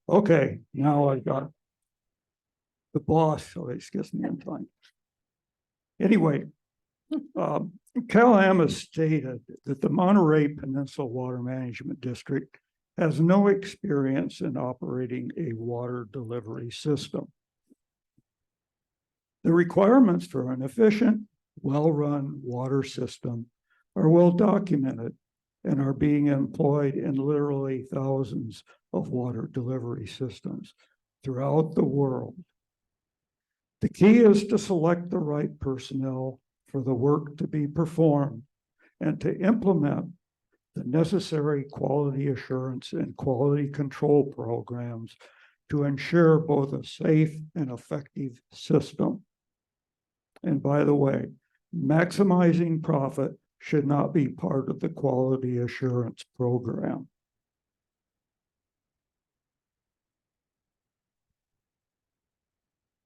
Okay, now I got the boss, so it gets me in time. Anyway, Cal-Am has stated that the Monterey Peninsula Water Management District has no experience in operating a water delivery system. The requirements for an efficient, well-run water system are well documented and are being employed in literally thousands of water delivery systems throughout the world. The key is to select the right personnel for the work to be performed and to implement the necessary quality assurance and quality control programs to ensure both a safe and effective system. And by the way, maximizing profit should not be part of the quality assurance program.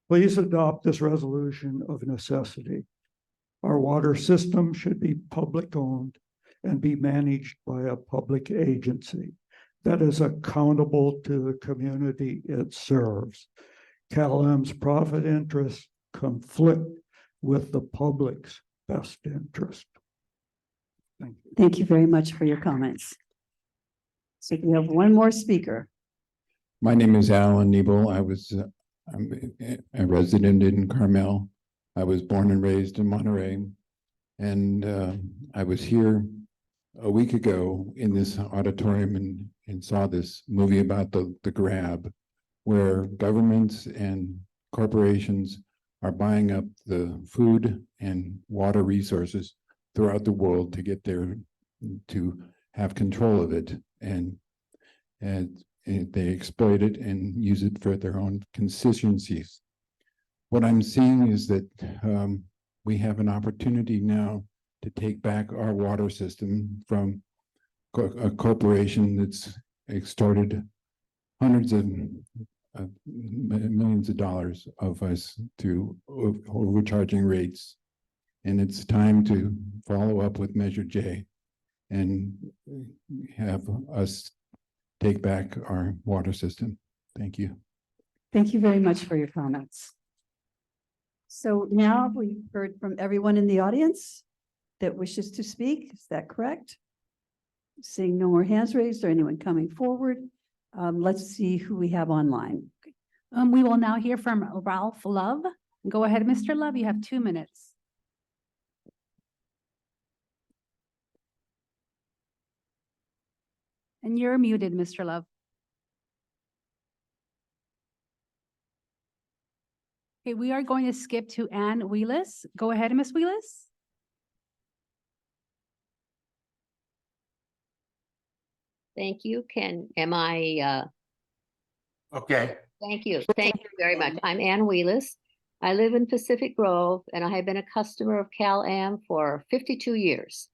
Please adopt this resolution of necessity. Our water system should be public owned and be managed by a public agency that is accountable to the community it serves. Cal-Am's profit interests conflict with the public's best interest. Thank you. Thank you very much for your comments. So we have one more speaker. My name is Alan Nebel. I'm a resident in Carmel. I was born and raised in Monterey. And I was here a week ago in this auditorium and saw this movie about the grab, where governments and corporations are buying up the food and water resources throughout the world to get there, to have control of it. And they exploit it and use it for their own constituencies. What I'm seeing is that we have an opportunity now to take back our water system from a corporation that's extorted hundreds of millions of dollars of us through overcharging rates. And it's time to follow up with Measure J and have us take back our water system. Thank you. Thank you very much for your comments. So now we've heard from everyone in the audience that wishes to speak. Is that correct? Seeing no more hands raised or anyone coming forward, let's see who we have online. We will now hear from Ralph Love. Go ahead, Mr. Love, you have 2 minutes. And you're muted, Mr. Love. Okay, we are going to skip to Ann Wheelis. Go ahead, Ms. Wheelis. Thank you. Okay. Thank you. Thank you very much. I'm Ann Wheelis. I live in Pacific Grove and I have been a customer of CalAm for 52 years.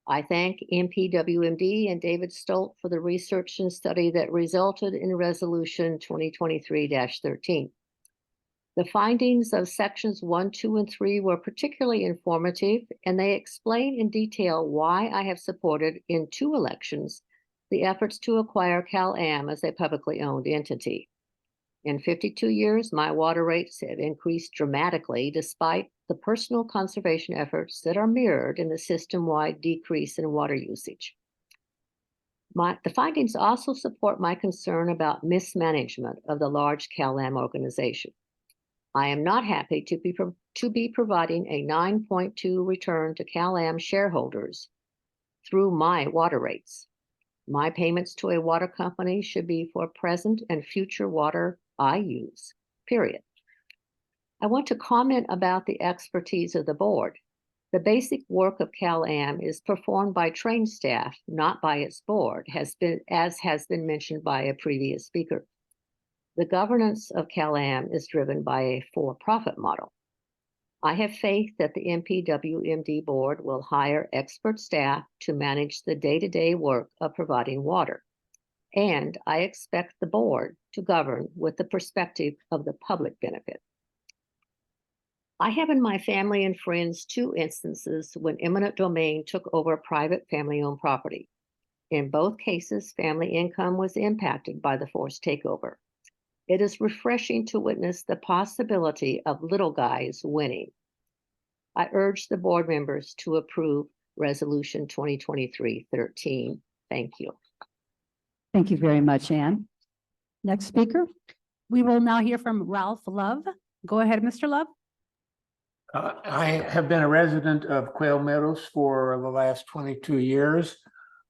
I thank MPWMD and David Stolt for the research and study that resulted in Resolution 2023-13. The findings of sections 1, 2, and 3 were particularly informative, and they explain in detail why I have supported in 2 elections the efforts to acquire CalAm as a publicly owned entity. In 52 years, my water rates have increased dramatically despite the personal conservation efforts that are mirrored in the system-wide decrease in water usage. The findings also support my concern about mismanagement of the large CalAm organization. I am not happy to be providing a 9.2 return to CalAm shareholders through my water rates. My payments to a water company should be for present and future water I use, period. I want to comment about the expertise of the board. The basic work of CalAm is performed by trained staff, not by its board, as has been mentioned by a previous speaker. The governance of CalAm is driven by a for-profit model. I have faith that the MPWMD board will hire expert staff to manage the day-to-day work of providing water. And I expect the board to govern with the perspective of the public benefit. I have in my family and friends 2 instances when eminent domain took over private family-owned property. In both cases, family income was impacted by the forced takeover. It is refreshing to witness the possibility of little guys winning. I urge the board members to approve Resolution 2023-13. Thank you. Thank you very much, Ann. Next speaker. We will now hear from Ralph Love. Go ahead, Mr. Love. I have been a resident of Quail Meadows for the last 22 years.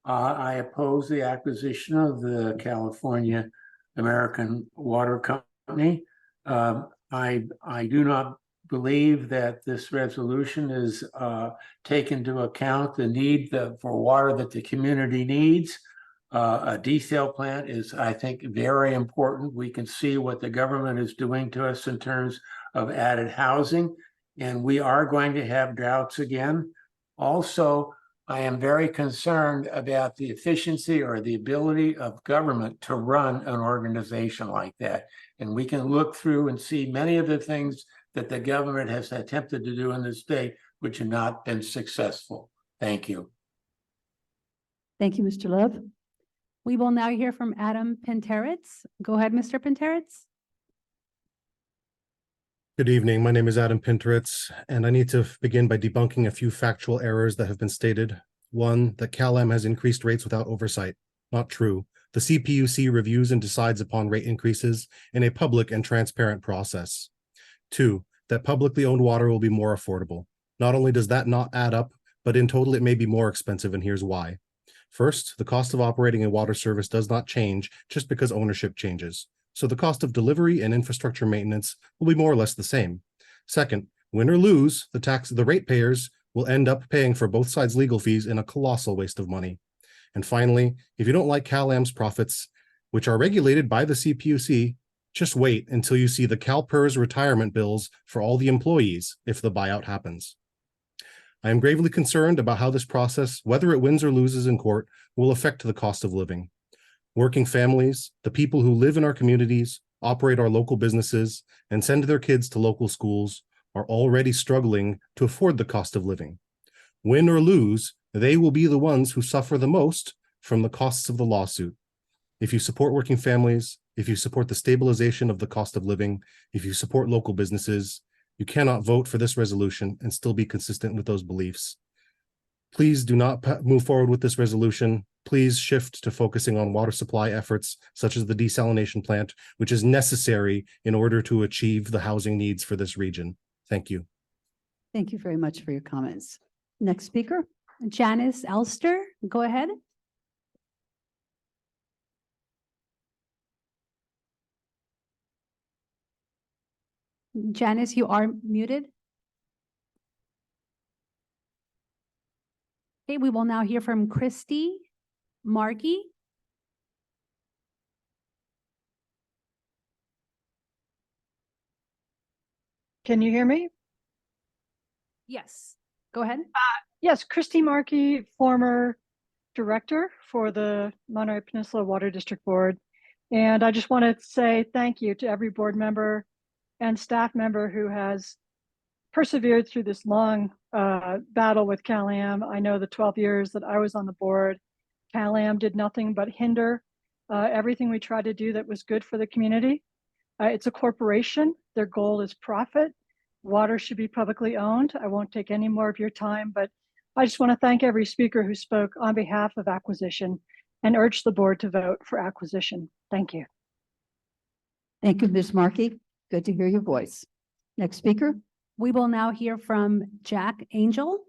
I oppose the acquisition of the California American Water Company. I do not believe that this resolution is take into account the need for water that the community needs. A desal plant is, I think, very important. We can see what the government is doing to us in terms of added housing, and we are going to have droughts again. Also, I am very concerned about the efficiency or the ability of government to run an organization like that. And we can look through and see many of the things that the government has attempted to do in the state, which have not been successful. Thank you. Thank you, Mr. Love. We will now hear from Adam Pinteritz. Go ahead, Mr. Pinteritz. Good evening. My name is Adam Pinteritz, and I need to begin by debunking a few factual errors that have been stated. 1, that CalAm has increased rates without oversight. Not true. The CPUC reviews and decides upon rate increases in a public and transparent process. 2, that publicly owned water will be more affordable. Not only does that not add up, but in total it may be more expensive, and here's why. First, the cost of operating a water service does not change just because ownership changes. So the cost of delivery and infrastructure maintenance will be more or less the same. Second, win or lose, the ratepayers will end up paying for both sides' legal fees in a colossal waste of money. And finally, if you don't like CalAm's profits, which are regulated by the CPUC, just wait until you see the CalPERS retirement bills for all the employees if the buyout happens. I am gravely concerned about how this process, whether it wins or loses in court, will affect the cost of living. Working families, the people who live in our communities, operate our local businesses, and send their kids to local schools are already struggling to afford the cost of living. Win or lose, they will be the ones who suffer the most from the costs of the lawsuit. If you support working families, if you support the stabilization of the cost of living, if you support local businesses, you cannot vote for this resolution and still be consistent with those beliefs. Please do not move forward with this resolution. Please shift to focusing on water supply efforts such as the desalination plant, which is necessary in order to achieve the housing needs for this region. Thank you. Thank you very much for your comments. Next speaker. Janice Elster, go ahead. Janice, you are muted. Okay, we will now hear from Christy Markey. Can you hear me? Yes, go ahead. Yes, Christy Markey, former director for the Monterey Peninsula Water District Board. And I just want to say thank you to every board member and staff member who has persevered through this long battle with CalAm. I know the 12 years that I was on the board, CalAm did nothing but hinder everything we tried to do that was good for the community. It's a corporation. Their goal is profit. Water should be publicly owned. I won't take any more of your time, but I just want to thank every speaker who spoke on behalf of acquisition and urge the board to vote for acquisition. Thank you. Thank you, Ms. Markey. Good to hear your voice. Next speaker. We will now hear from Jack Angel.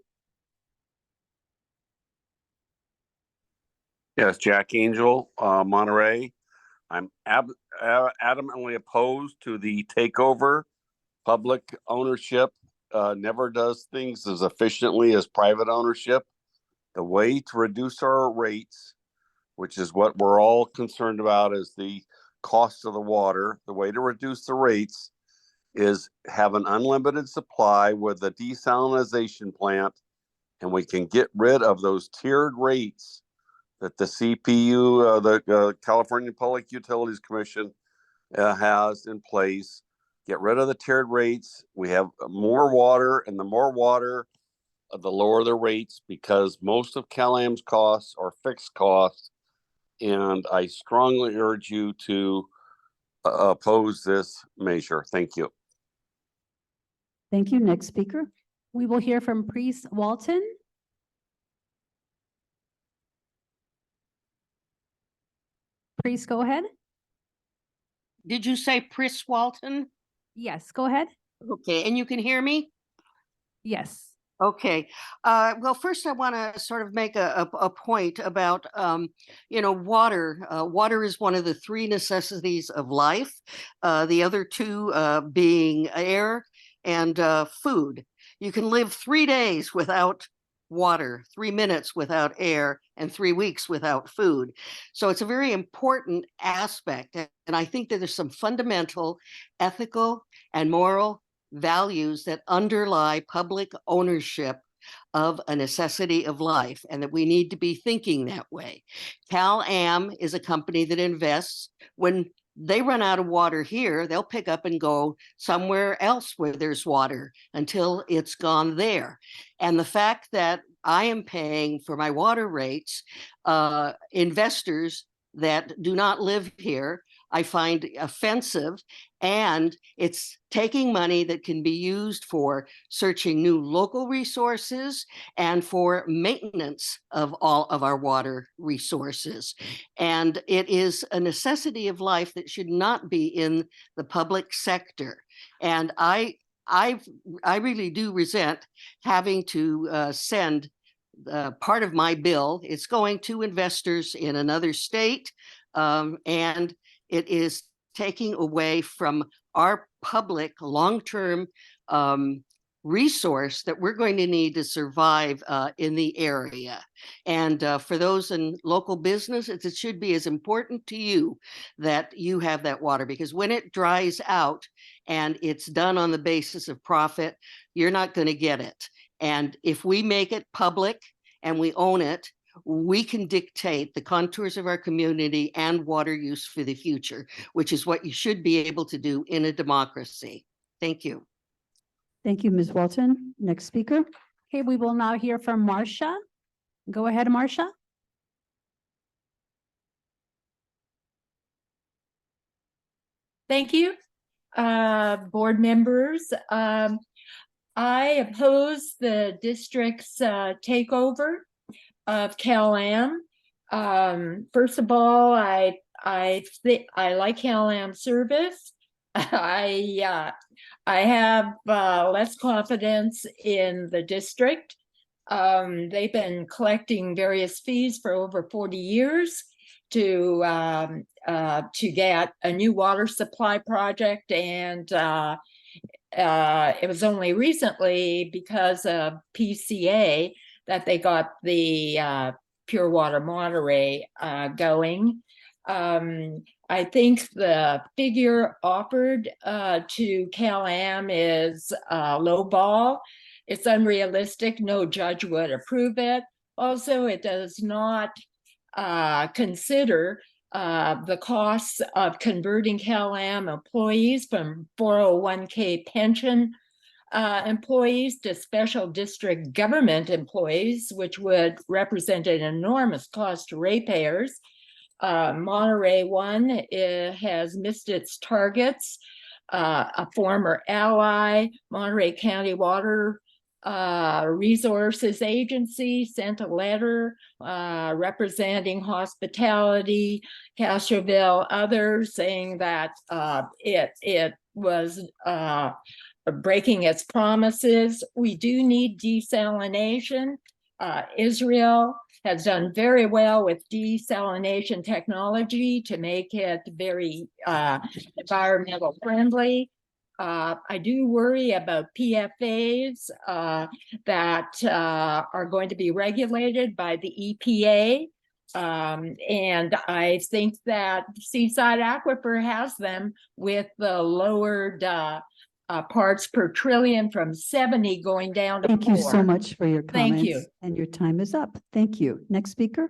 Yes, Jack Angel, Monterey. I'm adamantly opposed to the takeover. Public ownership never does things as efficiently as private ownership. The way to reduce our rates, which is what we're all concerned about, is the cost of the water. The way to reduce the rates is have an unlimited supply with a desalination plant, and we can get rid of those tiered rates that the CPU, the California Public Utilities Commission has in place. Get rid of the tiered rates. We have more water, and the more water, the lower the rates, because most of CalAm's costs are fixed costs. And I strongly urge you to oppose this measure. Thank you. Thank you. Next speaker. We will hear from Priest Walton. Priest, go ahead. Did you say Pris Walton? Yes, go ahead. Okay, and you can hear me? Yes. Okay. Well, first I want to sort of make a point about, water. Water is one of the three necessities of life. The other two being air and food. You can live 3 days without water, 3 minutes without air, and 3 weeks without food. So it's a very important aspect. And I think that there's some fundamental ethical and moral values that underlie public ownership of a necessity of life, and that we need to be thinking that way. CalAm is a company that invests. When they run out of water here, they'll pick up and go somewhere else where there's water until it's gone there. And the fact that I am paying for my water rates, investors that do not live here, I find offensive, and it's taking money that can be used for searching new local resources and for maintenance of all of our water resources. And it is a necessity of life that should not be in the public sector. And I really do resent having to send part of my bill. It's going to investors in another state, and it is taking away from our public long-term resource that we're going to need to survive in the area. And for those in local business, it should be as important to you that you have that water, because when it dries out and it's done on the basis of profit, you're not going to get it. And if we make it public and we own it, we can dictate the contours of our community and water use for the future, which is what you should be able to do in a democracy. Thank you. Thank you, Ms. Walton. Next speaker. Okay, we will now hear from Marcia. Go ahead, Marcia. Thank you, board members. I oppose the district's takeover of CalAm. First of all, I like CalAm service. I have less confidence in the district. They've been collecting various fees for over 40 years to get a new water supply project, and it was only recently because of PCA that they got the Pure Water Monterey going. I think the figure offered to CalAm is low ball. It's unrealistic. No judge would approve it. Also, it does not consider the costs of converting CalAm employees from 401k pension employees to special district government employees, which would represent an enormous cost to ratepayers. Monterey 1 has missed its targets. A former ally, Monterey County Water Resources Agency, sent a letter representing hospitality, Castroville, others, saying that it was breaking its promises. We do need desalination. Israel has done very well with desalination technology to make it very environmental friendly. I do worry about PFAs that are going to be regulated by the EPA. And I think that Seaside Aquifer has them with the lowered parts per trillion from 70 going down to 4. Thank you so much for your Thank comments. you. And your time is up. Thank you. Next speaker.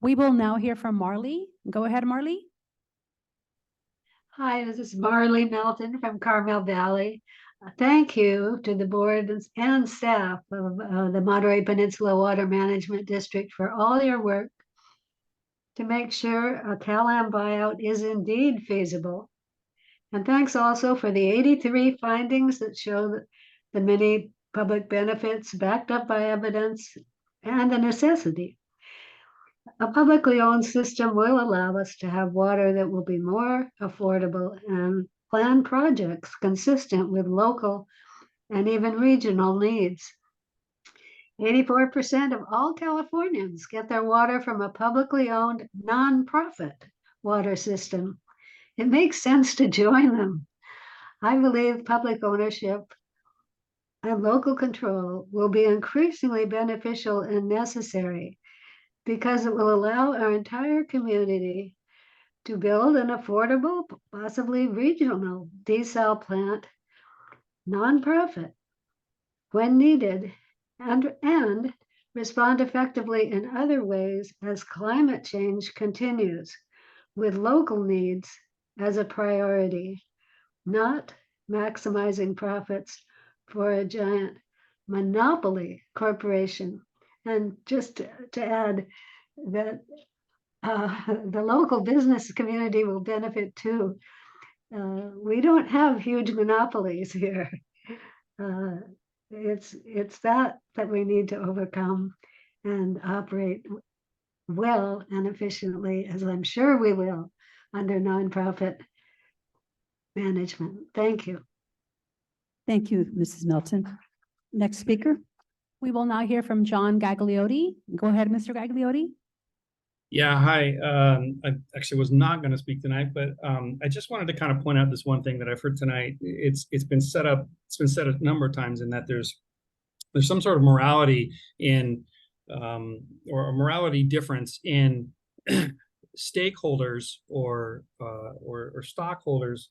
We will now hear from Marley. Go ahead, Marley. Hi, this is Marley Melton from Carmel Valley. Thank you to the board and staff of the Monterey Peninsula Water Management District for all your work to make sure a CalAm buyout is indeed feasible. And thanks also for the 83 findings that show the many public benefits backed up by evidence and the necessity. A publicly owned system will allow us to have water that will be more affordable and plan projects consistent with local and even regional needs. 84% of all Californians get their water from a publicly owned nonprofit water system. It makes sense to join them. I believe public ownership and local control will be increasingly beneficial and necessary because it will allow our entire community to build an affordable, possibly regional desal plant, nonprofit, when needed, and respond effectively in other ways as climate change continues, with local needs as a priority, not maximizing profits for a giant monopoly corporation. And just to add that the local business community will benefit too. We don't have huge monopolies here. It's that we need to overcome and operate well and efficiently, as I'm sure we will, under nonprofit management. Thank you. Thank you, Mrs. Melton. Next speaker. We will now hear from John Gagliotti. Go ahead, Mr. Gagliotti. Yeah, hi. I actually was not going to speak tonight, but I just wanted to kind of point out this one thing that I've heard tonight. It's been set up. It's been said a number of times in that there's some sort of morality in or a morality difference in stakeholders or stockholders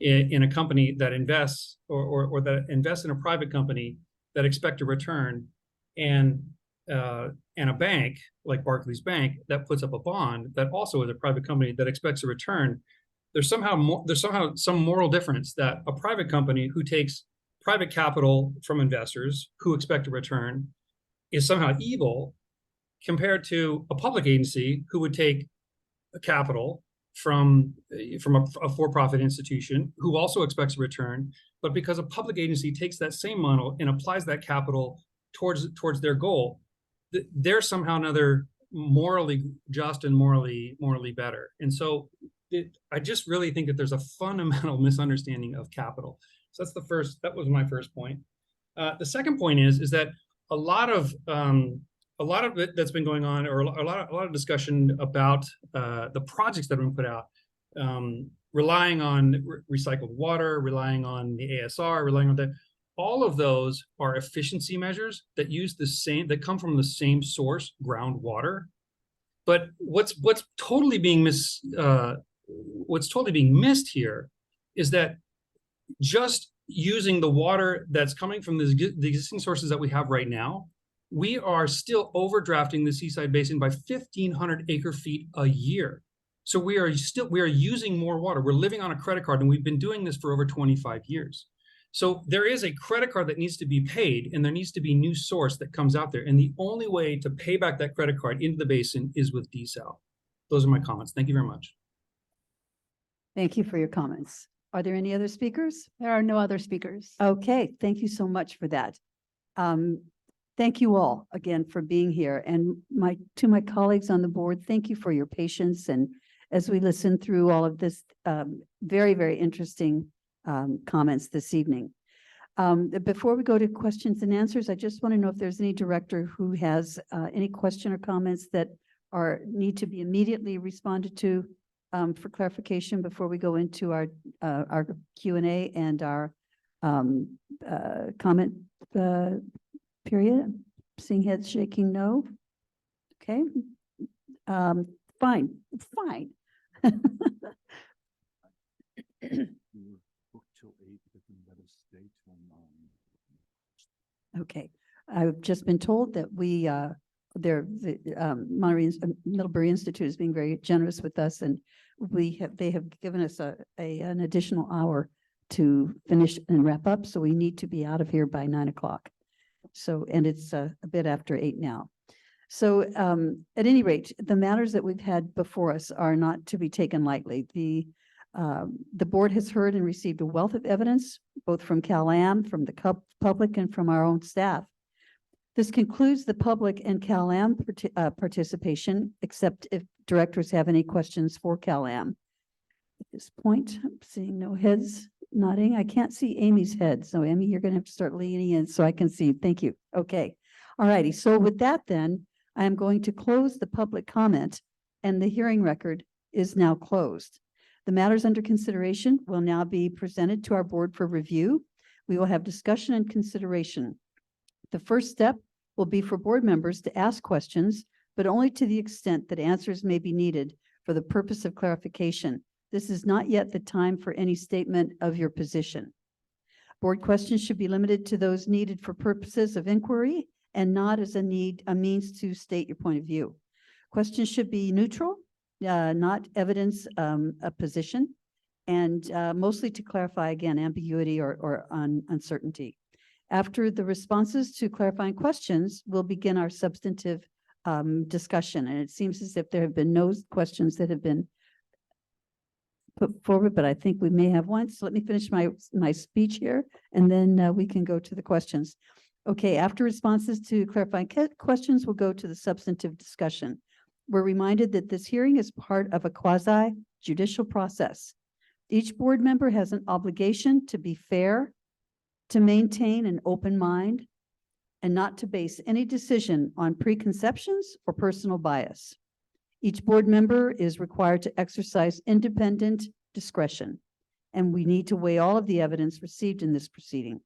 in a company that invests or that invests in a private company that expect a return, and a bank like Barclays Bank that puts up a bond that also is a private company that expects a return. There's somehow some moral difference that a private company who takes private capital from investors who expect a return is somehow evil compared to a public agency who would take capital from a for-profit institution who also expects a return, but because a public agency takes that same model and applies that capital towards their goal, they're somehow another morally just and morally better. And so I just really think that there's a fundamental misunderstanding of capital. So that was my first point. The second point is that a lot of it that's been going on, or a lot of discussion about the projects that have been put out, relying on recycled water, relying on the ASR, relying on that. All of those are efficiency measures that that come from the same source, groundwater. But what's totally being missed here is that just using the water that's coming from the existing sources that we have right now, we are still overdrafting the Seaside Basin by 1,500 acre feet a year. So we are using more water. We're living on a credit card, and we've been doing this for over 25 years. So there is a credit card that needs to be paid, and there needs to be new source that comes out there. And the only way to pay back that credit card into the basin is with desal. Those are my comments. Thank you very much. Thank you for your comments. Are there any other speakers? There are no other speakers. Okay, thank you so much for that. Thank you all again for being here. And to my colleagues on the board, thank you for your patience. And as we listen through all of this very, very interesting comments this evening. Before we go to questions and answers, I just want to know if there's any director who has any question or comments that need to be immediately responded to for clarification before we go into our Q&A and our comment period. Seeing heads shaking no. Okay. Fine. Okay, I've just been told that the Monterey Middlebury Institute is being very generous with us, and they have given us an additional hour to finish and wrap up. So we need to be out of here by 9 o'clock. So, and it's a bit after 8 now. So at any rate, the matters that we've had before us are not to be taken lightly. The board has heard and received a wealth of evidence, both from Cal-Am, from the public, and from our own staff. This concludes the public and Cal-Am participation, except if directors have any questions for Cal-Am. At this point, I'm seeing no heads nodding. I can't see Amy's head. So Amy, you're going to have to start leaning in so I can see. Thank you. Okay. All righty. So with that, then I am going to close the public comment, and the hearing record is now closed. The matters under consideration will now be presented to our board for review. We will have discussion and consideration. The first step will be for board members to ask questions, but only to the extent that answers may be needed for the purpose of clarification. This is not yet the time for any statement of your position. Board questions should be limited to those needed for purposes of inquiry and not as a means to state your point of view. Questions should be neutral, not evidence a position, and mostly to clarify, again, ambiguity or uncertainty. After the responses to clarifying questions, we'll begin our substantive discussion. And it seems as if there have been no questions that have been put forward, but I think we may have one. So let me finish my speech here, and then we can go to the questions. Okay, after responses to clarifying questions, we'll go to the substantive discussion. We're reminded that this hearing is part of a quasi-judicial process. Each board member has an obligation to be fair, to maintain an open mind, and not to base any decision on preconceptions or personal bias. Each board member is required to exercise independent discretion, and we need to weigh all of the evidence received in this proceeding.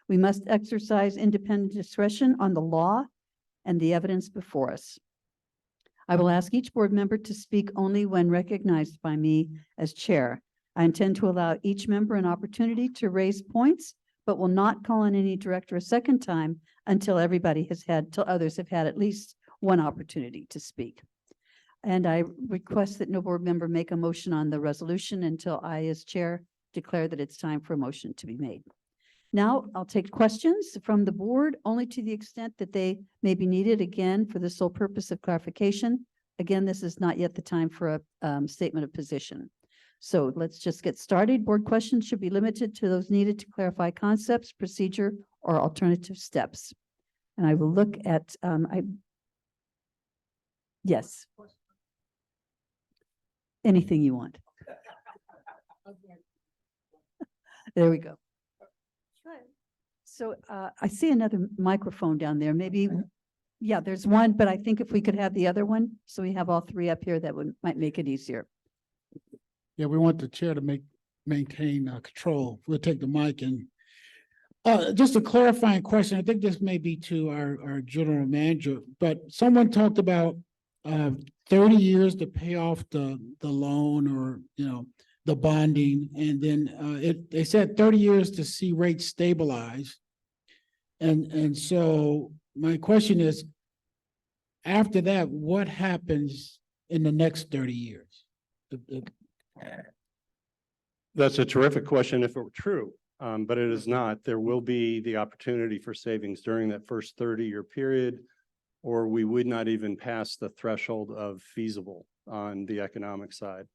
We must exercise independent discretion on the law and the evidence before us. I will ask each board member to speak only when recognized by me as chair. I intend to allow each member an opportunity to raise points, but will not call on any director a second time until others have had at least one opportunity to speak. And I request that no board member make a motion on the resolution until I, as chair, declare that it's time for a motion to be made. Now, I'll take questions from the board only to the extent that they may be needed, again, for the sole purpose of clarification. Again, this is not yet the time for a statement of position. So let's just get started. Board questions should be limited to those needed to clarify concepts, procedure, or alternative steps. And I will look at, yes. Anything you want. There we go. So I see another microphone down there. Maybe, yeah, there's one, but I think if we could have the other one, so we have all three up here, that might make it easier. Yeah, we want the chair to maintain control. We'll take the mic and just a clarifying question. I think this may be to our general manager, but someone talked about 30 years to pay off the loan, or the bonding, and then they said 30 years to see rates stabilize. And so my question is, after that, what happens in the next 30 years? That's a terrific question if it were true, but it is not. There will be the opportunity for savings during that first 30-year period, or we would not even pass the threshold of feasible on the economic side.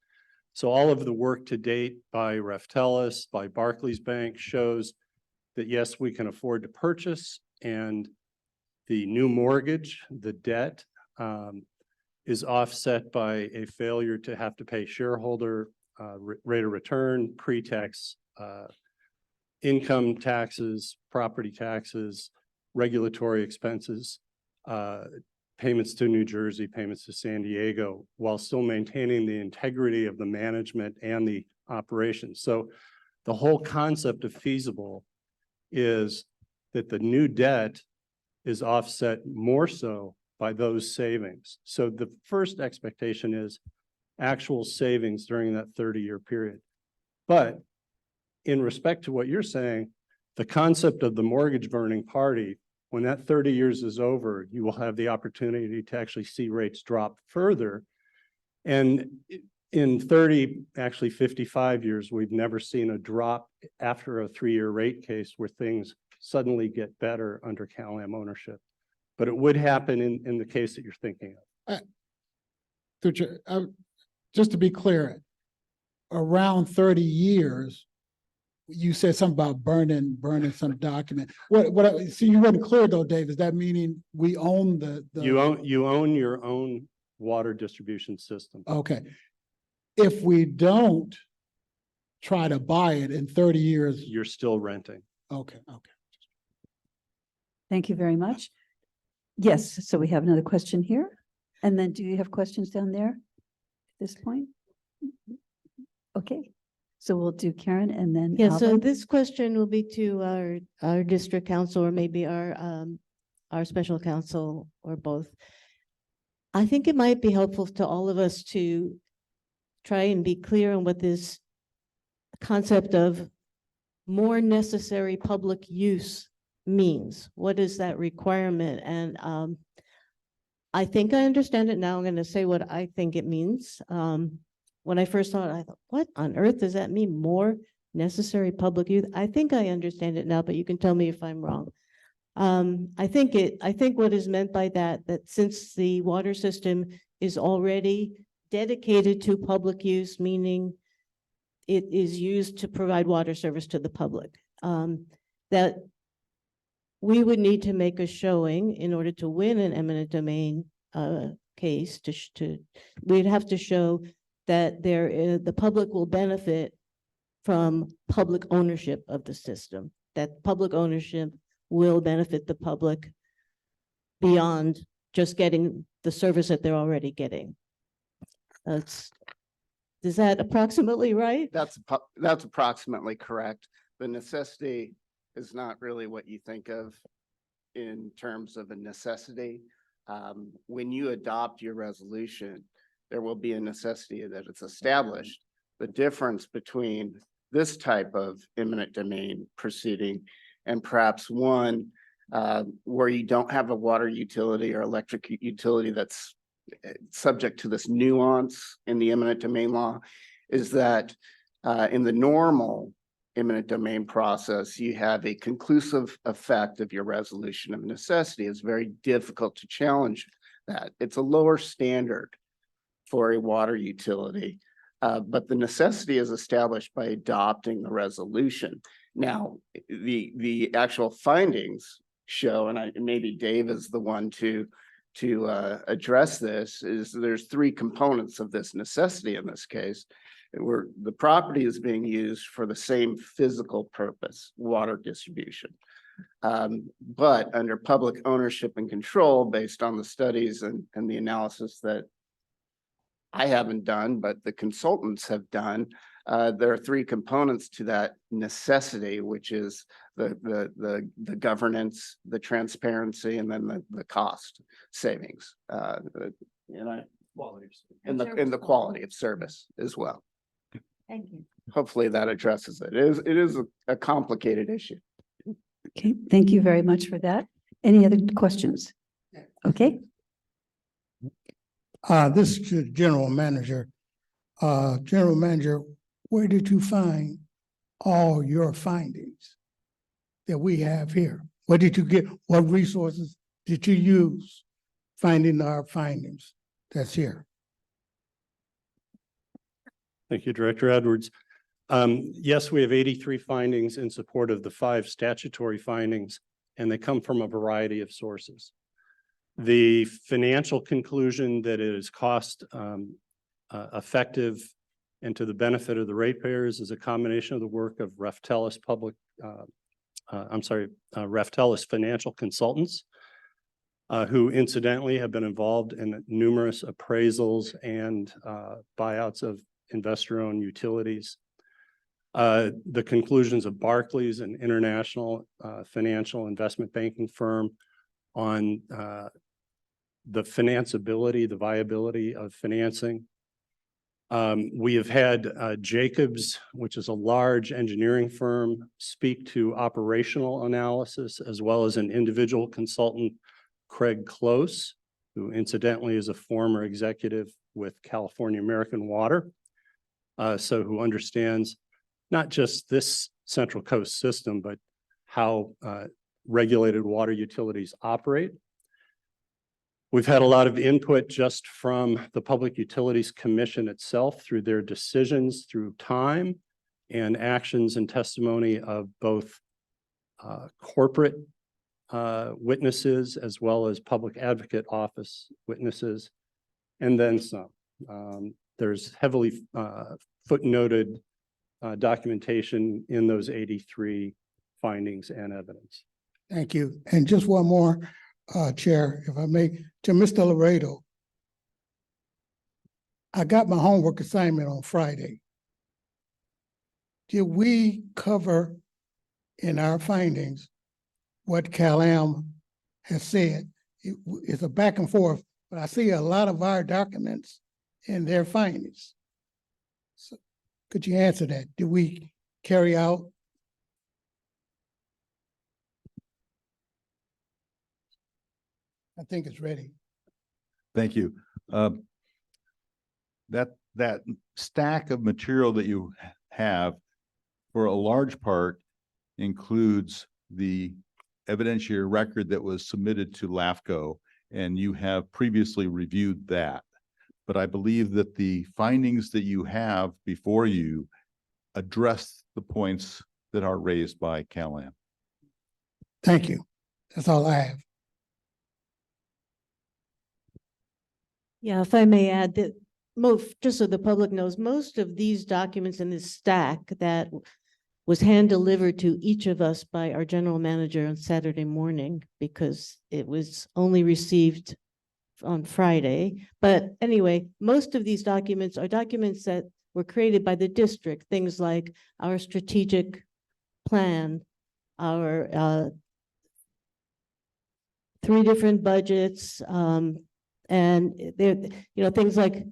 So all of the work to date by Reftelis, by Barclays Bank, shows that yes, we can afford to purchase, and the new mortgage, the debt, is offset by a failure to have to pay shareholder rate of return, pre-tax income taxes, property taxes, regulatory expenses, payments to New Jersey, payments to San Diego, while still maintaining the integrity of the management and the operations. So the whole concept of feasible is that the new debt is offset more so by those savings. So the first expectation is actual savings during that 30-year period. But in respect to what you're saying, the concept of the mortgage burning party, when that 30 years is over, you will have the opportunity to actually see rates drop further. And in 30, actually 55 years, we've never seen a drop after a 3-year rate case where things suddenly get better under CalAm ownership. But it would happen in the case that you're thinking of. Just to be clear, around 30 years, you said something about burning some document. So you weren't clear though, Dave. Is that meaning we own the? You own your own water distribution system. Okay. If we don't try to buy it in 30 years. You're still renting. Okay. Thank you very much. Yes, so we have another question here. And then do you have questions down there at this point? Okay, so we'll do Karen and then. Yeah, so Alvin. this question will be to our district council, or maybe our special counsel, or both. I think it might be helpful to all of us to try and be clear on what this concept of more necessary public use means. What is that requirement? And I think I understand it now. I'm going to say what I think it means. When I first saw it, I thought, what on earth does that mean? More necessary public use? I think I understand it now, but you can tell me if I'm wrong. I think what is meant by that since the water system is already dedicated to public use, meaning it is used to provide water service to the public, that we would need to make a showing in order to win an eminent domain case. We'd have to show that the public will benefit from public ownership of the system, that public ownership will benefit the public beyond just getting the service that they're already getting. Is that approximately right? That's approximately correct. The necessity is not really what you think of in terms of a necessity. When you adopt your resolution, there will be a necessity that it's established. The difference between this type of eminent domain proceeding and perhaps one where you don't have a water utility or electric utility that's subject to this nuance in the eminent domain law is that in the normal eminent domain process, you have a conclusive effect of your resolution of necessity. It's very difficult to challenge that. It's a lower standard for a water utility, but the necessity is established by adopting the resolution. Now, the actual findings show, and maybe Dave is the one to address this, is there's three components of this necessity in this case, where the property is being used for the same physical purpose, water distribution. But under public ownership and control, based on the studies and the analysis that I haven't done, but the consultants have done, there are three components to that necessity, which is the governance, the transparency, and then the cost savings. Quality. And the quality of service as well. Thank you. Hopefully that addresses it. It is a complicated issue. Okay, thank you very much for that. Any other questions? Okay. This is the general manager. General manager, where did you find all your findings that we have here? What did you get? What resources did you use finding our findings that's here? Thank you, Director Edwards. Yes, we have 83 findings in support of the 5 statutory findings, and they come from a variety of sources. The financial conclusion that it is cost effective and to the benefit of the ratepayers is a combination of the work of Reftelis Reftelis Financial Consultants, who incidentally have been involved in numerous appraisals and buyouts of investor-owned utilities. The conclusions of Barclays, an international financial investment banking firm, on the financeability, the viability of financing. We have had Jacobs, which is a large engineering firm, speak to operational analysis, as well as an individual consultant, Craig Close, who incidentally is a former executive with California American Water, so who understands not just this Central Coast system, but how regulated water utilities operate. We've had a lot of input just from the Public Utilities Commission itself through their decisions through time and actions and testimony of both corporate witnesses as well as public advocate office witnesses, and then some. There's heavily footnoted documentation in those 83 findings and evidence. Thank you. And just one more, Chair, if I may, to Mr. Laredo. I got my homework assignment on Friday. Did we cover in our findings what CalAm has said? It's a back and forth, but I see a lot of our documents in their findings. So could you answer that? Did we carry out? I think it's ready. Thank you. That stack of material that you have, for a large part, includes the evidentiary record that was submitted to LAFCO, and you have previously reviewed that. But I believe that the findings that you have before you address the points that are raised by CalAm. Thank you. That's all I have. Yeah, if I may add that just so the public knows, most of these documents in this stack that was hand delivered to each of us by our general manager on Saturday morning, because it was only received on Friday. But anyway, most of these documents are documents that were created by the district, things like our strategic plan, our 3 different budgets, and there, things like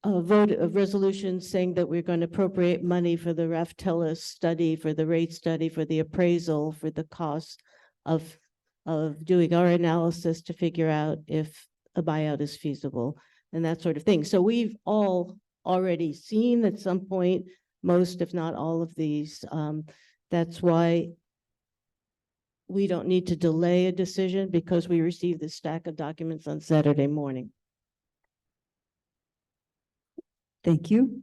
a vote of resolution saying that we're going to appropriate money for the Raftellus study, for the rate study, for the appraisal, for the cost of doing our analysis to figure out if a buyout is feasible and that sort of thing. So we've all already seen at some point, most, if not all of these. That's why we don't need to delay a decision, because we received this stack of documents on Saturday morning. Thank you.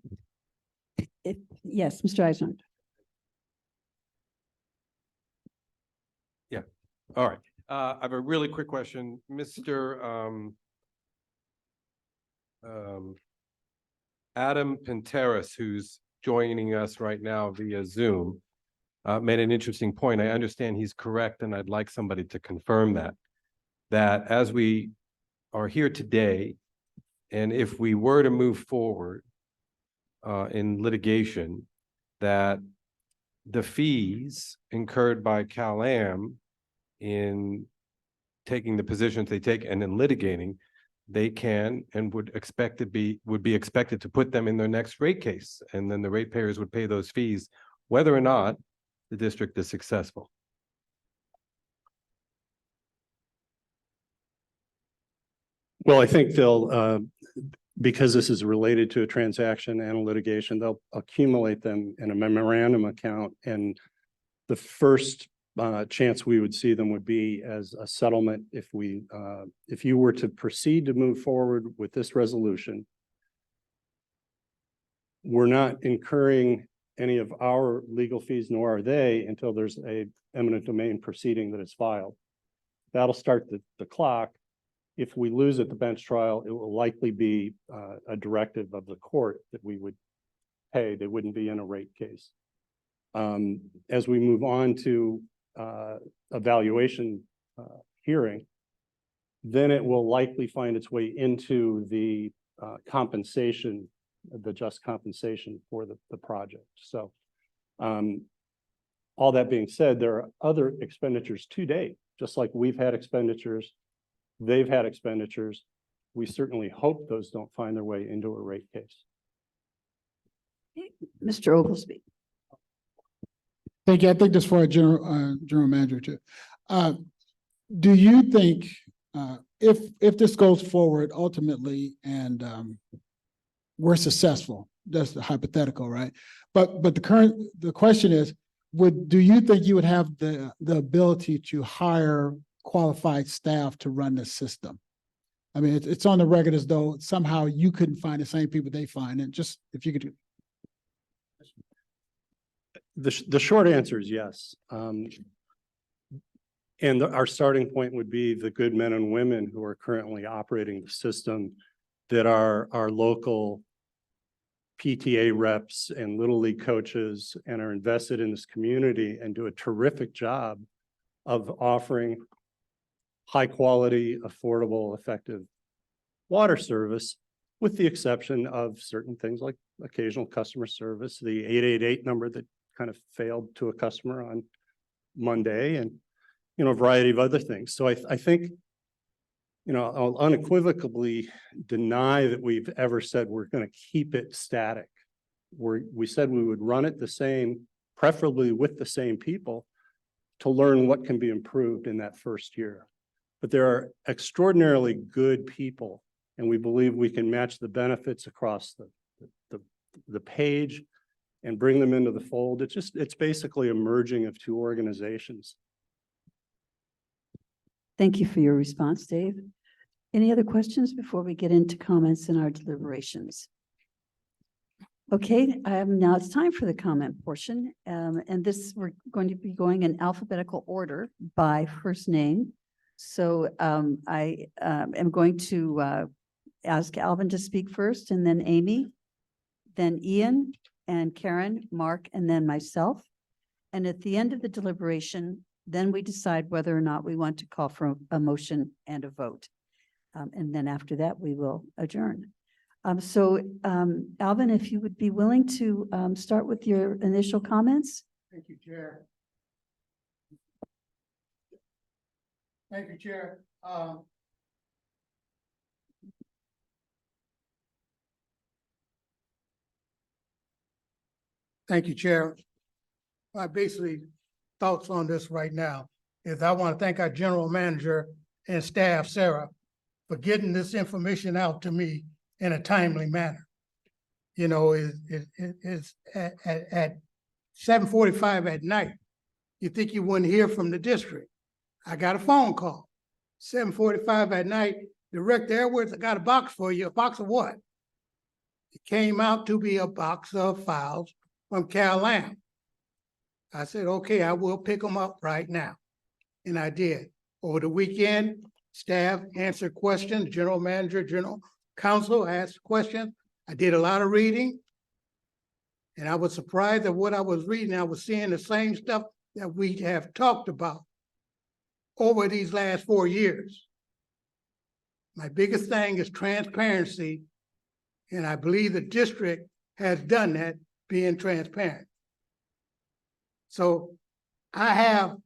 Yes, Mr. Eisner. Yeah, all right. I have a really quick question. Mr. Adam Pinteris, who's joining us right now via Zoom, made an interesting point. I understand he's correct, and I'd like somebody to confirm that as we are here today, and if we were to move forward in litigation, that the fees incurred by CalAm in taking the positions they take and in litigating, they can and would be expected to put them in their next rate case, and then the ratepayers would pay those fees, whether or not the district is successful. Well, I think they'll, because this is related to a transaction and a litigation, they'll accumulate them in a memorandum account. And the first chance we would see them would be as a settlement. If you were to proceed to move forward with this resolution, we're not incurring any of our legal fees, nor are they, until there's a eminent domain proceeding that is filed. That'll start the clock. If we lose at the bench trial, it will likely be a directive of the court that we would pay. They wouldn't be in a rate case. As we move on to evaluation hearing, then it will likely find its way into the compensation, the just compensation for the project. So all that being said, there are other expenditures to date, just like we've had expenditures. They've had expenditures. We certainly hope those don't find their way into a rate case. Mr. Oglesby. Thank you. I think this for a general manager too. Do you think if this goes forward ultimately and we're successful, that's the hypothetical, right? But the question is, do you think you would have the ability to hire qualified staff to run the system? I mean, it's on the record as though somehow you couldn't find the same people they find, and just if you could. The short answer is yes. And our starting point would be the good men and women who are currently operating the system, that are our local PTA reps and Little League coaches, and are invested in this community and do a terrific job of offering high quality, affordable, effective water service, with the exception of certain things like occasional customer service, the 888 number that kind of failed to a customer on Monday, and a variety of other things. So I think, I'll unequivocally deny that we've ever said we're going to keep it static. We said we would run it the same, preferably with the same people, to learn what can be improved in that first year. But there are extraordinarily good people, and we believe we can match the benefits across the page and bring them into the fold. It's basically a merging of two organizations. Thank you for your response, Dave. Any other questions before we get into comments in our deliberations? Okay, now it's time for the comment portion. And we're going to be going in alphabetical order by first name. So I am going to ask Alvin to speak first, and then Amy, then Ian, and Karen, Mark, and then myself. And at the end of the deliberation, then we decide whether or not we want to call for a motion and a vote. And then after that, we will adjourn. Alvin, if you would be willing to start with your initial comments? Thank you, Chair. Thank you, Chair. Thank you, Chair. My basically thoughts on this right now is I want to thank our general manager and staff, Sarah, for getting this information out to me in a timely manner. You know, it's at 7:45 at night. You think you wouldn't hear from the district. I got a phone call, 7:45 at night. Director Edwards, I got a box for you. A box of what? It came out to be a box of files from Cal-Am. I said, okay, I will pick them up right now. And I did. Over the weekend, staff answered questions, general manager, general counsel asked questions. I did a lot of reading. And I was surprised at what I was reading. I was seeing the same stuff that we have talked about over these last 4 years. My biggest thing is transparency. And I believe the district has done that, being transparent. So I have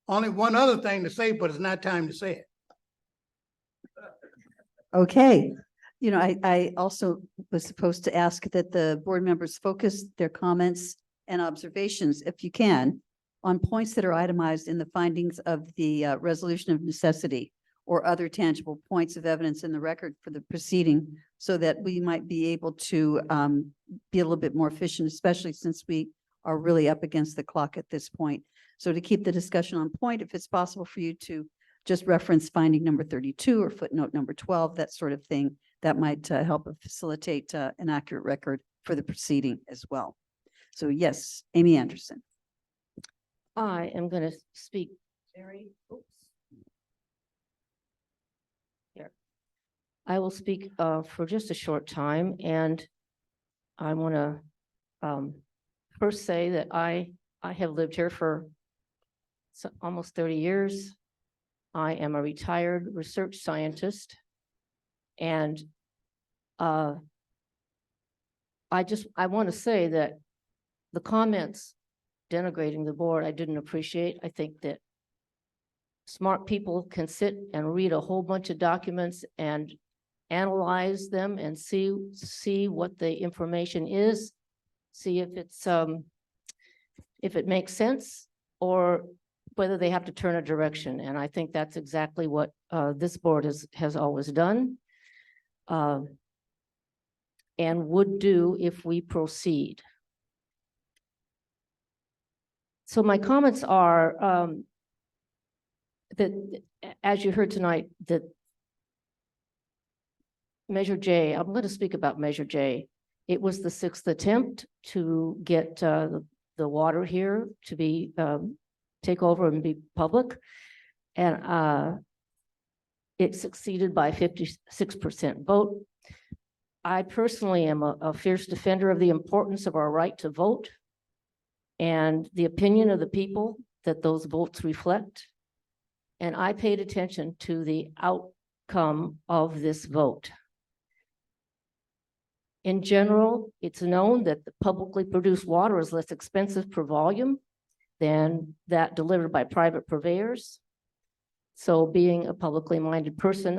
only one other thing to say, but it's not time to say it. Okay. You know, I also was supposed to ask that the board members focus their comments and observations, if you can, on points that are itemized in the findings of the resolution of necessity or other tangible points of evidence in the record for the proceeding, so that we might be able to be a little bit more efficient, especially since we are really up against the clock at this point. So to keep the discussion on point, if it's possible for you to just reference finding number 32 or footnote number 12, that sort of thing, that might help facilitate an accurate record for the proceeding as well. So yes, Amy Anderson. I am going to speak very, here. I will speak for just a short time, and I want to first say that I have lived here for almost 30 years. I am a retired research scientist, and I want to say that the comments denigrating the board, I didn't appreciate. I think that smart people can sit and read a whole bunch of documents and analyze them and see what the information is, see if it's if it makes sense or whether they have to turn a direction. And I think that's exactly what this board has always done and would do if we proceed. So my comments are that, as you heard tonight, that Measure J, I'm going to speak about Measure J. It was the 6th attempt to get the water here to be take over and be public, and it succeeded by 56% vote. I personally am a fierce defender of the importance of our right to vote and the opinion of the people that those votes reflect. And I paid attention to the outcome of this vote. In general, it's known that the publicly produced water is less expensive per volume than that delivered by private purveyors. So being a publicly minded person,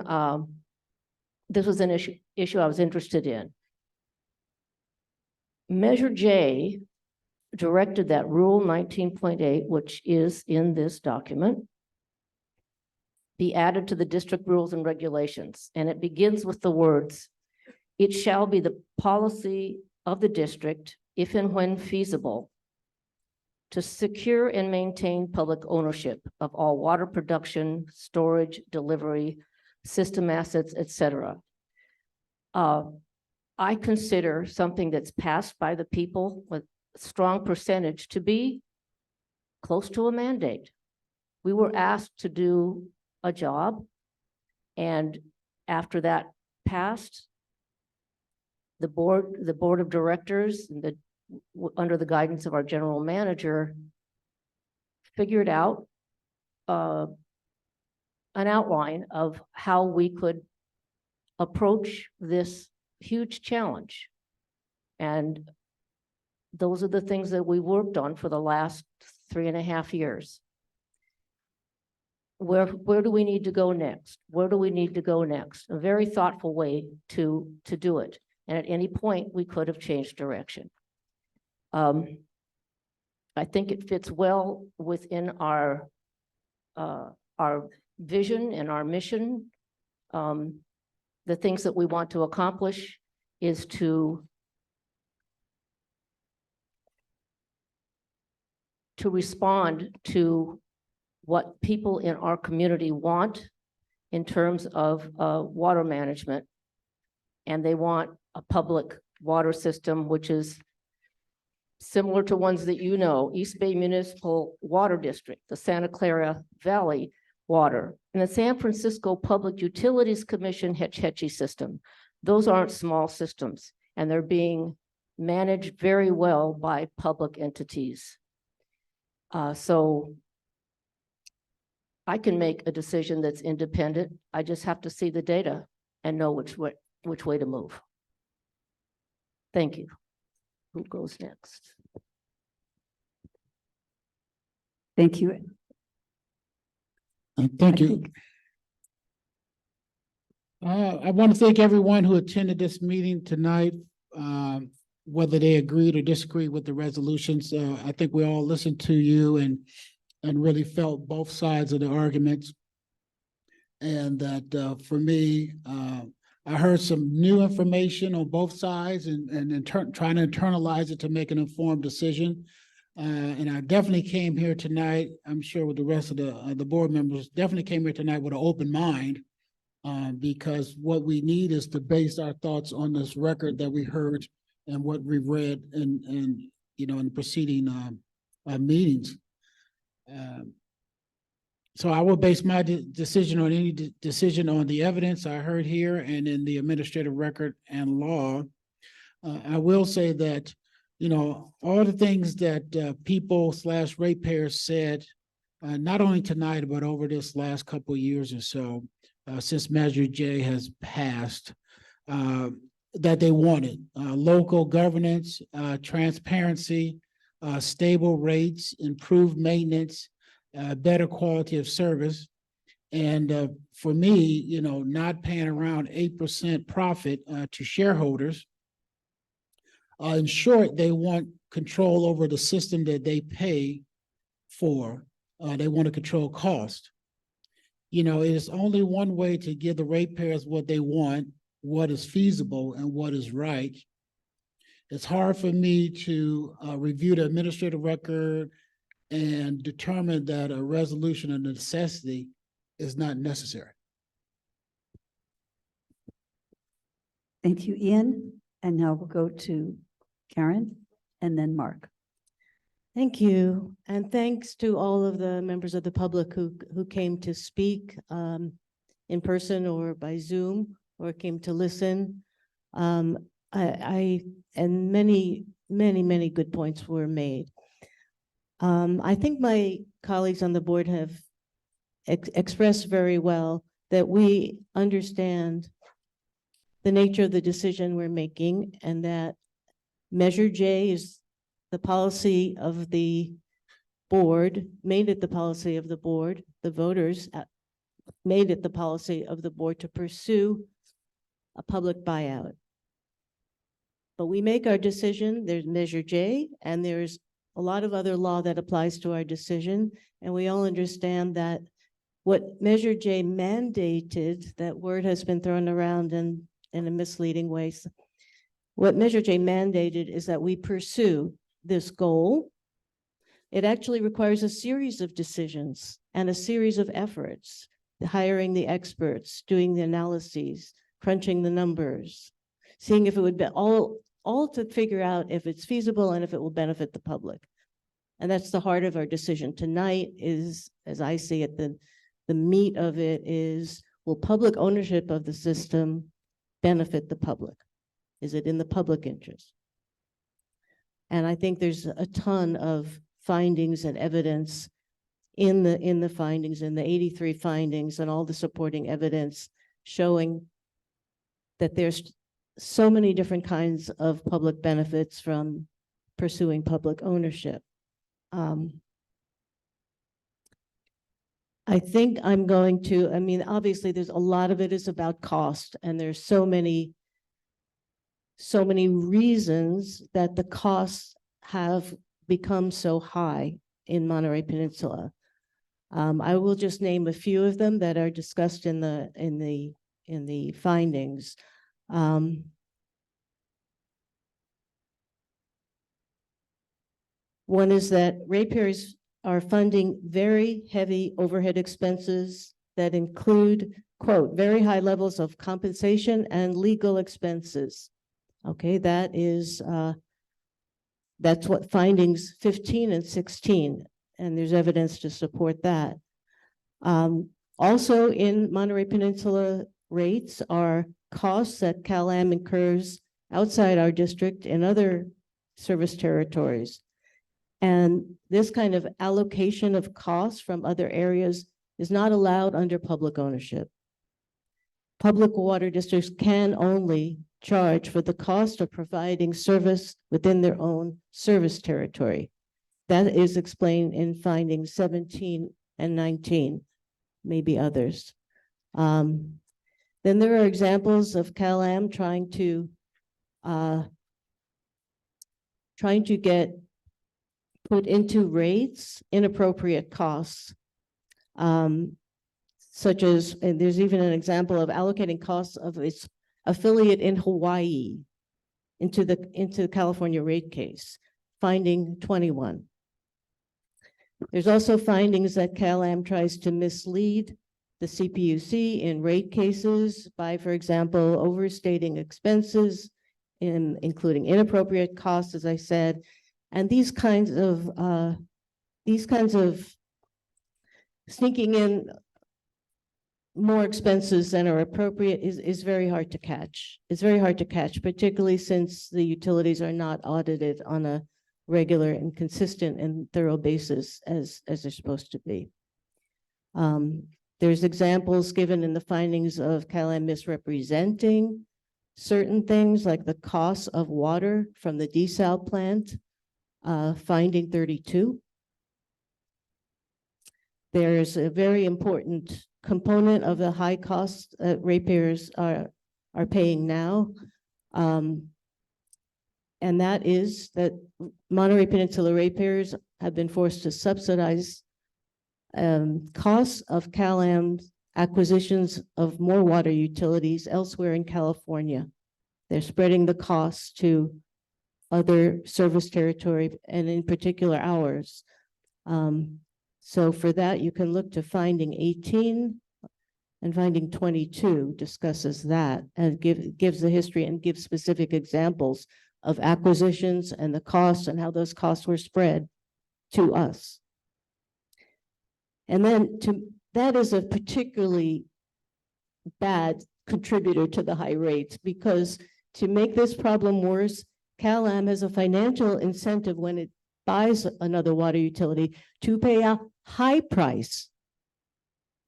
this was an issue I was interested in. Measure J directed that Rule 19.8, which is in this document, be added to the district rules and regulations. And it begins with the words, "It shall be the policy of the district, if and when feasible, to secure and maintain public ownership of all water production, storage, delivery, system assets, etc." I consider something that's passed by the people with a strong percentage to be close to a mandate. We were asked to do a job, and after that passed, the board of directors, under the guidance of our general manager, figured out an outline of how we could approach this huge challenge. And those are the things that we worked on for the last 3.5 years. Where do we need to go next? Where do we need to go next? A very thoughtful way to do it. And at any point, we could have changed direction. I think it fits well within our vision and our mission. The things that we want to accomplish is to respond to what people in our community want in terms of water management. And they want a public water system, which is similar to ones that you know, East Bay Municipal Water District, the Santa Clara Valley Water, and the San Francisco Public Utilities Commission Hetch Hetchy system. Those aren't small systems, and they're being managed very well by public entities. So I can make a decision that's independent. I just have to see the data and know which way to move. Thank you. Who goes next? Thank you. Thank you. I want to thank everyone who attended this meeting tonight, whether they agreed or disagreed with the resolutions. I think we all listened to you and really felt both sides of the arguments. And that for me, I heard some new information on both sides and trying to internalize it to make an informed decision. And I definitely came here tonight, I'm sure with the rest of the board members, definitely came here tonight with an open mind, because what we need is to base our thoughts on this record that we heard and what we read in the preceding meetings. So I will base my decision on any decision on the evidence I heard here and in the administrative record and law. I will say that, all the things that people/ratepayers said, not only tonight, but over this last couple of years or so, since Measure J has passed, that they wanted local governance, transparency, stable rates, improved maintenance, better quality of service. And for me, not paying around 8% profit to shareholders. In short, they want control over the system that they pay for. They want to control cost. It is only one way to give the ratepayers what they want, what is feasible and what is right. It's hard for me to review the administrative record and determine that a resolution of necessity is not necessary. Thank you, Ian. And now we'll go to Karen and then Mark. Thank you. And thanks to all of the members of the public who came to speak in person or by Zoom or came to listen. And many good points were made. I think my colleagues on the board have expressed very well that we understand the nature of the decision we're making and that Measure J is the policy of the board, made it the policy of the board, the voters made it the policy of the board to pursue a public buyout. But we make our decision, there's Measure J, and there's a lot of other law that applies to our decision. And we all understand that what Measure J mandated, that word has been thrown around in a misleading way. What Measure J mandated is that we pursue this goal. It actually requires a series of decisions and a series of efforts, hiring the experts, doing the analyses, crunching the numbers, seeing if it would be all to figure out if it's feasible and if it will benefit the public. And that's the heart of our decision tonight is, as I see it, the meat of it is, will public ownership of the system benefit the public? Is it in the public interest? And I think there's a ton of findings and evidence in the findings, in the 83 findings and all the supporting evidence showing that there's so many different kinds of public benefits from pursuing public ownership. I think I'm going to, I mean, obviously there's a lot of it is about cost, and there's so many reasons that the costs have become so high in Monterey Peninsula. I will just name a few of them that are discussed in the findings. One is that ratepayers are funding very heavy overhead expenses that include, quote, very high levels of compensation and legal expenses. Okay, that's what findings 15 and 16, and there's evidence to support that. Also in Monterey Peninsula rates are costs that CalAm incurs outside our district in other service territories. And this kind of allocation of costs from other areas is not allowed under public ownership. Public water districts can only charge for the cost of providing service within their own service territory. That is explained in findings 17 and 19, maybe others. Then there are examples of CalAm trying to get put into rates inappropriate costs, such as, and there's even an example of allocating costs of its affiliate in Hawaii into the California rate case, finding 21. There's also findings that CalAm tries to mislead the CPUC in rate cases by, for example, overstating expenses, including inappropriate costs, as I said, and these kinds of sneaking in more expenses than are appropriate is very hard to catch. It's very hard to catch, particularly since the utilities are not audited on a regular and consistent and thorough basis as they're supposed to be. There's examples given in the findings of CalAm misrepresenting certain things like the cost of water from the desal plant, finding 32. There's a very important component of the high costs ratepayers are paying now. And that is that Monterey Peninsula ratepayers have been forced to subsidize costs of CalAm's acquisitions of more water utilities elsewhere in California. They're spreading the costs to other service territory, and in particular ours. So for that, you can look to finding 18, and finding 22 discusses that and gives the history and gives specific examples of acquisitions and the costs and how those costs were spread to us. And then that is a particularly bad contributor to the high rates, because to make this problem worse, CalAm has a financial incentive when it buys another water utility to pay a high price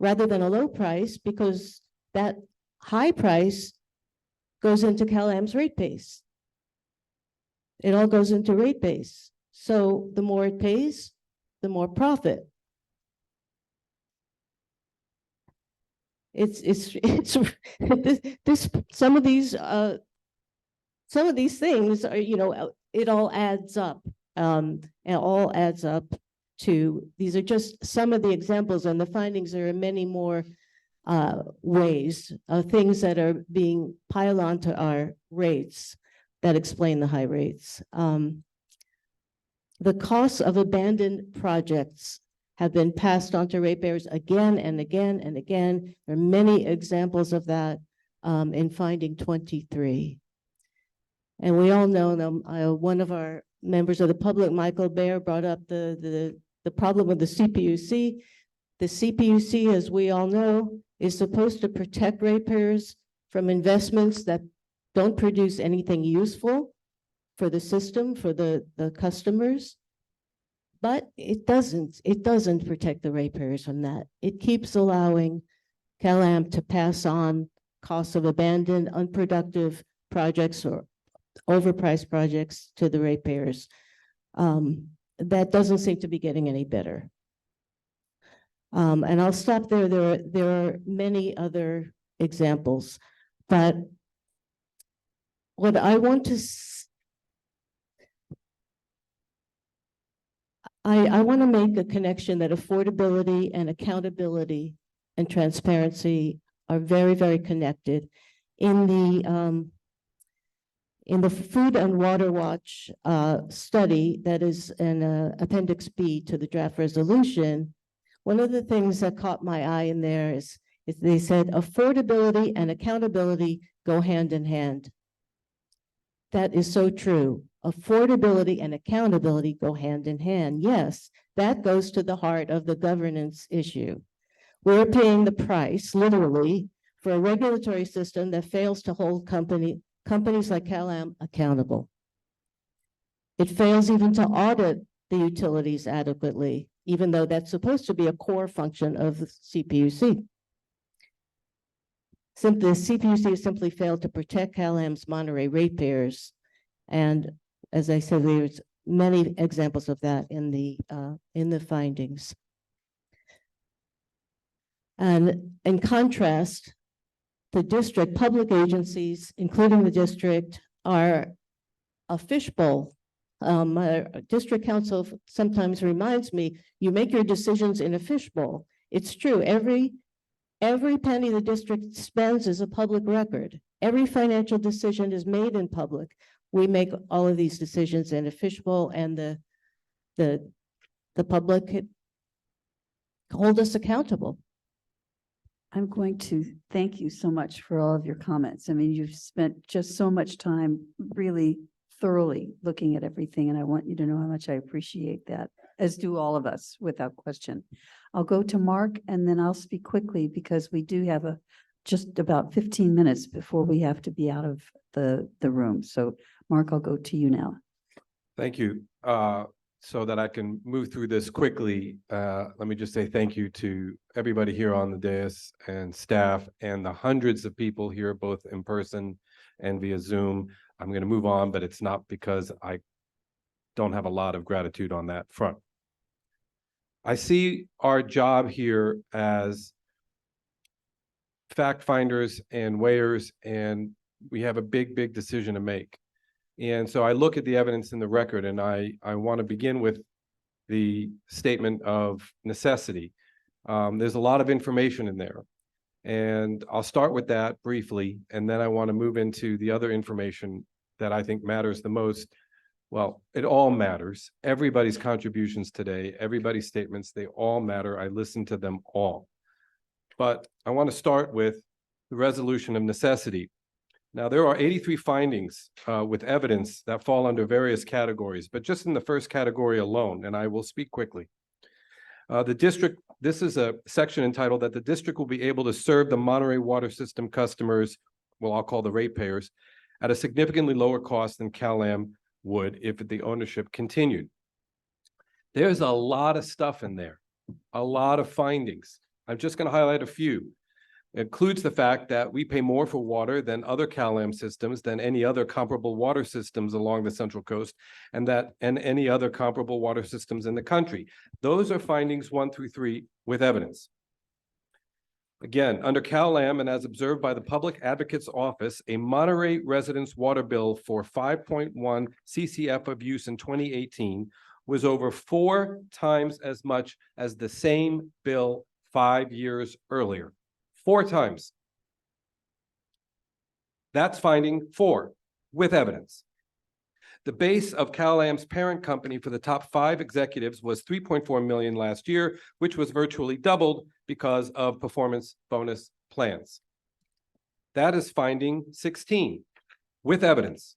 rather than a low price, because that high price goes into CalAm's rate base. It all goes into rate base. So the more it pays, the more profit. Some of these things are, it all adds up, and all adds up to, these are just some of the examples, and the findings are in many more ways of things that are being piled onto our rates that explain the high rates. The costs of abandoned projects have been passed on to ratepayers again and again and again. There are many examples of that in finding 23. And we all know them. One of our members of the public, Michael Baer, brought up the problem with the CPUC. The CPUC, as we all know, is supposed to protect ratepayers from investments that don't produce anything useful for the system, for the customers. But it doesn't protect the ratepayers from that. It keeps allowing CalAm to pass on costs of abandoned, unproductive projects or overpriced projects to the ratepayers. That doesn't seem to be getting any better. And I'll stop there. There are many other examples, but what I want to I want to make a connection that affordability and accountability and transparency are very, very connected. In the Food and Water Watch study that is in Appendix B to the draft resolution, one of the things that caught my eye in there is they said affordability and accountability go hand in hand. That is so true. Affordability and accountability go hand in hand. Yes, that goes to the heart of the governance issue. We're paying the price, literally, for a regulatory system that fails to hold companies like CalAm accountable. It fails even to audit the utilities adequately, even though that's supposed to be a core function of the CPUC. The CPUC simply failed to protect CalAm's Monterey ratepayers, and as I said, there's many examples of that in the findings. And in contrast, the district public agencies, including the district, are a fishbowl. District council sometimes reminds me, you make your decisions in a fishbowl. It's true. Every penny the district spends is a public record. Every financial decision is made in public. We make all of these decisions in a fishbowl, and the public hold us accountable. I'm going to thank you so much for all of your comments. I mean, you've spent just so much time really thoroughly looking at everything, and I want you to know how much I appreciate that, as do all of us, without question. I'll go to Mark, and then I'll speak quickly because we do have just about 15 minutes before we have to be out of the room. So Mark, I'll go to you now. Thank you. So that I can move through this quickly, let me just say thank you to everybody here on the dais and staff and the hundreds of people here, both in person and via Zoom. I'm going to move on, but it's not because I don't have a lot of gratitude on that front. I see our job here as fact finders and weighers, and we have a big decision to make. And so I look at the evidence in the record, and I want to begin with the statement of necessity. There's a lot of information in there, and I'll start with that briefly, and then I want to move into the other information that I think matters the most. Well, it all matters. Everybody's contributions today, everybody's statements, they all matter. I listen to them all. But I want to start with the resolution of necessity. Now, there are 83 findings with evidence that fall under various categories, but just in the first category alone, and I will speak quickly. The district, this is a section entitled that the district will be able to serve the Monterey water system customers, well, I'll call the ratepayers, at a significantly lower cost than CalAm would if the ownership continued. There's a lot of stuff in there, a lot of findings. I'm just going to highlight a few. It includes the fact that we pay more for water than other CalAm systems, than any other comparable water systems along the Central Coast, and any other comparable water systems in the country. Those are findings 1 through 3 with evidence. Again, under CalAm and as observed by the Public Advocate's Office, a Monterey resident's water bill for 5.1 CCF of use in 2018 was over 4 times as much as the same bill 5 years earlier. 4 times. That's finding 4 with evidence. The base of CalAm's parent company for the top 5 executives was $3.4 million last year, which was virtually doubled because of performance bonus plans. That is finding 16 with evidence.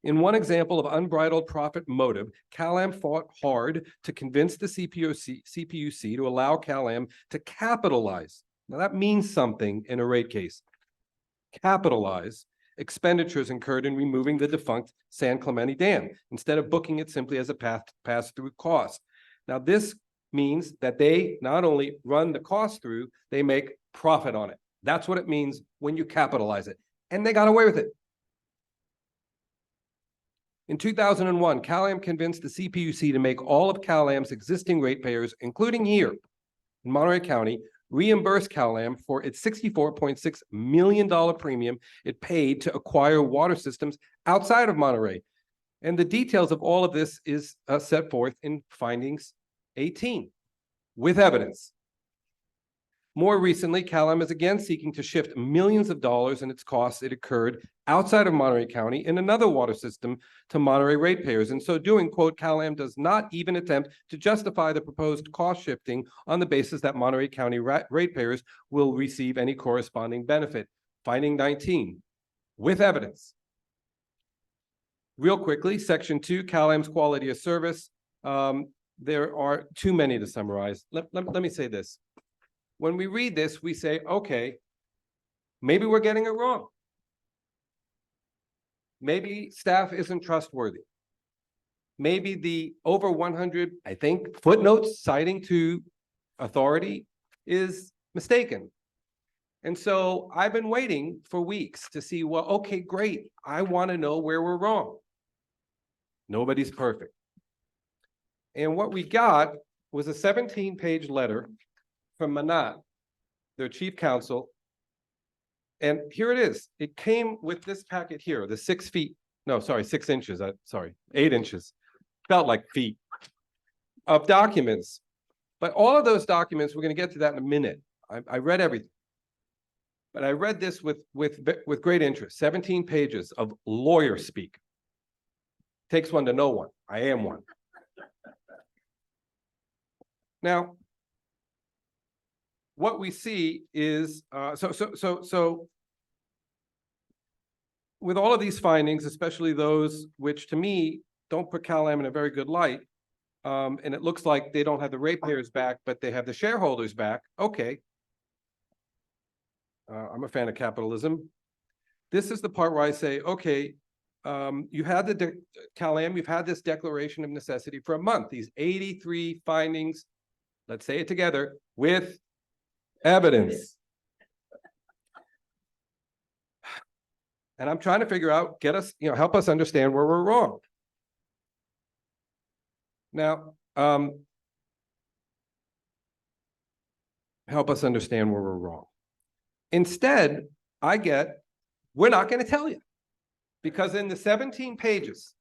In one example of unbridled profit motive, CalAm fought hard to convince the CPUC to allow CalAm to capitalize. Now that means something in a rate case. Capitalize expenditures incurred in removing the defunct San Clemente Dam instead of booking it simply as a pass-through cost. Now this means that they not only run the cost through, they make profit on it. That's what it means when you capitalize it. And they got away with it. In 2001, CalAm convinced the CPUC to make all of CalAm's existing ratepayers, including here in Monterey County, reimburse CalAm for its $64.6 million premium it paid to acquire water systems outside of Monterey. And the details of all of this is set forth in findings 18 with evidence. More recently, CalAm is again seeking to shift millions of dollars in its costs it incurred outside of Monterey County in another water system to Monterey ratepayers. In so doing, quote, CalAm does not even attempt to justify the proposed cost shifting on the basis that Monterey County ratepayers will receive any corresponding benefit. Finding 19, with evidence. Real quickly, Section 2, CalAm's quality of service. There are too many to summarize. Let me say this. When we read this, we say, okay, maybe we're getting it wrong. Maybe staff isn't trustworthy. Maybe the over 100, I think, footnotes citing to authority is mistaken. And so I've been waiting for weeks to see, well, okay, great. I want to know where we're wrong. Nobody's perfect. And what we got was a 17-page letter from Manat, their chief counsel. And here it is. It came with this packet here, the 6 inches, 8 inches. Felt like feet of documents. But all of those documents, we're going to get to that in a minute. I read everything. But I read this with great interest. 17 pages of lawyer speak. Takes one to know one. I am one. Now, what we see is, so with all of these findings, especially those which to me don't put CalAm in a very good light, and it looks like they don't have the ratepayers back, but they have the shareholders back. Okay. I'm a fan of capitalism. This is the part where I say, okay, you had CalAm, you've had this declaration of necessity for a month, these 83 findings, let's say it together, with evidence. And I'm trying to figure out, get us, help us understand where we're wrong. Now, help us understand where we're wrong. Instead, we're not going to tell you. Because in the 17 pages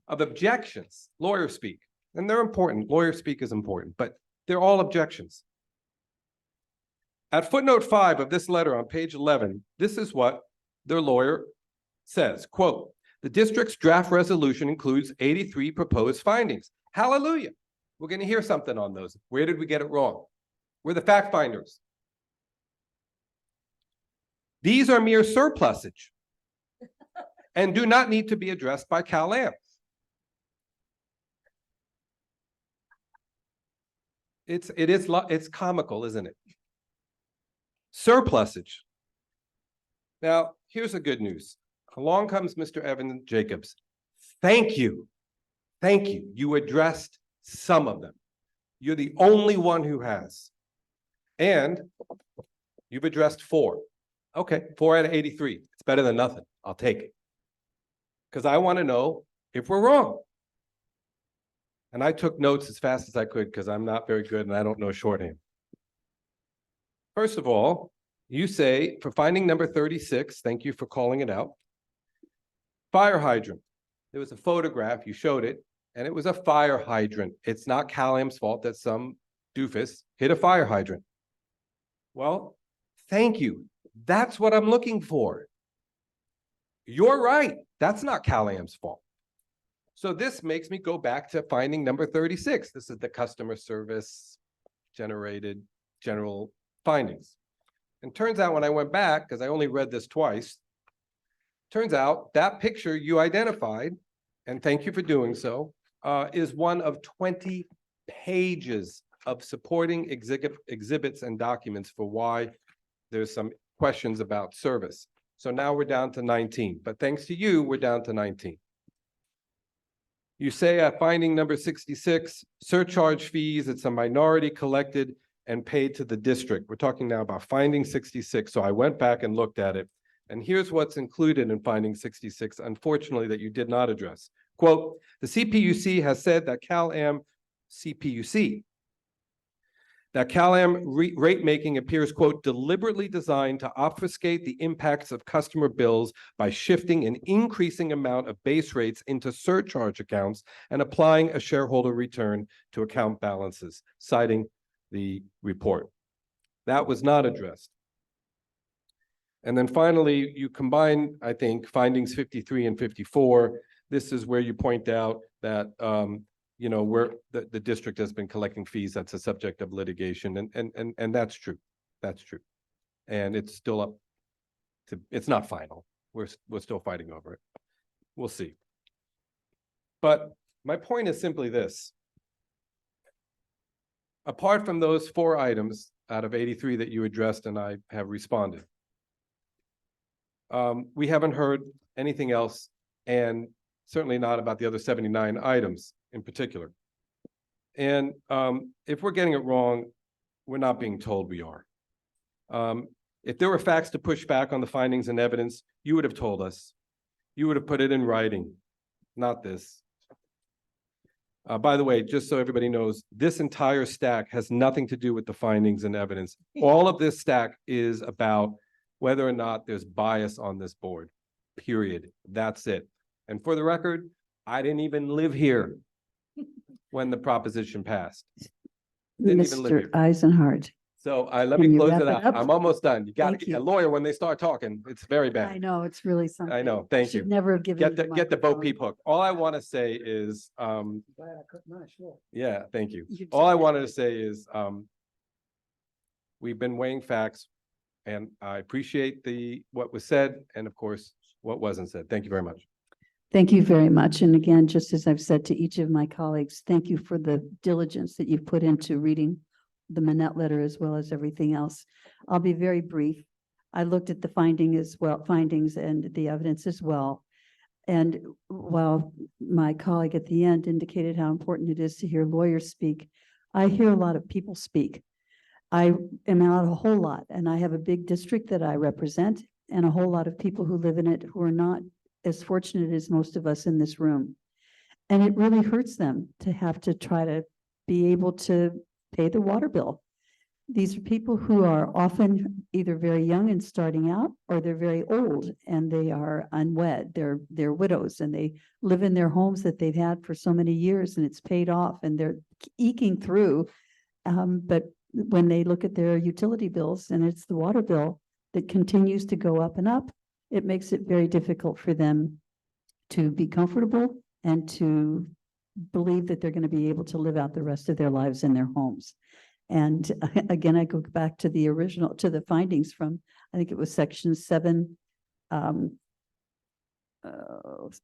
of objections, lawyer speak, and they're important, lawyer speak is important, but they're all objections. At footnote 5 of this letter on page 11, this is what their lawyer says, quote, the district's draft resolution includes 83 proposed findings. Hallelujah. We're going to hear something on those. Where did we get it wrong? We're the fact finders. These are mere surplusage and do not need to be addressed by CalAm. It's comical, isn't it? Surplusage. Now, here's the good news. Along comes Mr. Evan Jacobs. Thank you. Thank you. You addressed some of them. You're the only one who has. And you've addressed 4. Okay, 4 out of 83. It's better than nothing. I'll take it. Because I want to know if we're wrong. And I took notes as fast as I could because I'm not very good and I don't know shorthand. First of all, you say for finding number 36, thank you for calling it out, fire hydrant. There was a photograph, you showed it, and it was a fire hydrant. It's not CalAm's fault that some doofus hit a fire hydrant. Well, thank you. That's what I'm looking for. You're right. That's not CalAm's fault. So this makes me go back to finding number 36. This is the customer service generated general findings. And turns out when I went back, because I only read this twice, turns out that picture you identified, and thank you for doing so, is one of 20 pages of supporting exhibits and documents for why there's some questions about service. So now we're down to 19, but thanks to you, we're down to 19. You say at finding number 66, surcharge fees, it's a minority collected and paid to the district. We're talking now about finding 66. So I went back and looked at it. And here's what's included in finding 66, unfortunately, that you did not address. Quote, the CPUC has said that CalAm rate making appears, quote, deliberately designed to obfuscate the impacts of customer bills by shifting an increasing amount of base rates into surcharge accounts and applying a shareholder return to account balances, citing the report. That was not addressed. And then finally, you combine, I think, findings 53 and 54. This is where you point out that you know, where the district has been collecting fees. That's a subject of litigation, and that's true. That's true. And it's still up to, it's not final. We're still fighting over it. We'll see. But my point is simply this. Apart from those 4 items out of 83 that you addressed and I have responded, we haven't heard anything else, and certainly not about the other 79 items in particular. And if we're getting it wrong, we're not being told we are. If there were facts to push back on the findings and evidence, you would have told us. You would have put it in writing, not this. By the way, just so everybody knows, this entire stack has nothing to do with the findings and evidence. All of this stack is about whether or not there's bias on this board, period. That's it. And for the record, I didn't even live here when the proposition passed. Didn't even live Mr. here. Eisenhardt. So let Can me you close wrap it it up. up? I'm almost done. You got Thank to you. a lawyer when they start talking. It's very bad. I know, it's really something. I know. Thank you. Should never have given you Get the Bo microphone. Peep hook. All I want to say is, Glad I cut mine short. yeah, thank you. You All I did. wanted to say is, we've been weighing facts, and I appreciate what was said, and of course, what wasn't said. Thank you very much. Thank you very much. And again, just as I've said to each of my colleagues, thank you for the diligence that you've put into reading the Manette letter as well as everything else. I'll be very brief. I looked at the findings and the evidence as well. And while my colleague at the end indicated how important it is to hear lawyers speak, I hear a lot of people speak. I am out a whole lot, and I have a big district that I represent and a whole lot of people who live in it who are not as fortunate as most of us in this room. And it really hurts them to have to try to be able to pay the water bill. These are people who are often either very young and starting out, or they're very old and they are unwed. They're widows and they live in their homes that they've had for so many years, and it's paid off and they're eking through. But when they look at their utility bills and it's the water bill that continues to go up and up, it makes it very difficult for them to be comfortable and to believe that they're going to be able to live out the rest of their lives in their homes. And again, I go back to the original, to the findings from, I think it was section 7,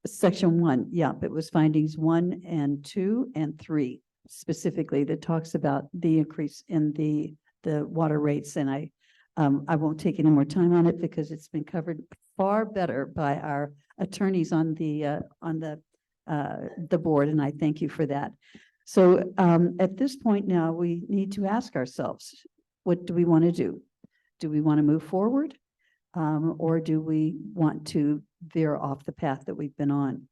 section 1. Yeah, it was findings 1 and 2 and 3 specifically that talks about the increase in the water rates. And I won't take any more time on it because it's been covered far better by our attorneys on the board, and I thank you for that. So at this point now, we need to ask ourselves, what do we want to do? Do we want to move forward? Or do we want to veer off the path that we've been on?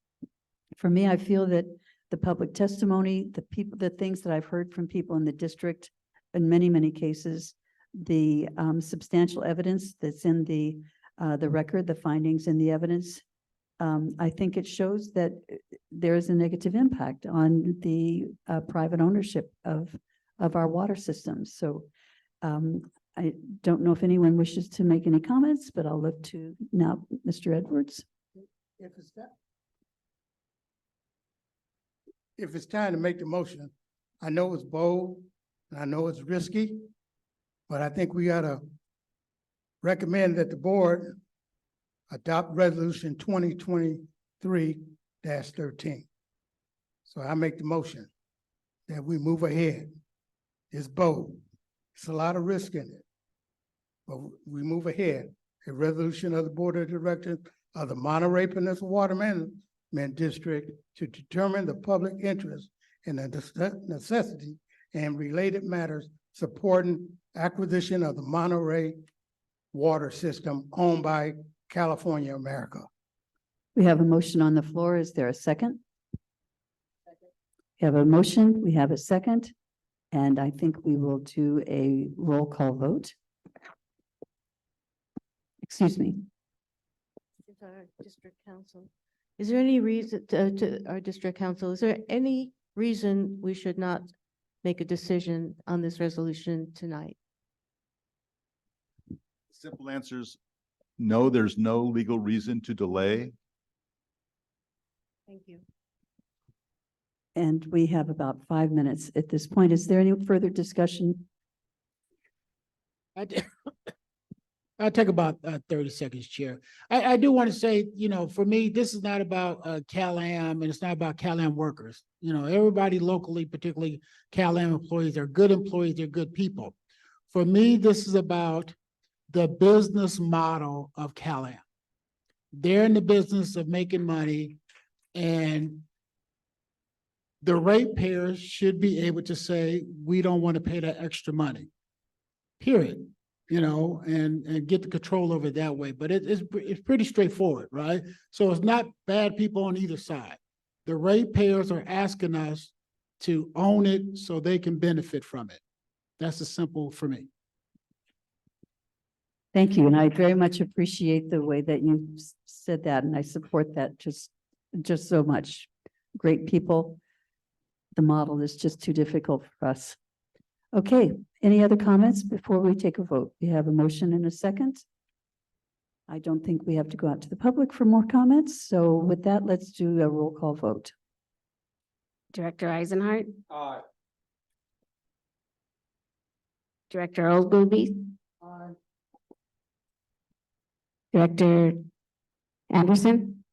For me, I feel that the public testimony, the things that I've heard from people in the district, in many, many cases, the substantial evidence that's in the record, the findings and the evidence, I think it shows that there is a negative impact on the private ownership of our water systems. So I don't know if anyone wishes to make any comments, but I'll look to now Mr. Edwards. If it's time to make the motion, I know it's bold and I know it's risky, but I think we ought to recommend that the board adopt resolution 2023-13. So I make the motion that we move ahead. It's bold. It's a lot of risk in it, but we move ahead. A resolution of the Board of Directors of the Monterey Peninsula Water Management District to determine the public interest and the necessity and related matters supporting acquisition of the Monterey water system owned by California America. We have a motion on the floor. Is there a second? We have a motion, we have a second, and I think we will do a roll call vote. Excuse me. Our district council. Is there any reason to our district council, is there any reason we should not make a decision on this resolution tonight? Simple answers, no, there's no legal reason to delay. Thank you. And we have about 5 minutes at this point. Is there any further discussion? I'll take about 30 seconds, Chair. I do want to say, for me, this is not about CalAm and it's not about CalAm workers. Everybody locally, particularly CalAm employees, are good employees, they're good people. For me, this is about the business model of CalAm. They're in the business of making money, and the ratepayers should be able to say, we don't want to pay that extra money, period. And get the control over it that way. But it's pretty straightforward, right? So it's not bad people on either side. The ratepayers are asking us to own it so they can benefit from it. That's as simple for me. Thank you, and I very much appreciate the way that you said that, and I support that just so much. Great people. The model is just too difficult for us. Okay, any other comments before we take a vote? We have a motion and a second. I don't think we have to go out to the public for more comments. So with that, let's do a roll call vote. Director Eisenhart, Aye. Director Oglesby, Director Anderson,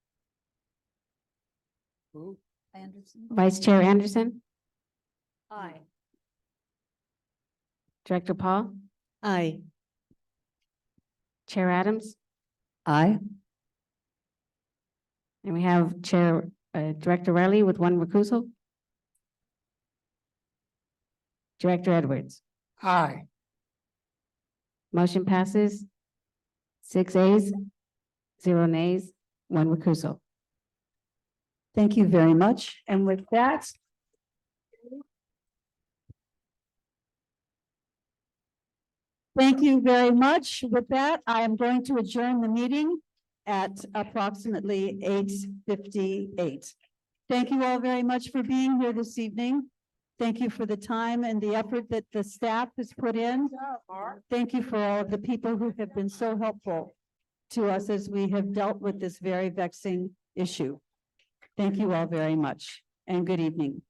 Vice Chair Anderson, Aye. Director Paul, Aye. Chair Adams, Aye. and we have Director Riley with one recusal. Director Edwards. Aye. Motion passes 6 ayes, 0 nays, 1 recusal. Thank you very much. And with that, thank you very much. With that, I am going to adjourn the meeting at approximately 8:58. Thank you all very much for being here this evening. Thank you for the time and the effort that the staff has put in. Thank you for all of the people who have been so helpful to us as we have dealt with this very vexing issue. Thank you all very much, and good evening.